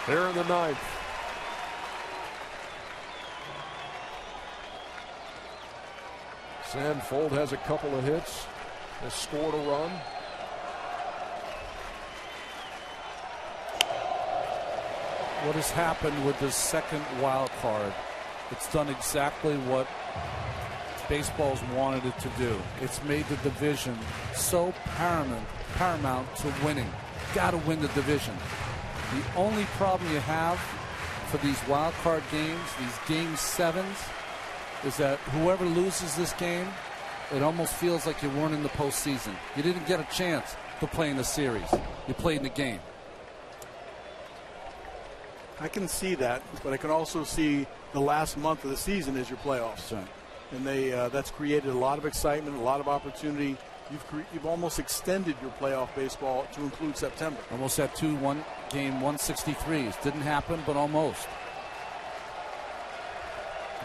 here in the 9th. Sam Fold has a couple of hits, has scored a run. What has happened with this second wild card, it's done exactly what baseball's wanted it to do. It's made the division so paramount to winning. Got to win the division. The only problem you have for these wild card games, these game 7s, is that whoever loses this game, it almost feels like you weren't in the postseason. You didn't get a chance to play in the series. You played in the game. I can see that, but I can also see the last month of the season as your playoffs. Right. And that's created a lot of excitement, a lot of opportunity. You've almost extended your playoff baseball to include September. Almost had 2 game 163s. Didn't happen, but almost.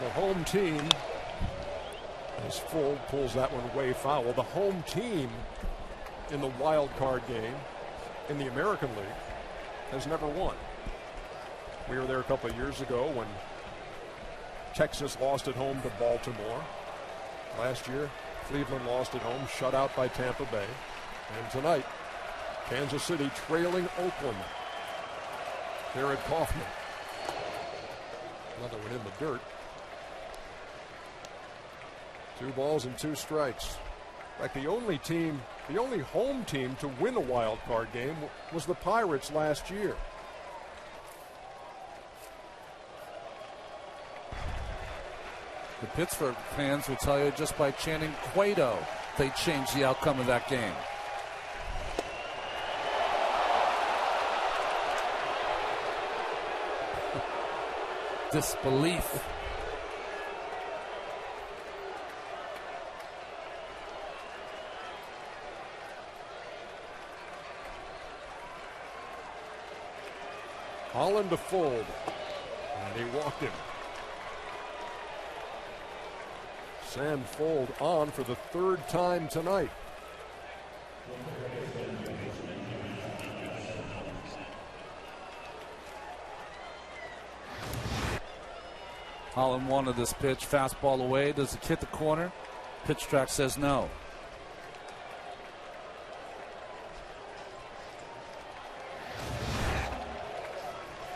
The home team, as Fold pulls that one way foul, the home team in the wild card game in the American League has never won. We were there a couple of years ago when Texas lost at home to Baltimore. Last year, Cleveland lost at home, shut out by Tampa Bay. And tonight, Kansas City trailing Oakland. Jared Kaufman. Another one in the dirt. 2 balls and 2 strikes. In fact, the only home team to win a wild card game was the Pirates last year. The Pittsburgh fans will tell you just by chanting Cueto, they changed the outcome of that game. Disbelief. Holland to fold, and he walked him. Sam Fold on for the 3rd time tonight. Holland wanted this pitch, fastball away. Does it hit the corner? Pitch track says no.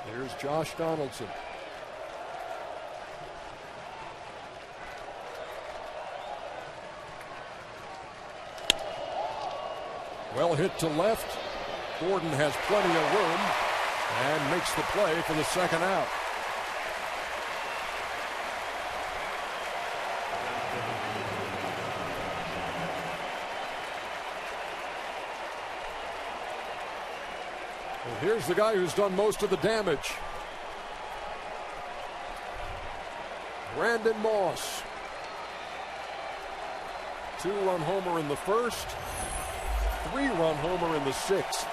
Here's Josh Donaldson. Well hit to left. Gordon has plenty of room and makes the play for the 2nd out. Well, here's the guy who's done most of the damage. Brandon Moss. 2-run homer in the 1st. 3-run homer in the 6th.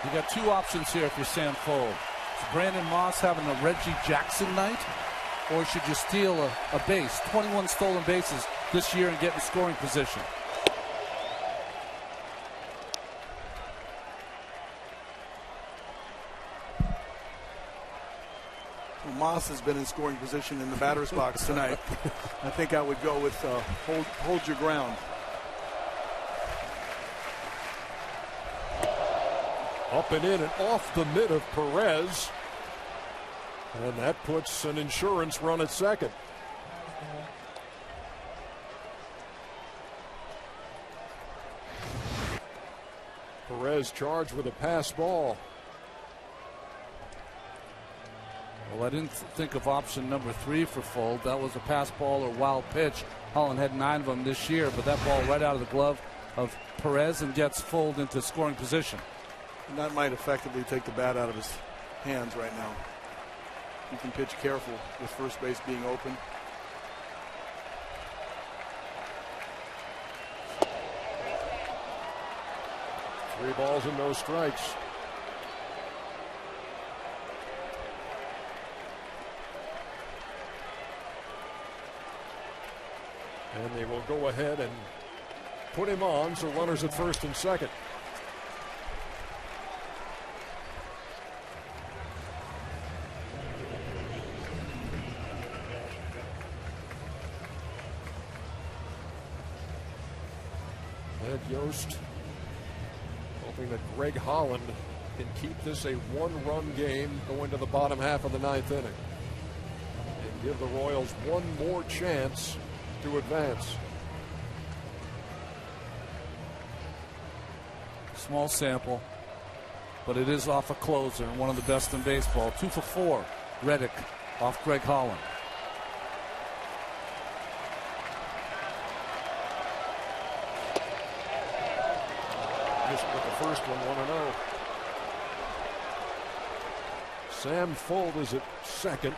You got 2 options here if you're Sam Fold. Is Brandon Moss having a Reggie Jackson night? Or should you steal a base? 21 stolen bases this year and get in scoring position. Well, Moss has been in scoring position in the batter's box tonight. I think I would go with hold your ground. Up and in and off the mid of Perez. And that puts an insurance run at 2nd. Perez charged with a pass ball. Well, I didn't think of option number 3 for Fold. That was a pass ball or wild pitch. Holland had 9 of them this year, but that ball right out of the glove of Perez and gets Fold into scoring position. And that might effectively take the bat out of his hands right now. You can pitch careful with first base being open. Three balls and no strikes. And they will go ahead and put him on, so runners at 1st and 2nd. Ed Yost hoping that Greg Holland can keep this a 1-run game going to the bottom half of the 9th inning and give the Royals one more chance to advance. Small sample, but it is off a closer and one of the best in baseball. 2 for 4, Reddick off Greg Holland. Missed with the first one, 1-0. Sam Fold is at 2nd.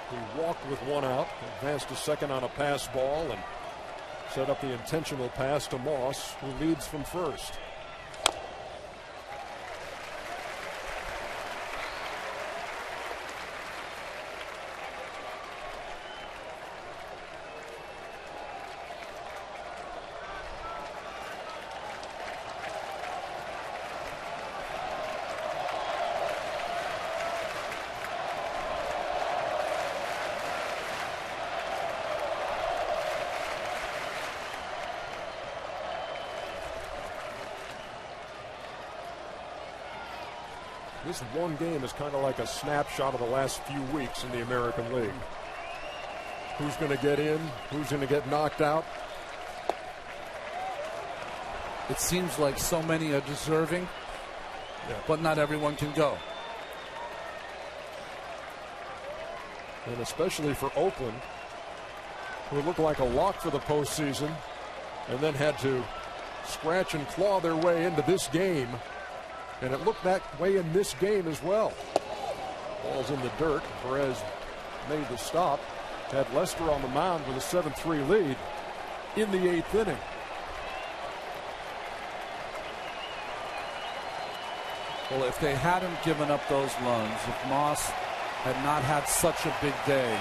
He walked with 1 out, advanced to 2nd on a pass ball, and set up the intentional pass to Moss, who leads from 1st. This one game is kind of like a snapshot of the last few weeks in the American League. Who's going to get in? Who's going to get knocked out? It seems like so many are deserving, but not everyone can go. And especially for Oakland, who looked like a lock for the postseason and then had to scratch and claw their way into this game. And it looked that way in this game as well. Ball's in the dirt. Perez made the stop. Had Lester on the mound with a 7-3 lead in the 8th inning. Well, if they hadn't given up those runs, if Moss had not had such a big day,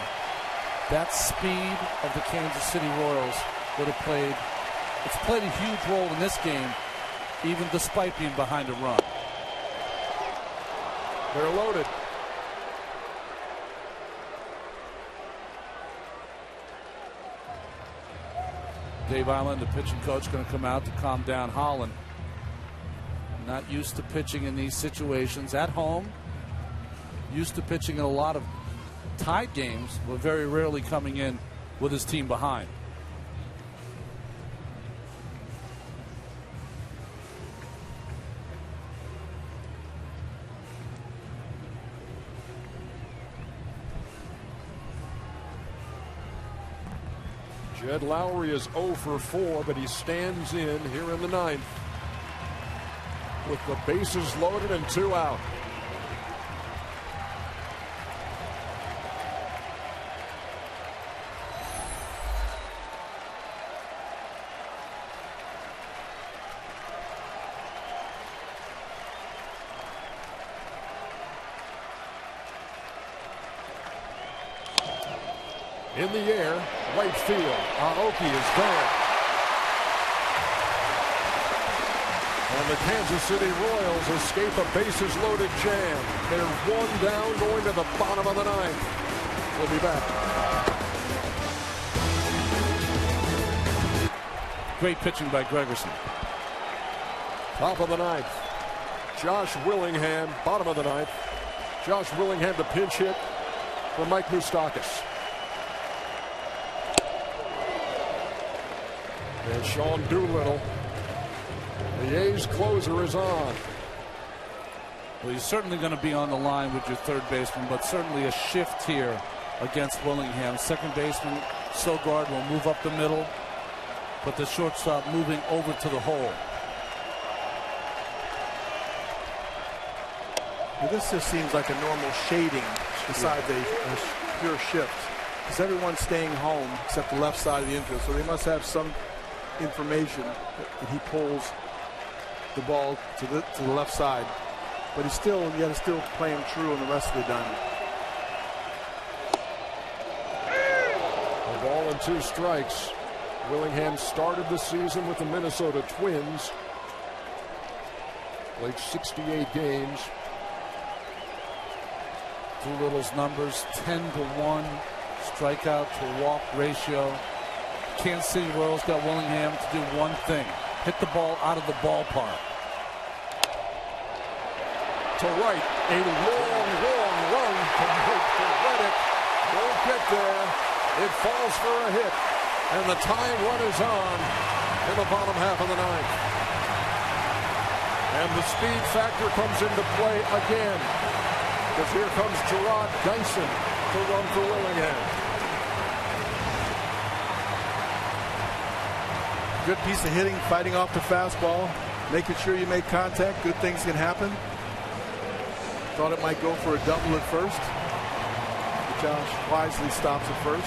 that speed of the Kansas City Royals would have played. It's played a huge role in this game, even despite being behind a run. They're loaded. Dave Island, the pitching coach, going to come out to calm down Holland. Not used to pitching in these situations at home. Used to pitching in a lot of tied games, but very rarely coming in with his team behind. Jed Lowry is 0 for 4, but he stands in here in the 9th with the bases loaded and 2 out. In the air, right field. Aoki is gone. And the Kansas City Royals escape a bases-loaded jam. They're 1 down going to the bottom of the 9th. We'll be back. Great pitching by Gregerson. Top of the 9th. Josh Willingham, bottom of the 9th. Josh Willingham to pinch hit for Mike Moustakas. And Sean Doolittle, the A's closer, is on. Well, he's certainly going to be on the line with your third baseman, but certainly a shift here against Willingham. Second baseman Sogard will move up the middle, but the shortstop moving over to the hole. Well, this just seems like a normal shading besides a pure shift, because everyone's staying home except the left side of the infield, so they must have some information that he pulls the ball to the left side, but you got to still play him true on the rest of the diamond. A ball and 2 strikes. Willingham started the season with the Minnesota Twins. Played 68 games. Doolittle's numbers 10-1 strikeout to walk ratio. Kansas City Royals got Willingham to do one thing: hit the ball out of the ballpark. To right, a long run to Reddick. Won't get there. It falls for a hit, and the tying run is on in the bottom half of the 9th. And the speed factor comes into play again, because here comes Gerard Dyson to run for Willingham. Good piece of hitting, fighting off the fastball, making sure you make contact. Good things can happen. Thought it might go for a double at first, but Josh wisely stops at first.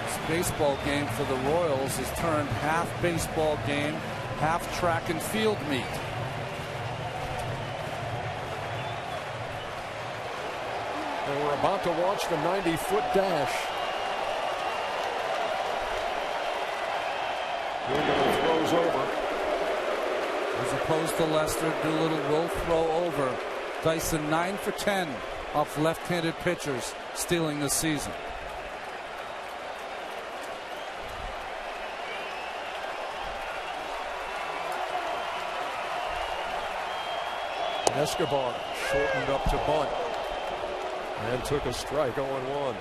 This baseball game for the Royals has turned half baseball game, half track and field meet. And we're about to watch the 90-foot dash. Doolittle throws over. As opposed to Lester, Doolittle will throw over. Dyson 9 for 10 off left-handed pitchers, stealing this season. Escobar shortened up to bunt and took a strike, 0-1.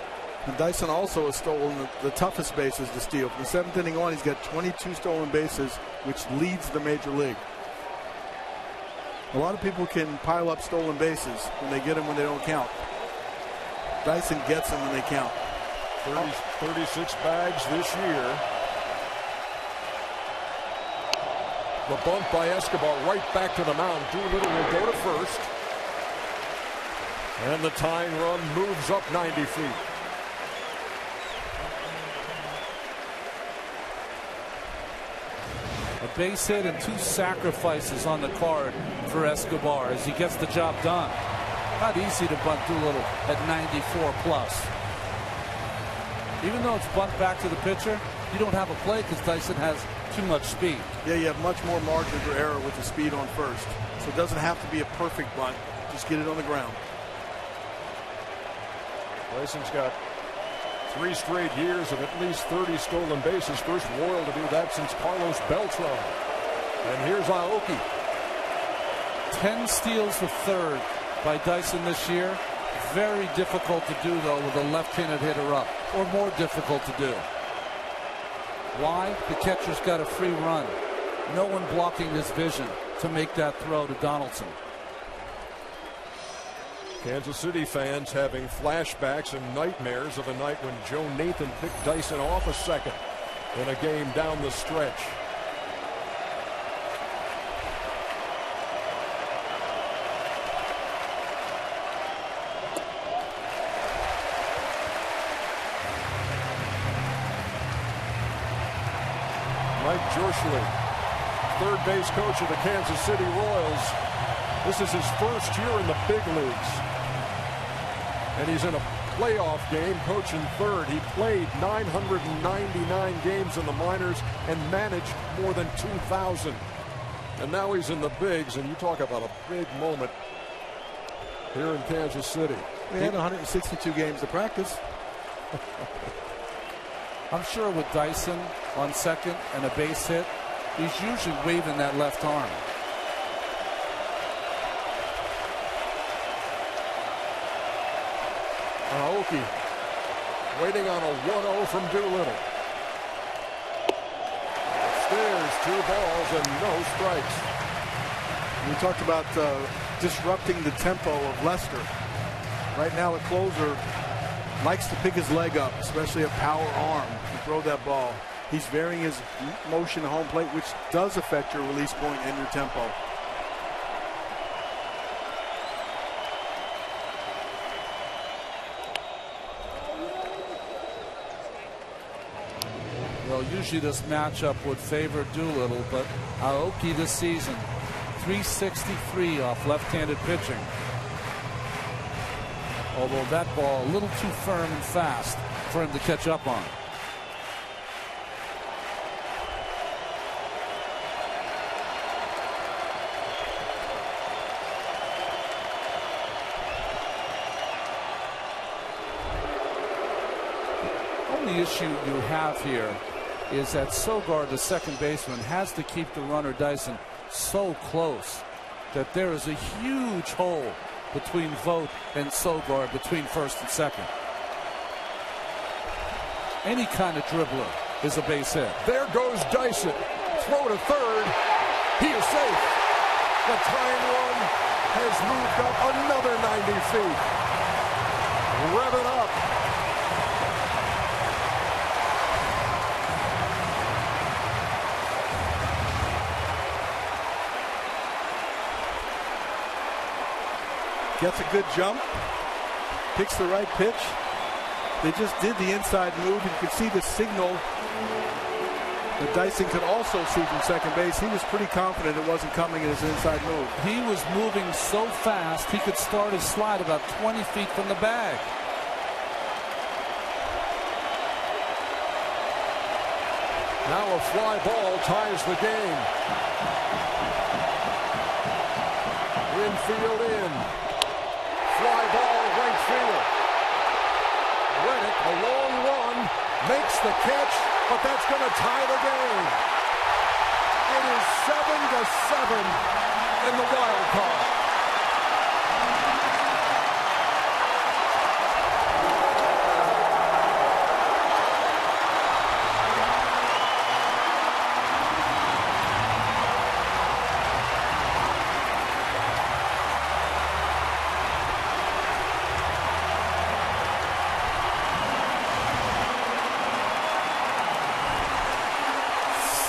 And Dyson also has stolen the toughest bases to steal. From the 7th inning on, he's got 22 stolen bases, which leads the major league. A lot of people can pile up stolen bases when they get them when they don't count. Dyson gets them when they count. 36 bags this year. The bunt by Escobar right back to the mound. Doolittle will go to first. And the tying run moves up 90 feet. A base hit and 2 sacrifices on the card for Escobar as he gets the job done. Not easy to bunt Doolittle at 94 plus. Even though it's bunt back to the pitcher, you don't have a play because Dyson has too much speed. Yeah, you have much more margin for error with the speed on first. So it doesn't have to be a perfect bunt. Just get it on the ground. Dyson's got 3 straight years of at least 30 stolen bases. First Royal to do that since Carlos Beltran. And here's Aoki. 10 steals for third by Dyson this year. Very difficult to do, though, with a left-handed hitter up, or more difficult to do. Why? The catcher's got a free run. No one blocking his vision to make that throw to Donaldson. Kansas City fans having flashbacks and nightmares of a night when Joe Nathan picked Dyson off a second in a game down the stretch. Mike Jorschley, third base coach of the Kansas City Royals. This is his first year in the big leagues. And he's in a playoff game coaching third. He played 999 games in the minors and managed more than 2,000. And now he's in the bigs, and you talk about a big moment here in Kansas City. He had 162 games to practice. I'm sure with Dyson on second and a base hit, he's usually waving that left arm. Aoki waiting on a 1-0 from Doolittle. Upstairs, 2 balls and no strikes. We talked about disrupting the tempo of Lester. Right now, the closer likes to pick his leg up, especially a power arm, to throw that ball. He's varying his motion to home plate, which does affect your release point and your tempo. Well, usually this matchup would favor Doolittle, but Aoki this season, 363 off left-handed pitching. Although that ball a little too firm and fast for him to catch up on. The issue you have here is that Sogard, the second baseman, has to keep the runner Dyson so close that there is a huge hole between Vogt and Sogard, between first and second. Any kind of dribbler is a base hit. There goes Dyson. Throw to third. He is safe. The tying run has moved up another 90 feet. Rev it up. Gets a good jump, picks the right pitch. They just did the inside move. You could see the signal that Dyson could also see from second base. He was pretty confident it wasn't coming in his inside move. He was moving so fast he could start his slide about 20 feet from the bag. Now a fly ball ties the game. Infield in. Fly ball right field. Reddick, a long run, makes the catch, but that's going to tie the game. It is 7-7 in the wild card.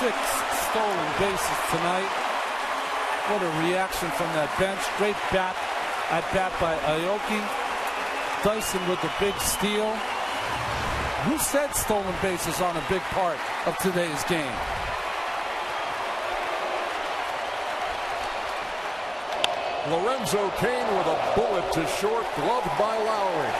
6 stolen bases tonight. What a reaction from that bench. Great bat by Aoki. Dyson with the big steal. Who said stolen bases aren't a big part of today's game? Lorenzo Cain with a bullet to short, gloved by Lowry.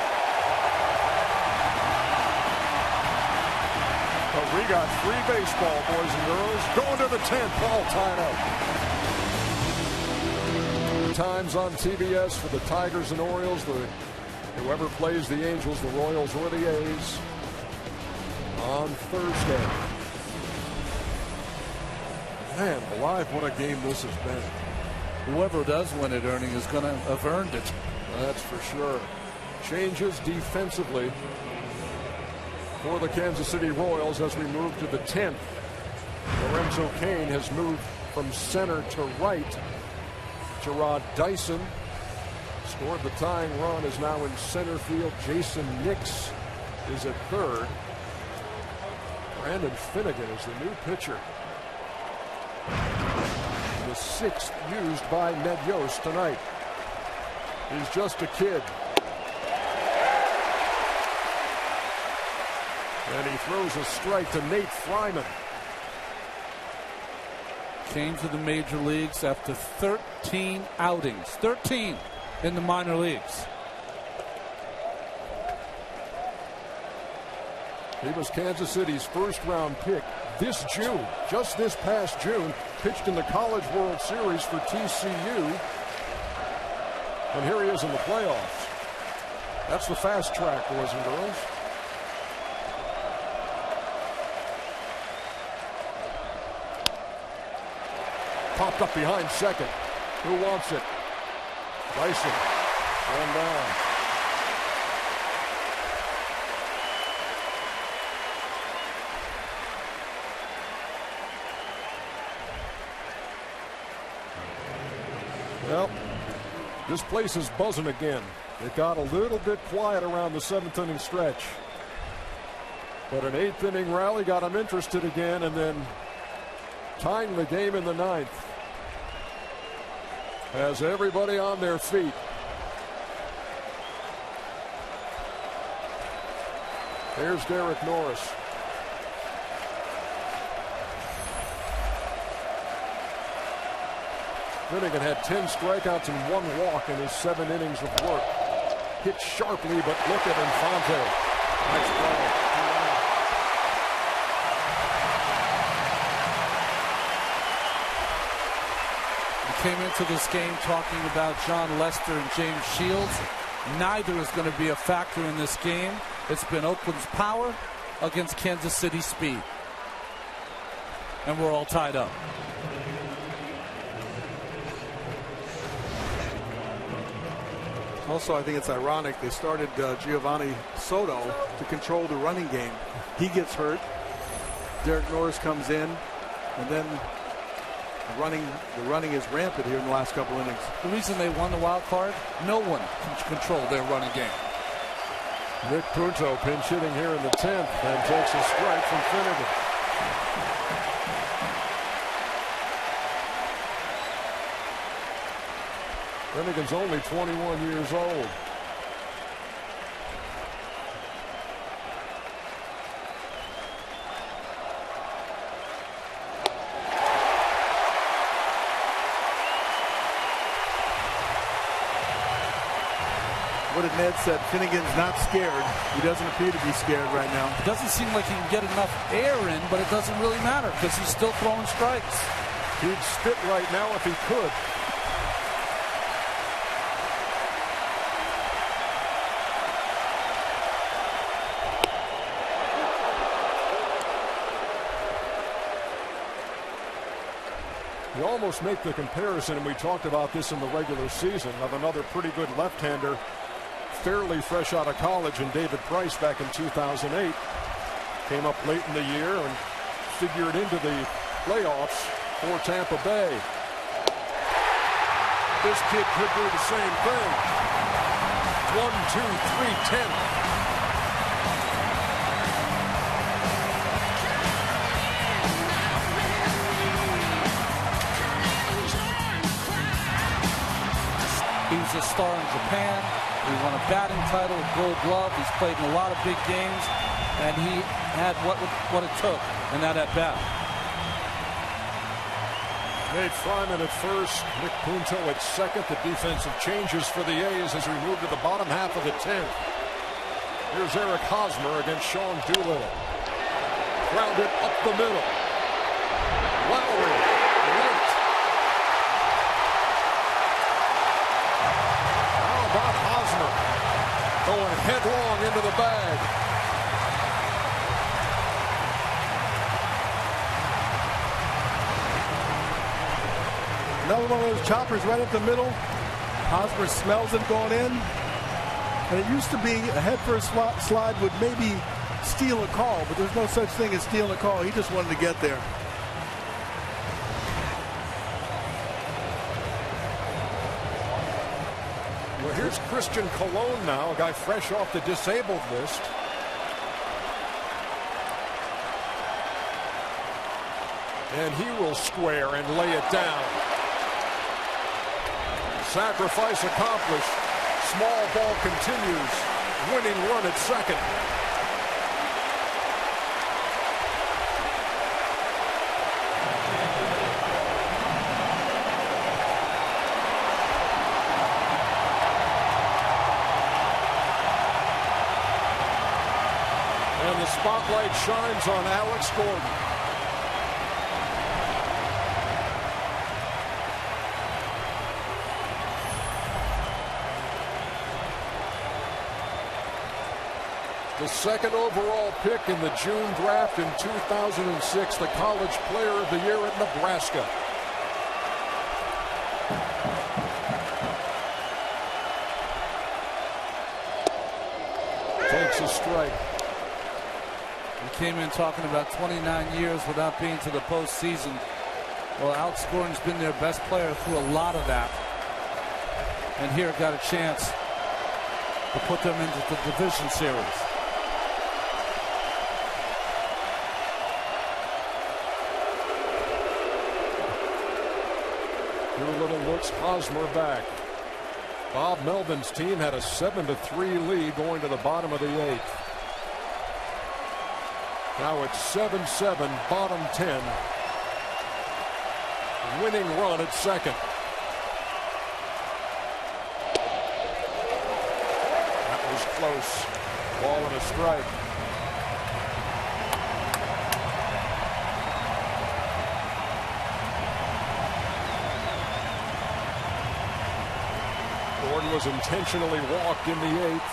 But we got free baseball, boys and girls. Going to the 10th, all tied up. Times on TBS for the Tigers and Orioles. Whoever plays the Angels, the Royals, or the A's on Thursday. Man, alive, what a game this has been. Whoever does win it, Ernie, is going to have earned it. That's for sure. Changes defensively for the Kansas City Royals as we move to the 10th. Lorenzo Cain has moved from center to right. Gerard Dyson scored the tying run, is now in center field. Jason Nix is at third. Brandon Finnegan is the new pitcher. The 6th used by Ned Yost tonight. He's just a kid. And he throws a strike to Nate Fryman. Came to the major leagues after 13 outings. 13 in the minor leagues. He was Kansas City's first-round pick this June, just this past June. Pitched in the College World Series for TCU. And here he is in the playoffs. That's the fast track, boys and girls. Popped up behind second. Who wants it? Dyson. One down. Well, this place is buzzing again. It got a little bit quiet around the 7th inning stretch. But an 8th inning rally got them interested again, and then tying the game in the 9th has everybody on their feet. Here's Derek Norris. Finnegan had 10 strikeouts and 1 walk in his 7 innings of work. Hit sharply, but look at Infante. Nice play. Came into this game talking about John Lester and James Shields. Neither is going to be a factor in this game. It's been Oakland's power against Kansas City's speed. And we're all tied up. Also, I think it's ironic they started Giovanni Soto to control the running game. He gets hurt. Derek Norris comes in, and then the running is rampant here in the last couple innings. The reason they won the wild card, no one can control their running game. Nick Punto pinch hitting here in the 10th and takes a strike from Finnegan. Finnegan's only 21 years old. What did Ned said? Finnegan's not scared. He doesn't appear to be scared right now. It doesn't seem like he can get enough air in, but it doesn't really matter because he's still throwing strikes. He'd spit right now if he could. You almost make the comparison, and we talked about this in the regular season, of another pretty good left-hander, fairly fresh out of college, and David Price back in 2008. Came up late in the year and figured into the playoffs for Tampa Bay. This kid could do the same thing. 1, 2, 3, 10. a star in Japan. He won a batting title, a Gold Glove. He's played in a lot of big games, and he had what it took in that at bat. Nate Fryman at first, Nick Punto at second. The defensive changes for the A's as we move to the bottom half of the 10th. Here's Eric Hosmer against Sean Doolittle. Grounded up the middle. Lowry, left. How about Hosmer going headlong into the bag? Another one of those choppers right up the middle. Hosmer smells it going in. And it used to be a head-first slide would maybe steal a call, but there's no such thing as stealing a call. He just wanted to get there. Well, here's Christian Colon now, a guy fresh off the disabled list. And he will square and lay it down. Sacrifice accomplished. Small ball continues. Winning run at second. And the spotlight shines on Alex Gordon. The second overall pick in the June draft in 2006, the College Player of the Year at Nebraska. Takes a strike. He came in talking about 29 years without being to the postseason. Well, Alex Gordon's been their best player through a lot of that. And here got a chance to put them into the division series. Doolittle looks Hosmer back. Bob Melvin's team had a 7-3 lead going to the bottom of the 8th. Now it's 7-7, bottom 10. Winning run at second. That was close. Ball and a strike. Gordon was intentionally walked in the 8th.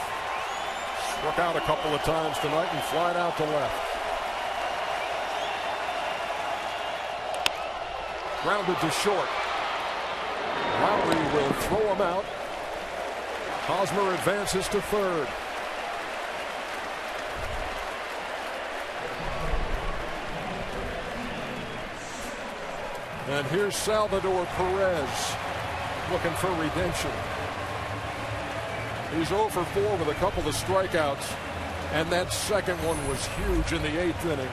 Struck out a couple of times tonight and flied out to left. Grounded to short. Lowry will throw him out. Hosmer advances to third. And here's Salvador Perez looking for redemption. He's 0 for 4 with a couple of strikeouts, and that second one was huge in the 8th inning.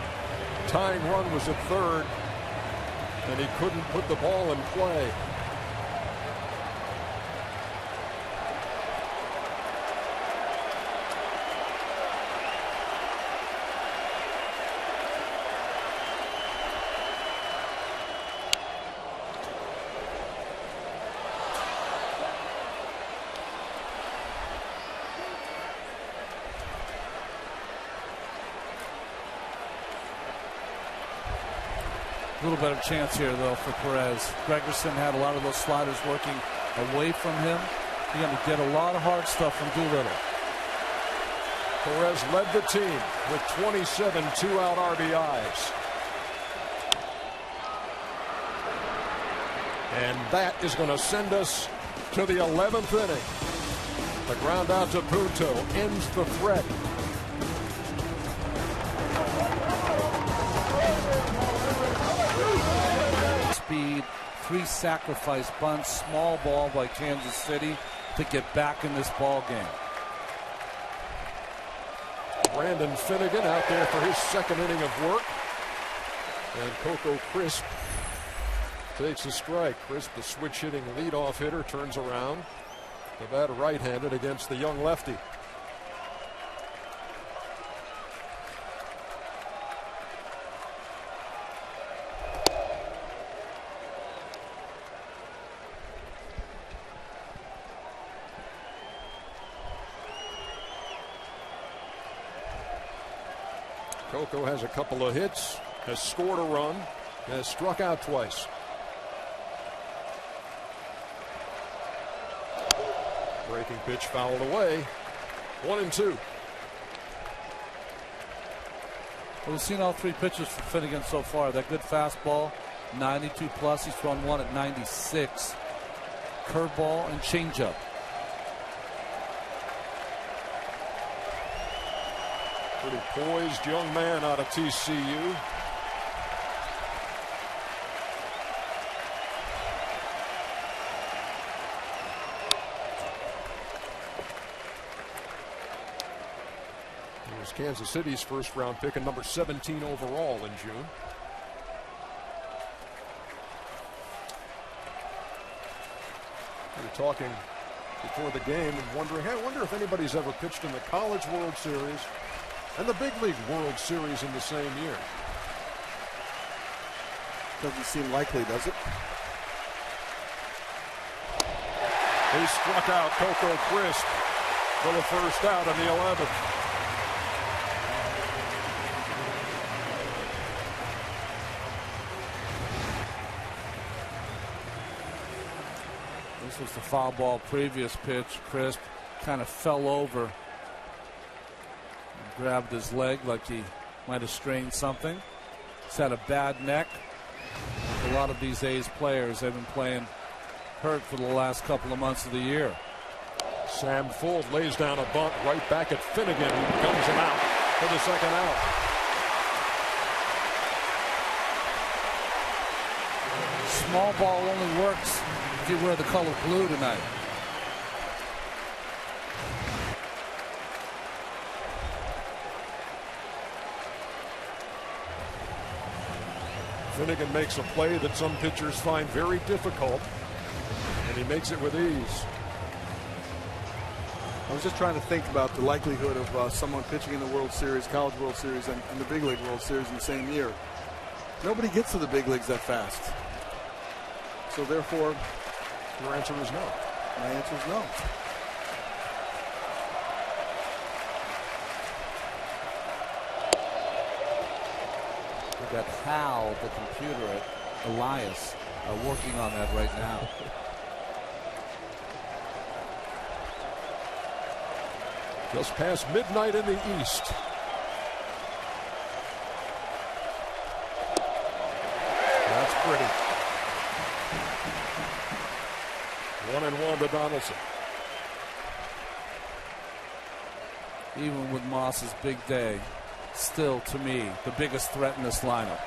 Tying run was at third, and he couldn't put the ball in play. A little better chance here, though, for Perez. Gregerson had a lot of those sliders working away from him. You're going to get a lot of hard stuff from Doolittle. Perez led the team with 27 two-out RBIs. And that is going to send us to the 11th inning. The ground out to Punto ends the threat. Speed, 3 sacrifice bunts, small ball by Kansas City to get back in this ball game. Brandon Finnegan out there for his second inning of work. And Coco Crisp takes a strike. Crisp, the switch hitting leadoff hitter, turns around. The bat right-handed against the young lefty. Coco has a couple of hits, has scored a run, has struck out twice. Breaking pitch fouled away. 1-2. Well, we've seen all three pitches from Finnegan so far. That good fastball, 92 plus. He's thrown one at 96. Curveball and changeup. Pretty poised young man out of TCU. He was Kansas City's first round pick and number 17 overall in June. We were talking before the game and wondering, hey, I wonder if anybody's ever pitched in the College World Series and the Big League World Series in the same year. Doesn't seem likely, does it? He struck out Coco Crisp for the first out in the 11th. This was the foul ball previous pitch. Crisp kind of fell over. Grabbed his leg like he might have strained something. He's had a bad neck. A lot of these A's players have been playing hurt for the last couple of months of the year. Sam Fuld lays down a bunt right back at Finnegan, who comes him out for the second out. Small ball only works if you wear the color blue tonight. Finnegan makes a play that some pitchers find very difficult, and he makes it with ease. I was just trying to think about the likelihood of someone pitching in the World Series, College World Series, and the Big League World Series in the same year. Nobody gets to the big leagues that fast. So therefore, your answer is no. My answer is no. We got Hal, the computer at Elias, working on that right now. Just past midnight in the East. That's pretty. 1-1 to Donaldson. Even with Moss's big day, still to me the biggest threat in this lineup.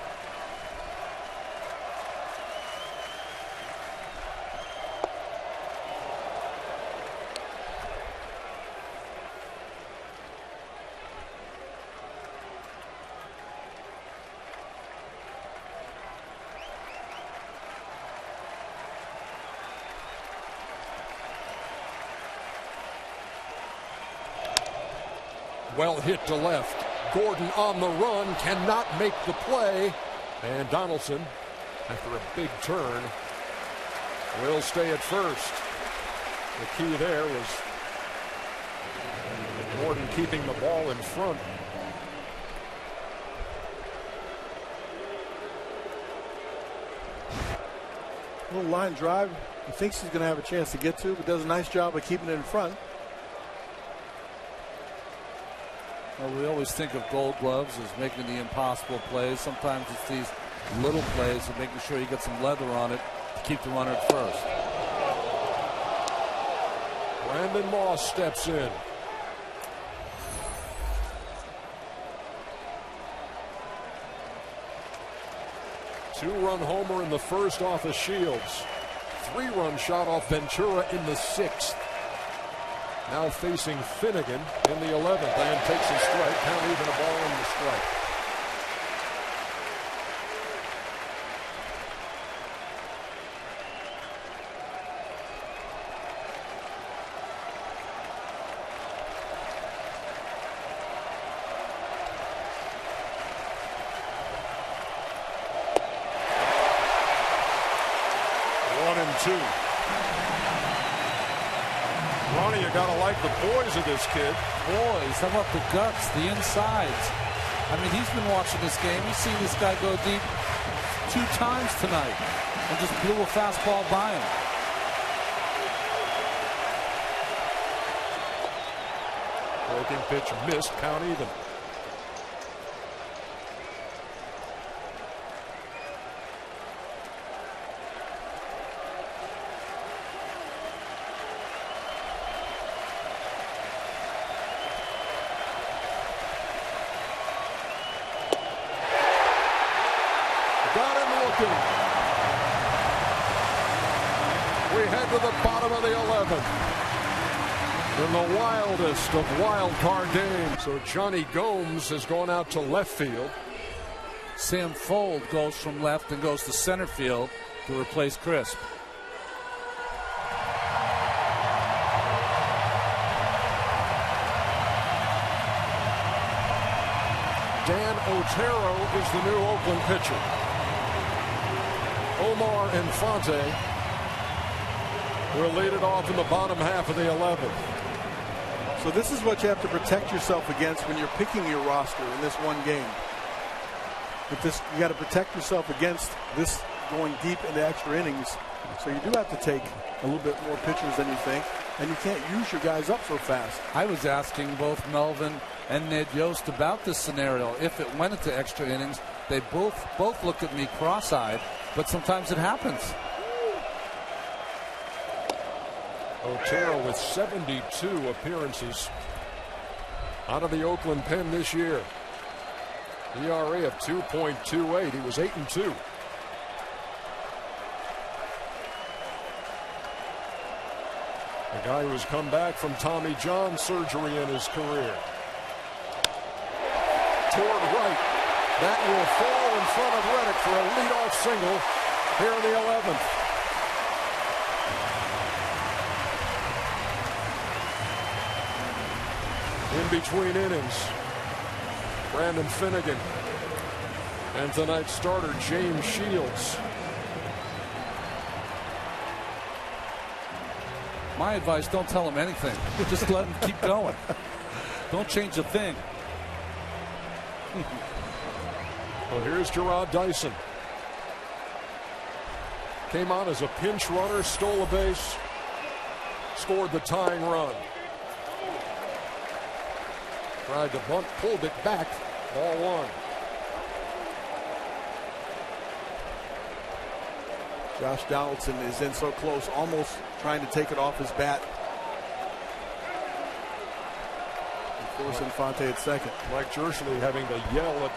Well hit to left. Gordon on the run, cannot make the play. And Donaldson, after a big turn, will stay at first. The key there was Gordon keeping the ball in front. Little line drive. He thinks he's going to have a chance to get to, but does a nice job of keeping it in front. Well, we always think of Gold Gloves as making the impossible plays. Sometimes it's these little plays of making sure you get some leather on it to keep the runner at first. Brandon Moss steps in. Two-run homer in the first off of Shields. Three-run shot off Ventura in the sixth. Now facing Finnegan in the 11th and takes a strike. Count even a ball in the strike. 2. Ronnie, you gotta like the poise of this kid. Boys, how about the guts, the insides? I mean, he's been watching this game. He's seen this guy go deep 2 times tonight and just blew a fastball by him. Breaking pitch missed, count even. Got him looking. We head to the bottom of the 11th. In the wildest of wild card games. So Johnny Gomes has gone out to left field. Sam Fold goes from left and goes to center field to replace Crisp. Dan Otero is the new Oakland pitcher. Omar Infante will lead it off in the bottom half of the 11th. So this is what you have to protect yourself against when you're picking your roster in this one game. But this, you got to protect yourself against this going deep into extra innings. So you do have to take a little bit more pitchers than you think, and you can't use your guys up so fast. I was asking both Melvin and Ned Yost about this scenario. If it went into extra innings, they both looked at me cross-eyed, but sometimes it happens. Otero with 72 appearances out of the Oakland pen this year. ERA of 2.28. He was 8-2. A guy who's come back from Tommy John surgery in his career. Toward right. That will fall in front of Reddick for a leadoff single here in the 11th. In between innings, Brandon Finnegan and tonight's starter James Shields. My advice, don't tell him anything. Just let him keep going. Don't change a thing. Well, here's Gerard Dyson. Came on as a pinch runner, stole a base, scored the tying run. Tried to bunt, pulled it back, ball 1. Josh Donaldson is in so close, almost trying to take it off his bat. And force Infante at second. Mike Jersley having to yell at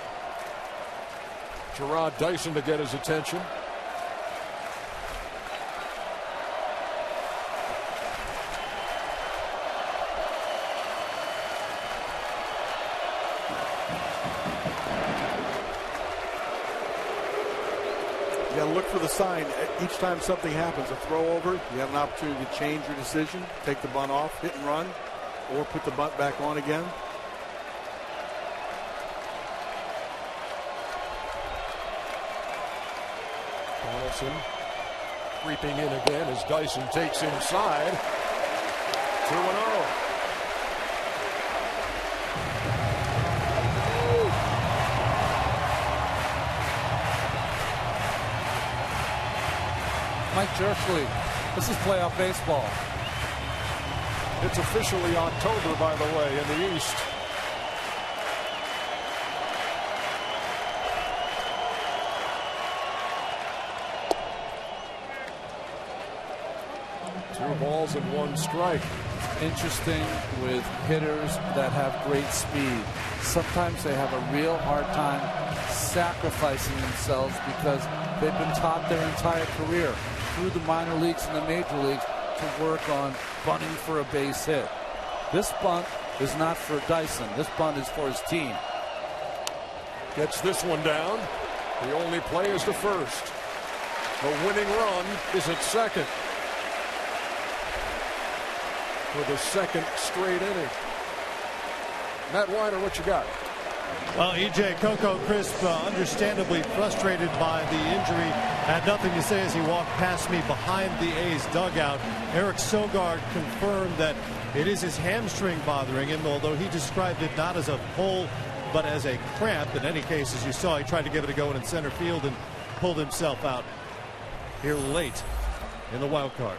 Gerard Dyson to get his attention. You got to look for the sign. Each time something happens, a throw over, you have an opportunity to change your decision, take the bunt off, hit and run, or put the bunt back on again. Donaldson creeping in again as Dyson takes inside. 2-0. Mike Jersley, this is playoff baseball. It's officially October, by the way, in the East. Two balls and 1 strike. Interesting with hitters that have great speed. Sometimes they have a real hard time sacrificing themselves because they've been taught their entire career through the minor leagues and the major leagues to work on bunting for a base hit. This bunt is not for Dyson. This bunt is for his team. Gets this one down. The only play is to first. The winning run is at second. For the second straight inning. Matt Weiner, what you got? Well, E.J. Coco Crisp understandably frustrated by the injury. Had nothing to say as he walked past me behind the A's dugout. Eric Sogard confirmed that it is his hamstring bothering him, although he described it not as a pull but as a cramp. In any case, as you saw, he tried to give it a go in center field and pulled himself out here late in the wild card.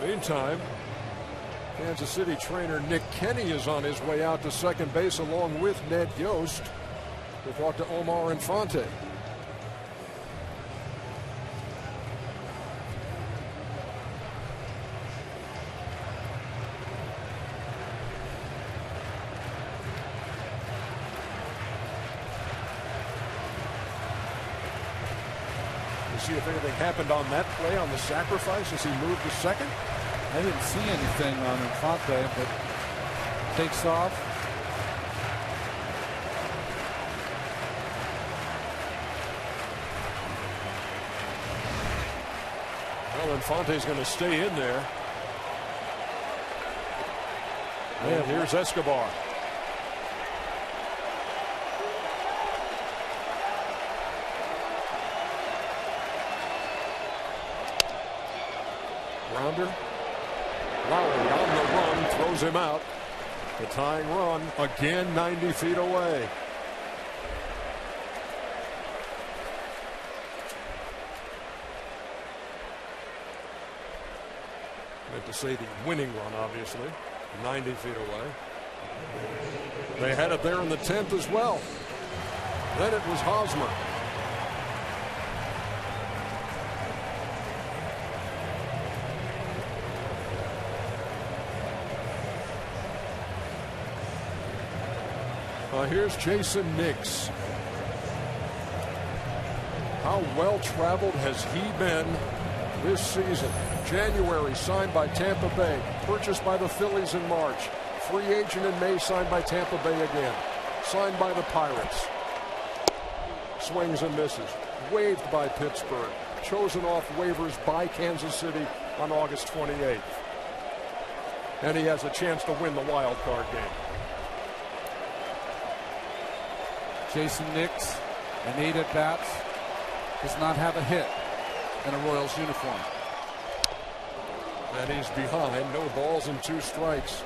Meantime, Kansas City trainer Nick Kenny is on his way out to second base along with Ned Yost to talk to Omar Infante. See if anything happened on that play on the sacrifice as he moved to second. I didn't see anything on Infante, but takes off. Well, Infante's going to stay in there. And here's Escobar. Grounder. Lowry on the run, throws him out. The tying run, again 90 feet away. Meant to say the winning run, obviously. 90 feet away. They had it there in the 10th as well. Then it was Hosmer. Here's Jason Nix. How well traveled has he been this season? January, signed by Tampa Bay. Purchased by the Phillies in March. Free agent in May, signed by Tampa Bay again. Signed by the Pirates. Swings and misses. Waived by Pittsburgh. Chosen off waivers by Kansas City on August 28th. And he has a chance to win the wild card game. Jason Nix, an 8 at-bats, does not have a hit in a Royals uniform. And he's behind, no balls and 2 strikes.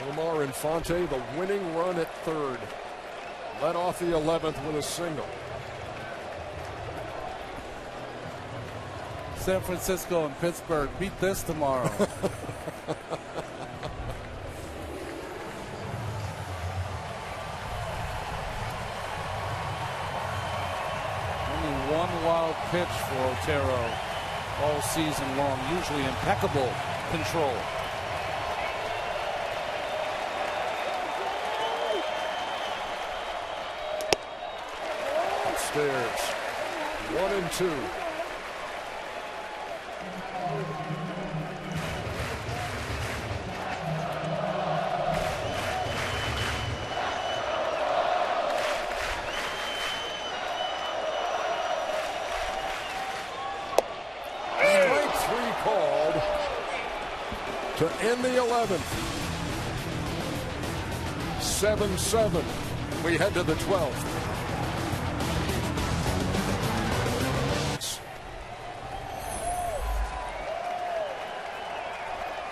Omar Infante, the winning run at third. Led off the 11th with a single. San Francisco and Pittsburgh beat this tomorrow. Only one wild pitch for Otero all season long. Usually impeccable control. Upstairs. 1-2. To end the 11th. 7-7. We head to the 12th.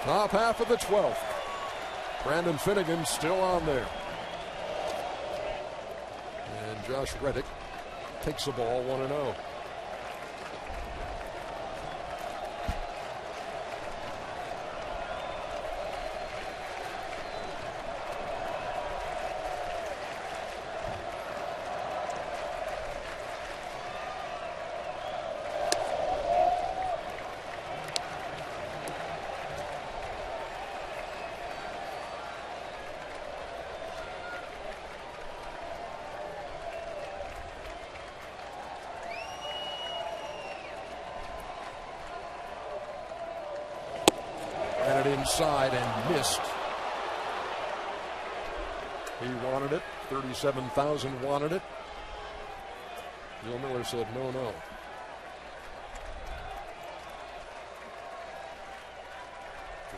Top half of the 12th. Brandon Finnegan still on there. And Josh Reddick takes the ball 1-0. Inside and missed. He wanted it. 37,000 wanted it. Bill Miller said no.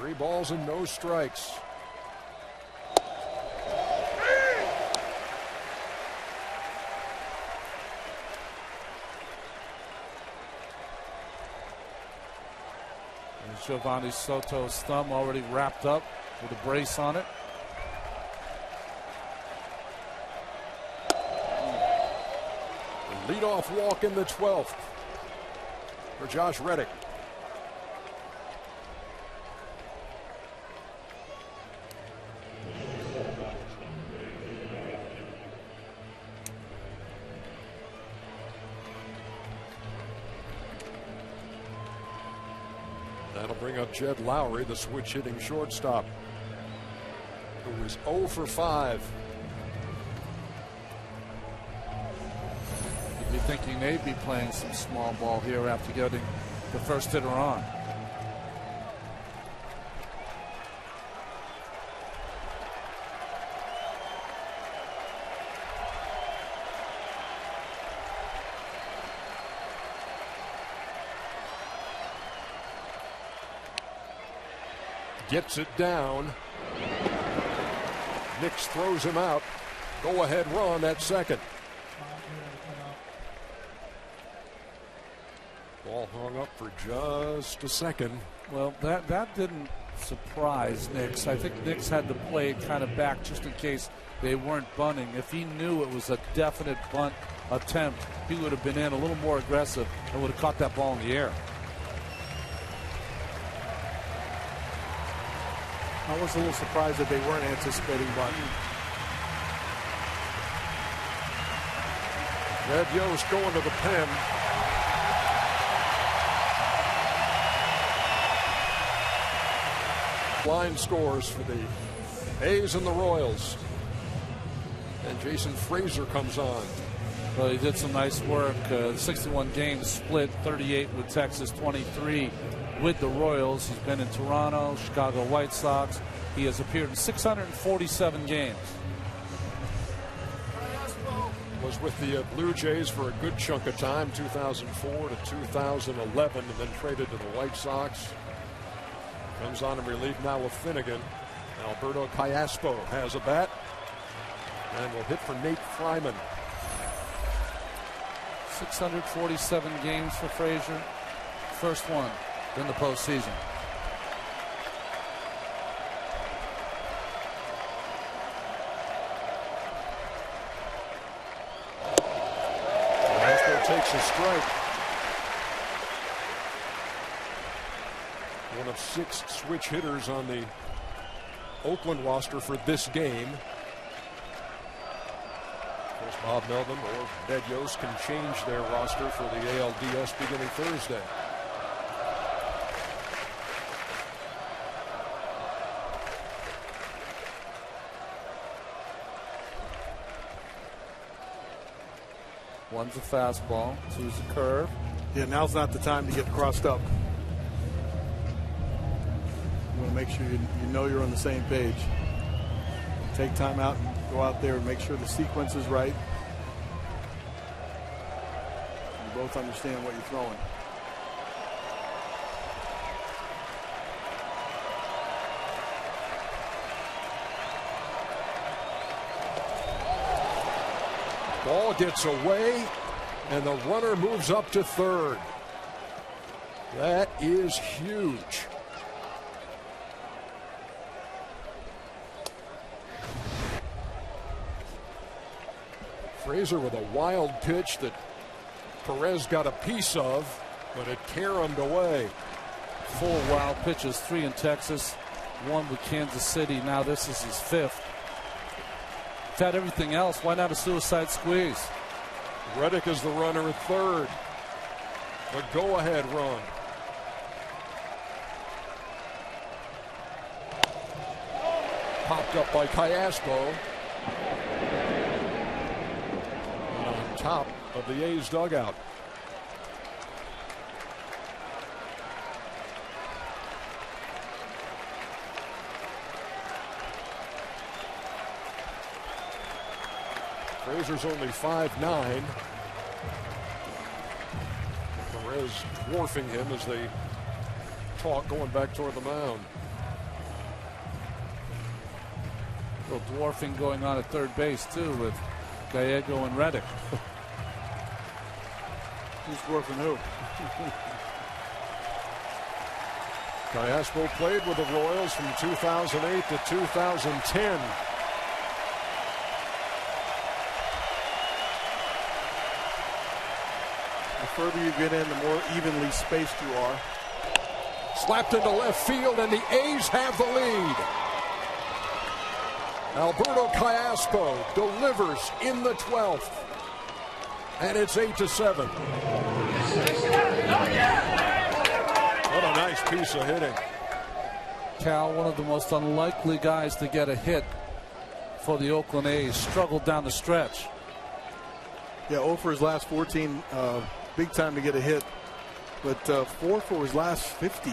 3 balls and no strikes. And Giovanni Soto's thumb already wrapped up with a brace on it. The leadoff walk in the 12th for Josh Reddick. That'll bring up Jed Lowry, the switch-hitting shortstop, who was 0 for 5. You'd be thinking they'd be playing some small ball here after getting the first hitter on. Gets it down. Nix throws him out. Go ahead run at second. Ball hung up for just a second. Well, that didn't surprise Nix. I think Nix had to play it kind of back just in case they weren't bunting. If he knew it was a definite bunt attempt, he would have been in a little more aggressive and would have caught that ball in the air. I was a little surprised that they weren't anticipating bunting. Ned Yost going to the pen. Line scores for the A's and the Royals. And Jason Frazier comes on. Well, he did some nice work. 61 games split, 38 with Texas, 23 with the Royals. He's been in Toronto, Chicago White Sox. He has appeared in 647 games. Was with the Blue Jays for a good chunk of time, 2004 to 2011, and then traded to the White Sox. Comes on in relief now with Finnegan. Alberto Callaspo has a bat and will hit for Nate Fryman. 647 games for Frazier. First one in the postseason. Callaspo takes a strike. One of 6 switch hitters on the Oakland roster for this game. Of course, Bob Melvin or Ned Yost can change their roster for the ALDS beginning Thursday. One's a fastball, two's a curve. Yeah, now's not the time to get crossed up. You want to make sure you know you're on the same page. Take time out and go out there and make sure the sequence is right. You both understand what you're throwing. Ball gets away, and the runner moves up to third. That is huge. Frazier with a wild pitch that Perez got a piece of, but it caromed away. 4 wild pitches, 3 in Texas, 1 with Kansas City. Now this is his 5th. He's had everything else. Why not a suicide squeeze? Reddick is the runner at third. A go-ahead run. Popped up by Callaspo. On top of the A's dugout. Frazier's only 5'9". Perez dwarfing him as they talk going back toward the mound. little dwarfing going on at third base, too, with Gallego and Reddick. Who's dwarfing who? Cayaspo played with the Royals from 2008 to 2010. The further you get in, the more evenly spaced you are. Slapped into left field, and the A's have the lead. Alberto Cayaspo delivers in the 12th, and it's 8-7. What a nice piece of hitting. Cal, one of the most unlikely guys to get a hit for the Oakland A's, struggled down the stretch. Yeah, 0 for his last 14, big time to get a hit, but 4 for his last 50.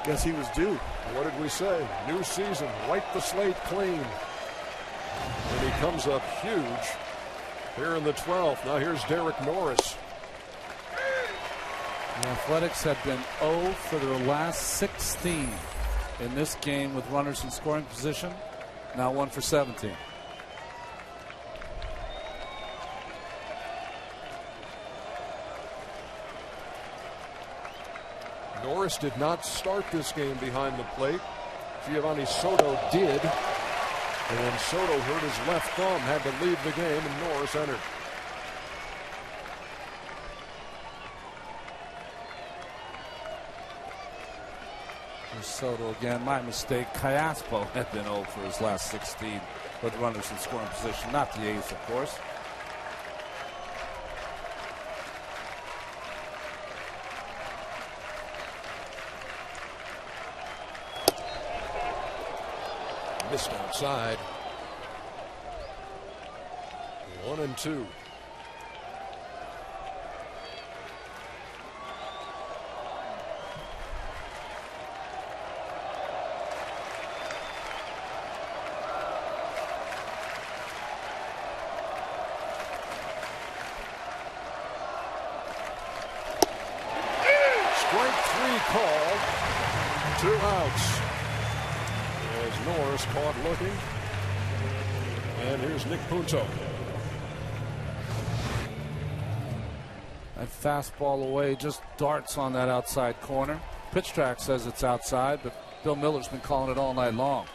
Guess he was due. What did we say? New season, wipe the slate clean. And he comes up huge here in the 12th. Now here's Derek Norris. The Athletics have been 0 for their last 16 in this game with runners in scoring position. Now 1 for 17. Norris did not start this game behind the plate. Giovanni Soto did. And Soto hurt his left thumb, had to leave the game, and Norris entered. Soto again, my mistake. Cayaspo had been 0 for his last 16 with runners in scoring position, not the A's, of course. Missed outside. 1-2. Called. 2 outs. As Norris caught looking. And here's Nick Punto. That fastball away just darts on that outside corner. Pitch track says it's outside, but Bill Miller's been calling it all night long.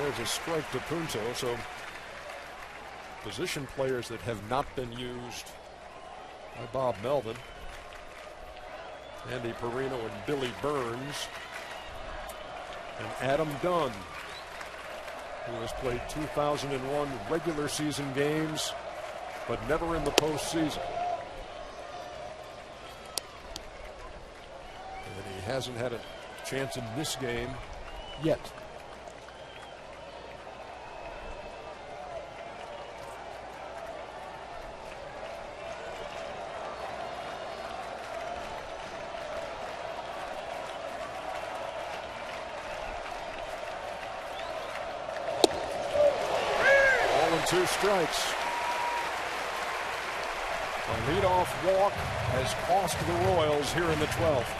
There's a strike to Punto. So position players that have not been used by Bob Melvin. Andy Perino and Billy Burns. And Adam Dunn, who has played 2001 regular season games, but never in the postseason. And he hasn't had a chance in this game yet. Ball and 2 strikes. A leadoff walk has cost the Royals here in the 12th.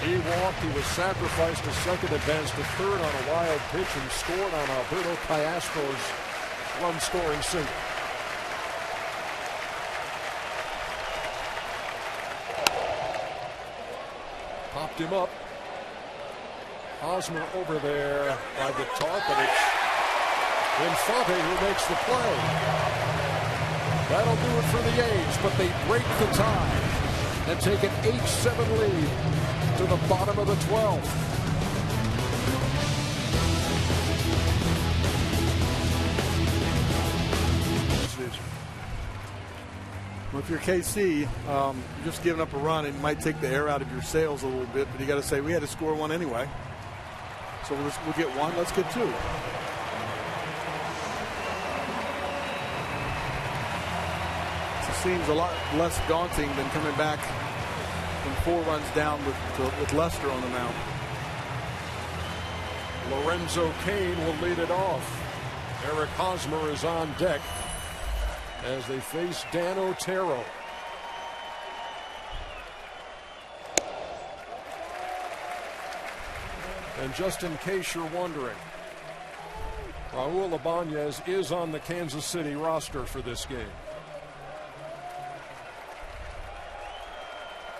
He walked. He was sacrificed to second, advanced to third on a wild pitch, and scored on Alberto Cayaspo's run-scoring single. Popped him up. Hosmer over there by the top, but it's Infante who makes the play. That'll do it for the A's, but they break the tie and take an 8-7 lead to the bottom of the 12th. Well, if you're KC, just giving up a run, it might take the air out of your sails a little bit, but you got to say, we had to score one anyway. So we'll get one, let's get two. Seems a lot less daunting than coming back from 4 runs down with Lester on the mound. Lorenzo Cain will lead it off. Eric Hosmer is on deck as they face Dan Otero. And just in case you're wondering, Raul Ibanez is on the Kansas City roster for this game.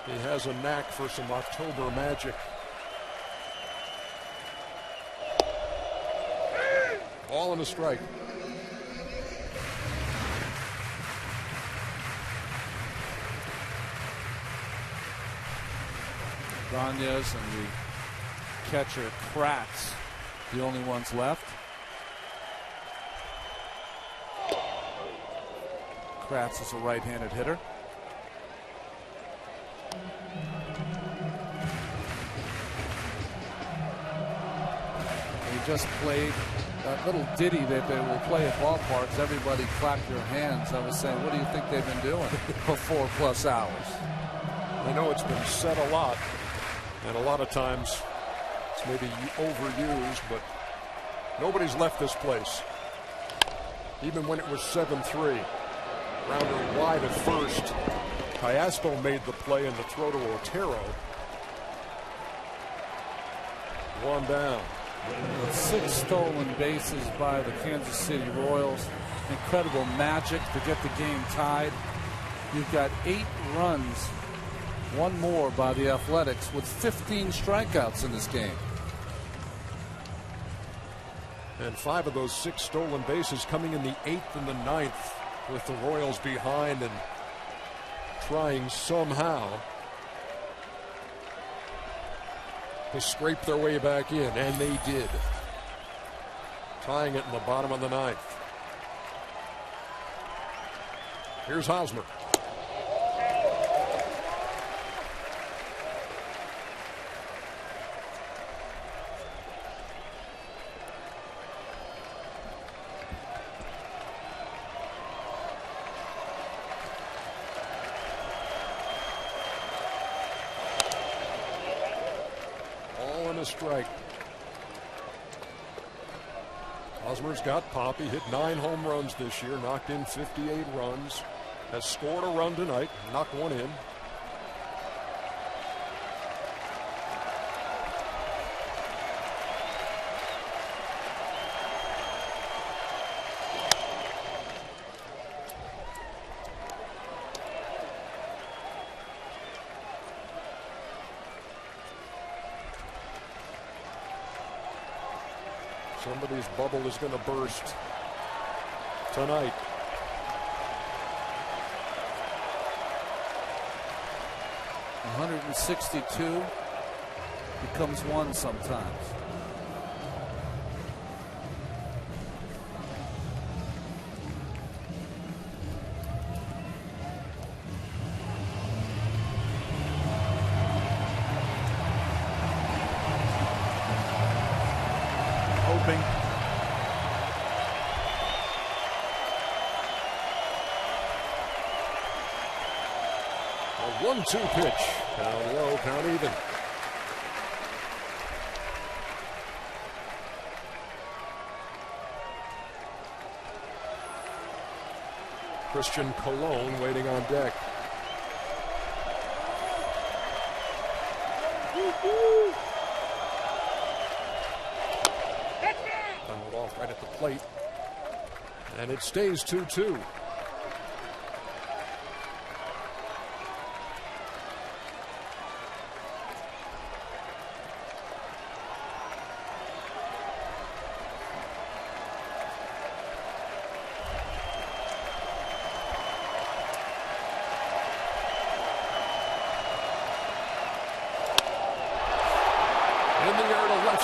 He has a knack for some October magic. Ball and a strike. Ibanez and the catcher Kratz, the only ones left. Kratz is a right-handed hitter. They just played that little ditty that they will play at ballparks. Everybody clap your hands. I was saying, what do you think they've been doing for 4+ hours? I know it's been said a lot, and a lot of times it's maybe overused, but nobody's left this place. Even when it was 7-3. Rounder wide at first. Castro made the play in the throw to Otero. 1 down. 6 stolen bases by the Kansas City Royals. Incredible magic to get the game tied. You've got 8 runs, 1 more by the Athletics, with 15 strikeouts in this game. And 5 of those 6 stolen bases coming in the 8th and the 9th, with the Royals behind and trying somehow to scrape their way back in, and they did. Tying it in the bottom of the 9th. Here's Hosmer. Strike. Hosmer's got pop. He hit 9 home runs this year, knocked in 58 runs, has scored a run tonight, knocked 1 in. Somebody's bubble is going to burst tonight. .162 becomes 1 sometimes. A 1-2 pitch. Down low, count even. Christian Colon waiting on deck. Fouled off right at the plate. And it stays 2-2.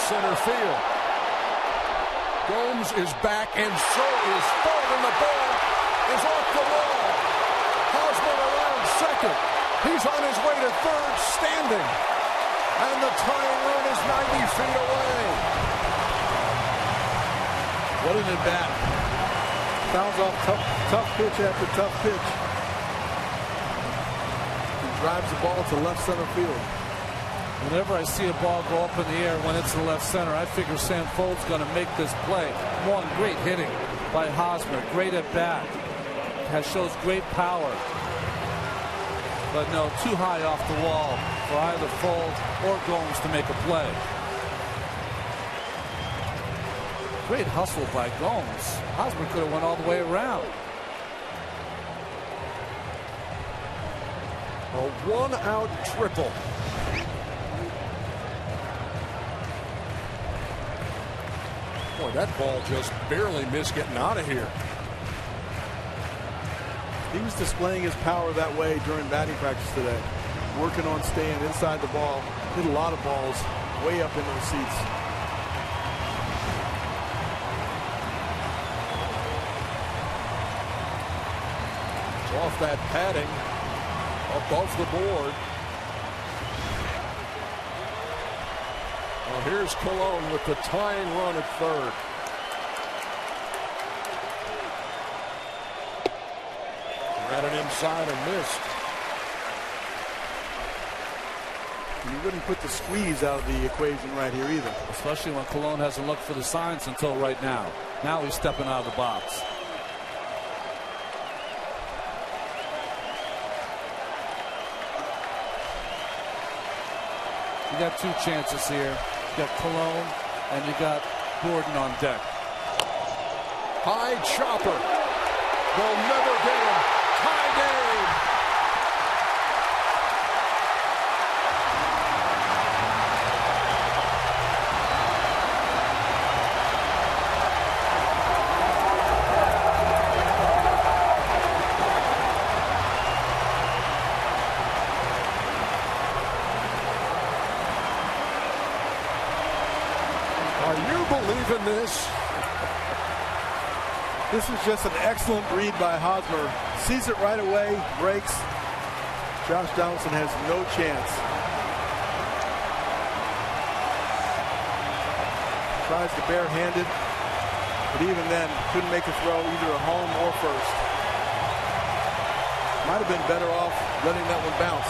Center field. Gomes is back, and so is Thornton. The ball is off the wall. Hosmer feet away. What an at-bat. Fouls off tough pitch after tough pitch. He drives the ball to left center field. Whenever I see a ball go up in the air when it's in left center, I figure Sam Fold's going to make this play. One, great hitting by Hosmer. Great at bat. Shows great power. But no, too high off the wall for either Fold or Gomes to make a play. Great hustle by Gomes. Hosmer could have went all the way around. A one-out triple. Boy, that ball just barely missed getting out of here. He was displaying his power that way during batting practice today. Working on staying inside the ball. Hit a lot of balls way up into the seats. It's off that padding above the board. Well, here's Colon with the tying run at third. Got it inside and missed. You wouldn't put the squeeze out of the equation right here either. Especially when Colon hasn't looked for the signs until right now. Now he's stepping out of the box. You got two chances here. You got Colon and you got Gordon on deck. High chopper. They'll never get him. Tie game. Are you believing this? This is just an excellent read by Hosmer. Sees it right away, breaks. Josh Donaldson has no chance. Tries to barehand it, but even then couldn't make a throw either at home or first. Might have been better off letting that one bounce.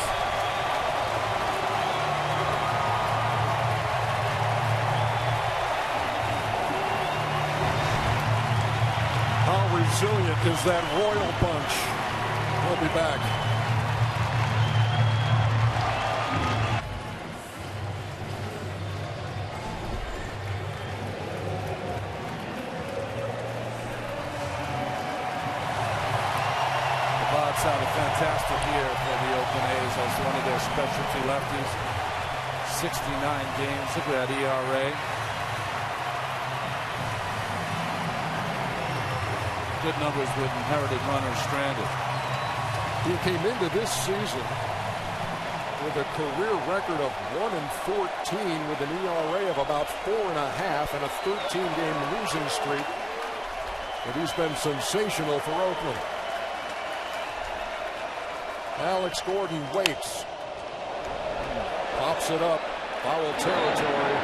How resilient is that Royal bunch? We'll be back. Bob's had a fantastic year for the Oakland A's as one of their specialty lefties. 69 games. Look at that ERA. Good numbers with inherited runners stranded. He came into this season with a career record of 1-14 with an ERA of about 4.5 and a 13-game losing streak. But he's been sensational for Oakland. Alex Gordon waits. Pops it up. Foul territory.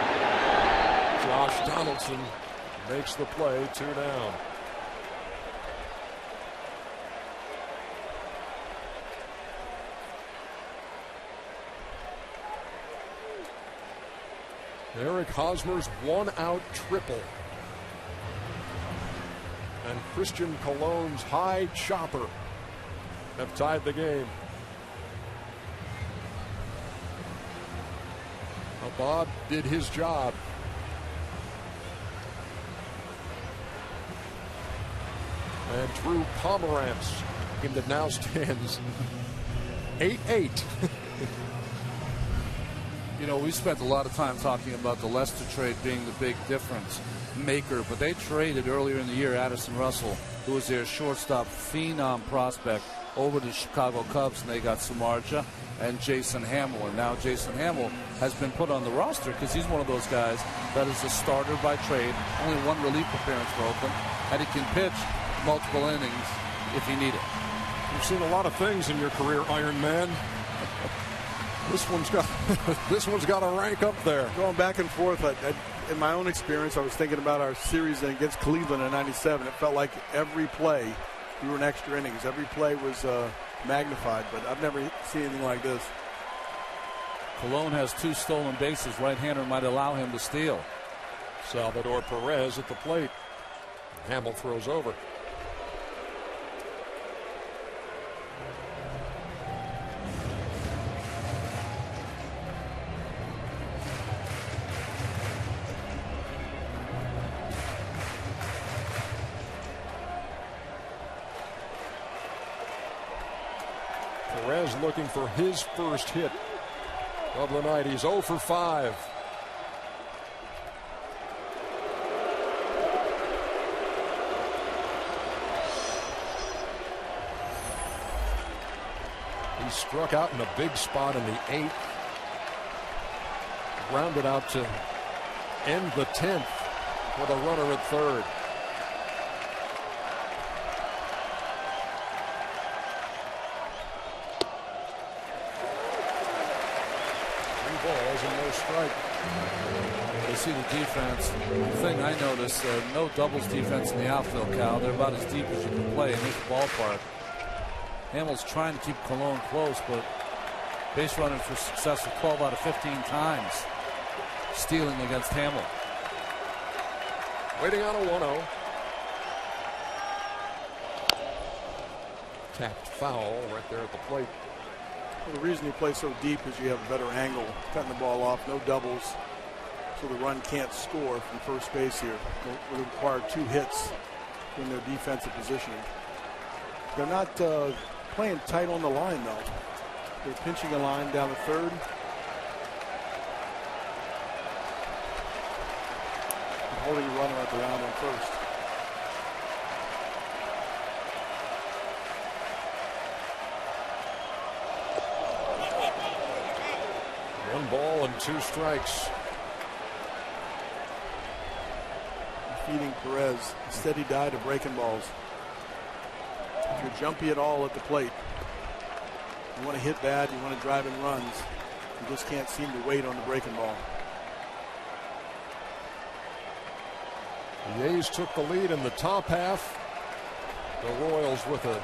Josh Donaldson makes the play, 2 down. Eric Hosmer's one-out triple. And Christian Colon's high chopper have tied the game. Bob did his job. And Drew Pomeranz, game that now stands 8-8. You know, we spent a lot of time talking about the Lester trade being the big difference maker, but they traded earlier in the year Addison Russell, who was their shortstop phenom prospect, over to the Chicago Cubs, and they got Samardzija and Jason Hamill. And now Jason Hamill has been put on the roster because he's one of those guys that is a starter by trade, only one relief appearance for Oakland, and he can pitch multiple innings if he need it. You've seen a lot of things in your career, Iron Man. This one's got to rank up there. Going back and forth. In my own experience, I was thinking about our series against Cleveland in '97. It felt like every play, we were in extra innings. Every play was magnified, but I've never seen anything like this. Colon has 2 stolen bases. Right-hander might allow him to steal. Salvador Perez at the plate. Hamill throws over. Perez looking for his first hit of the night. He's 0 for 5. He struck out in a big spot in the 8th. Grounded out to end the 10th with a runner at third. Balls and no strike. You see the defense. The thing I noticed, no doubles defense in the outfield, Cal. They're about as deep as you can play in this ballpark. Hamill's trying to keep Colon close, but base running for success of 12 out of 15 times. Stealing against Hamill. Waiting on a 1-0. Tapped foul right there at the plate. Well, the reason you play so deep is you have a better angle, cutting the ball off, no doubles, so the run can't score from first base here. It will require 2 hits in their defensive positioning. They're not playing tight on the line, though. They're pinching a line down the third. And holding a runner at the round on first. One ball and 2 strikes. Feeding Perez a steady diet of breaking balls. If you're jumpy at all at the plate, you want to hit bad, you want to drive in runs, you just can't seem to wait on the breaking ball. The A's took the lead in the top half. The Royals with a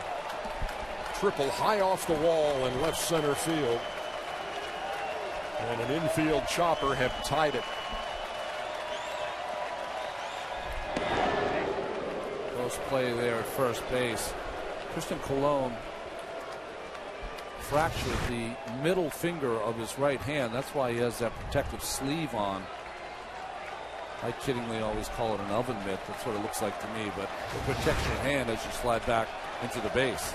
triple high off the wall in left center field. And an infield chopper have tied it. Close play there at first base. Christian Colon fractured the middle finger of his right hand. That's why he has that protective sleeve on. I kiddingly always call it an oven mitt. That's what it looks like to me, but it protects your hand as you slide back into the base.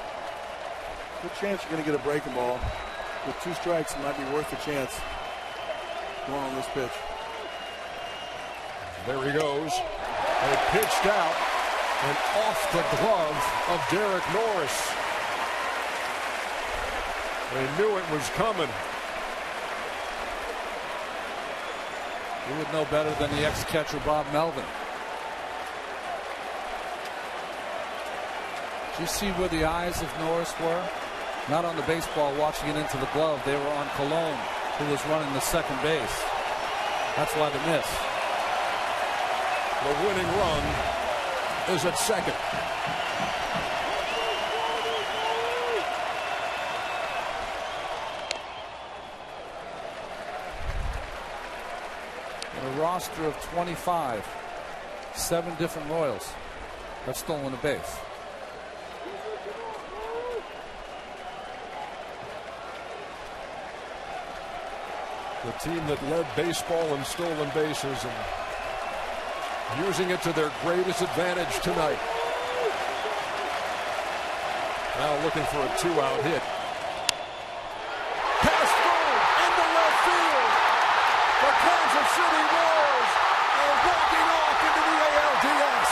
Good chance you're going to get a breaking ball. With 2 strikes, it might be worth the chance going on this pitch. There he goes. They pitched out and off the glove of Derek Norris. They knew it was coming. You would know better than the ex-catcher Bob Melvin. Did you see where the eyes of Norris were? Not on the baseball watching it into the glove. They were on Colon, who was running the second base. That's why the miss. The winning run is at second. A roster of 25, 7 different Royals have stolen a base. The team that led baseball in stolen bases and using it to their greatest advantage tonight. Now looking for a 2-out hit. Pass through into left field. The Kansas City Royals are walking off into the ALDS.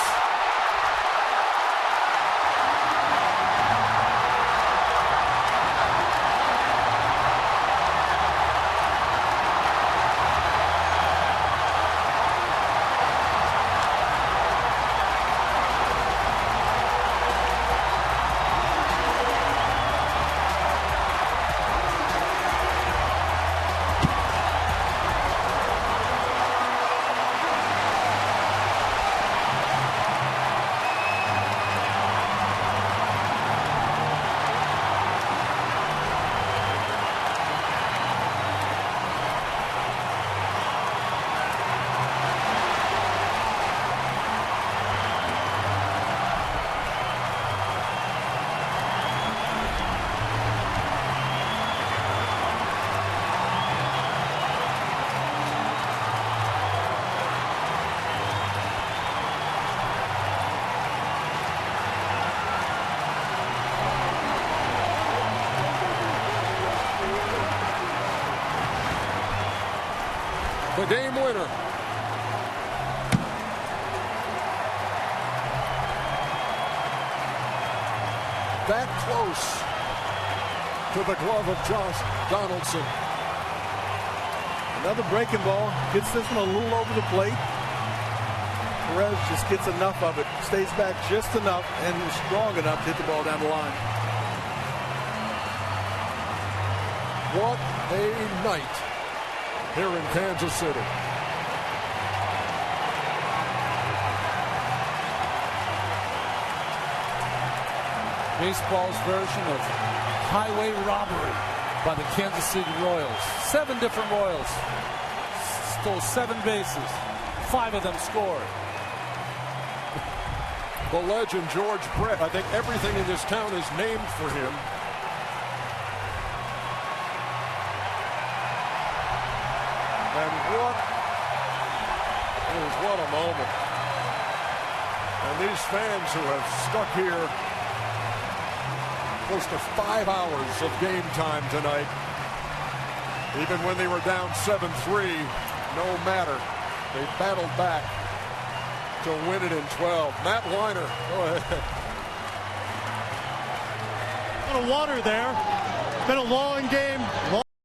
The game winner. That close to the glove of Josh Donaldson. Another breaking ball. Gets this one a little over the plate. Perez just gets enough of it. Stays back just enough and is strong enough to hit the ball down the line. What a night here in Kansas City. Baseball's version of highway robbery by the Kansas City Royals. 7 different Royals stole 7 bases. 5 of them scored. The legend George Brett. I think everything in this town is named for him. And what a moment. And these fans who have stuck here close to 5 hours of game time tonight. Even when they were down 7-3, no matter. They battled back to win it in 12. Matt Weiner, go ahead. A lot of water there. Been a long game.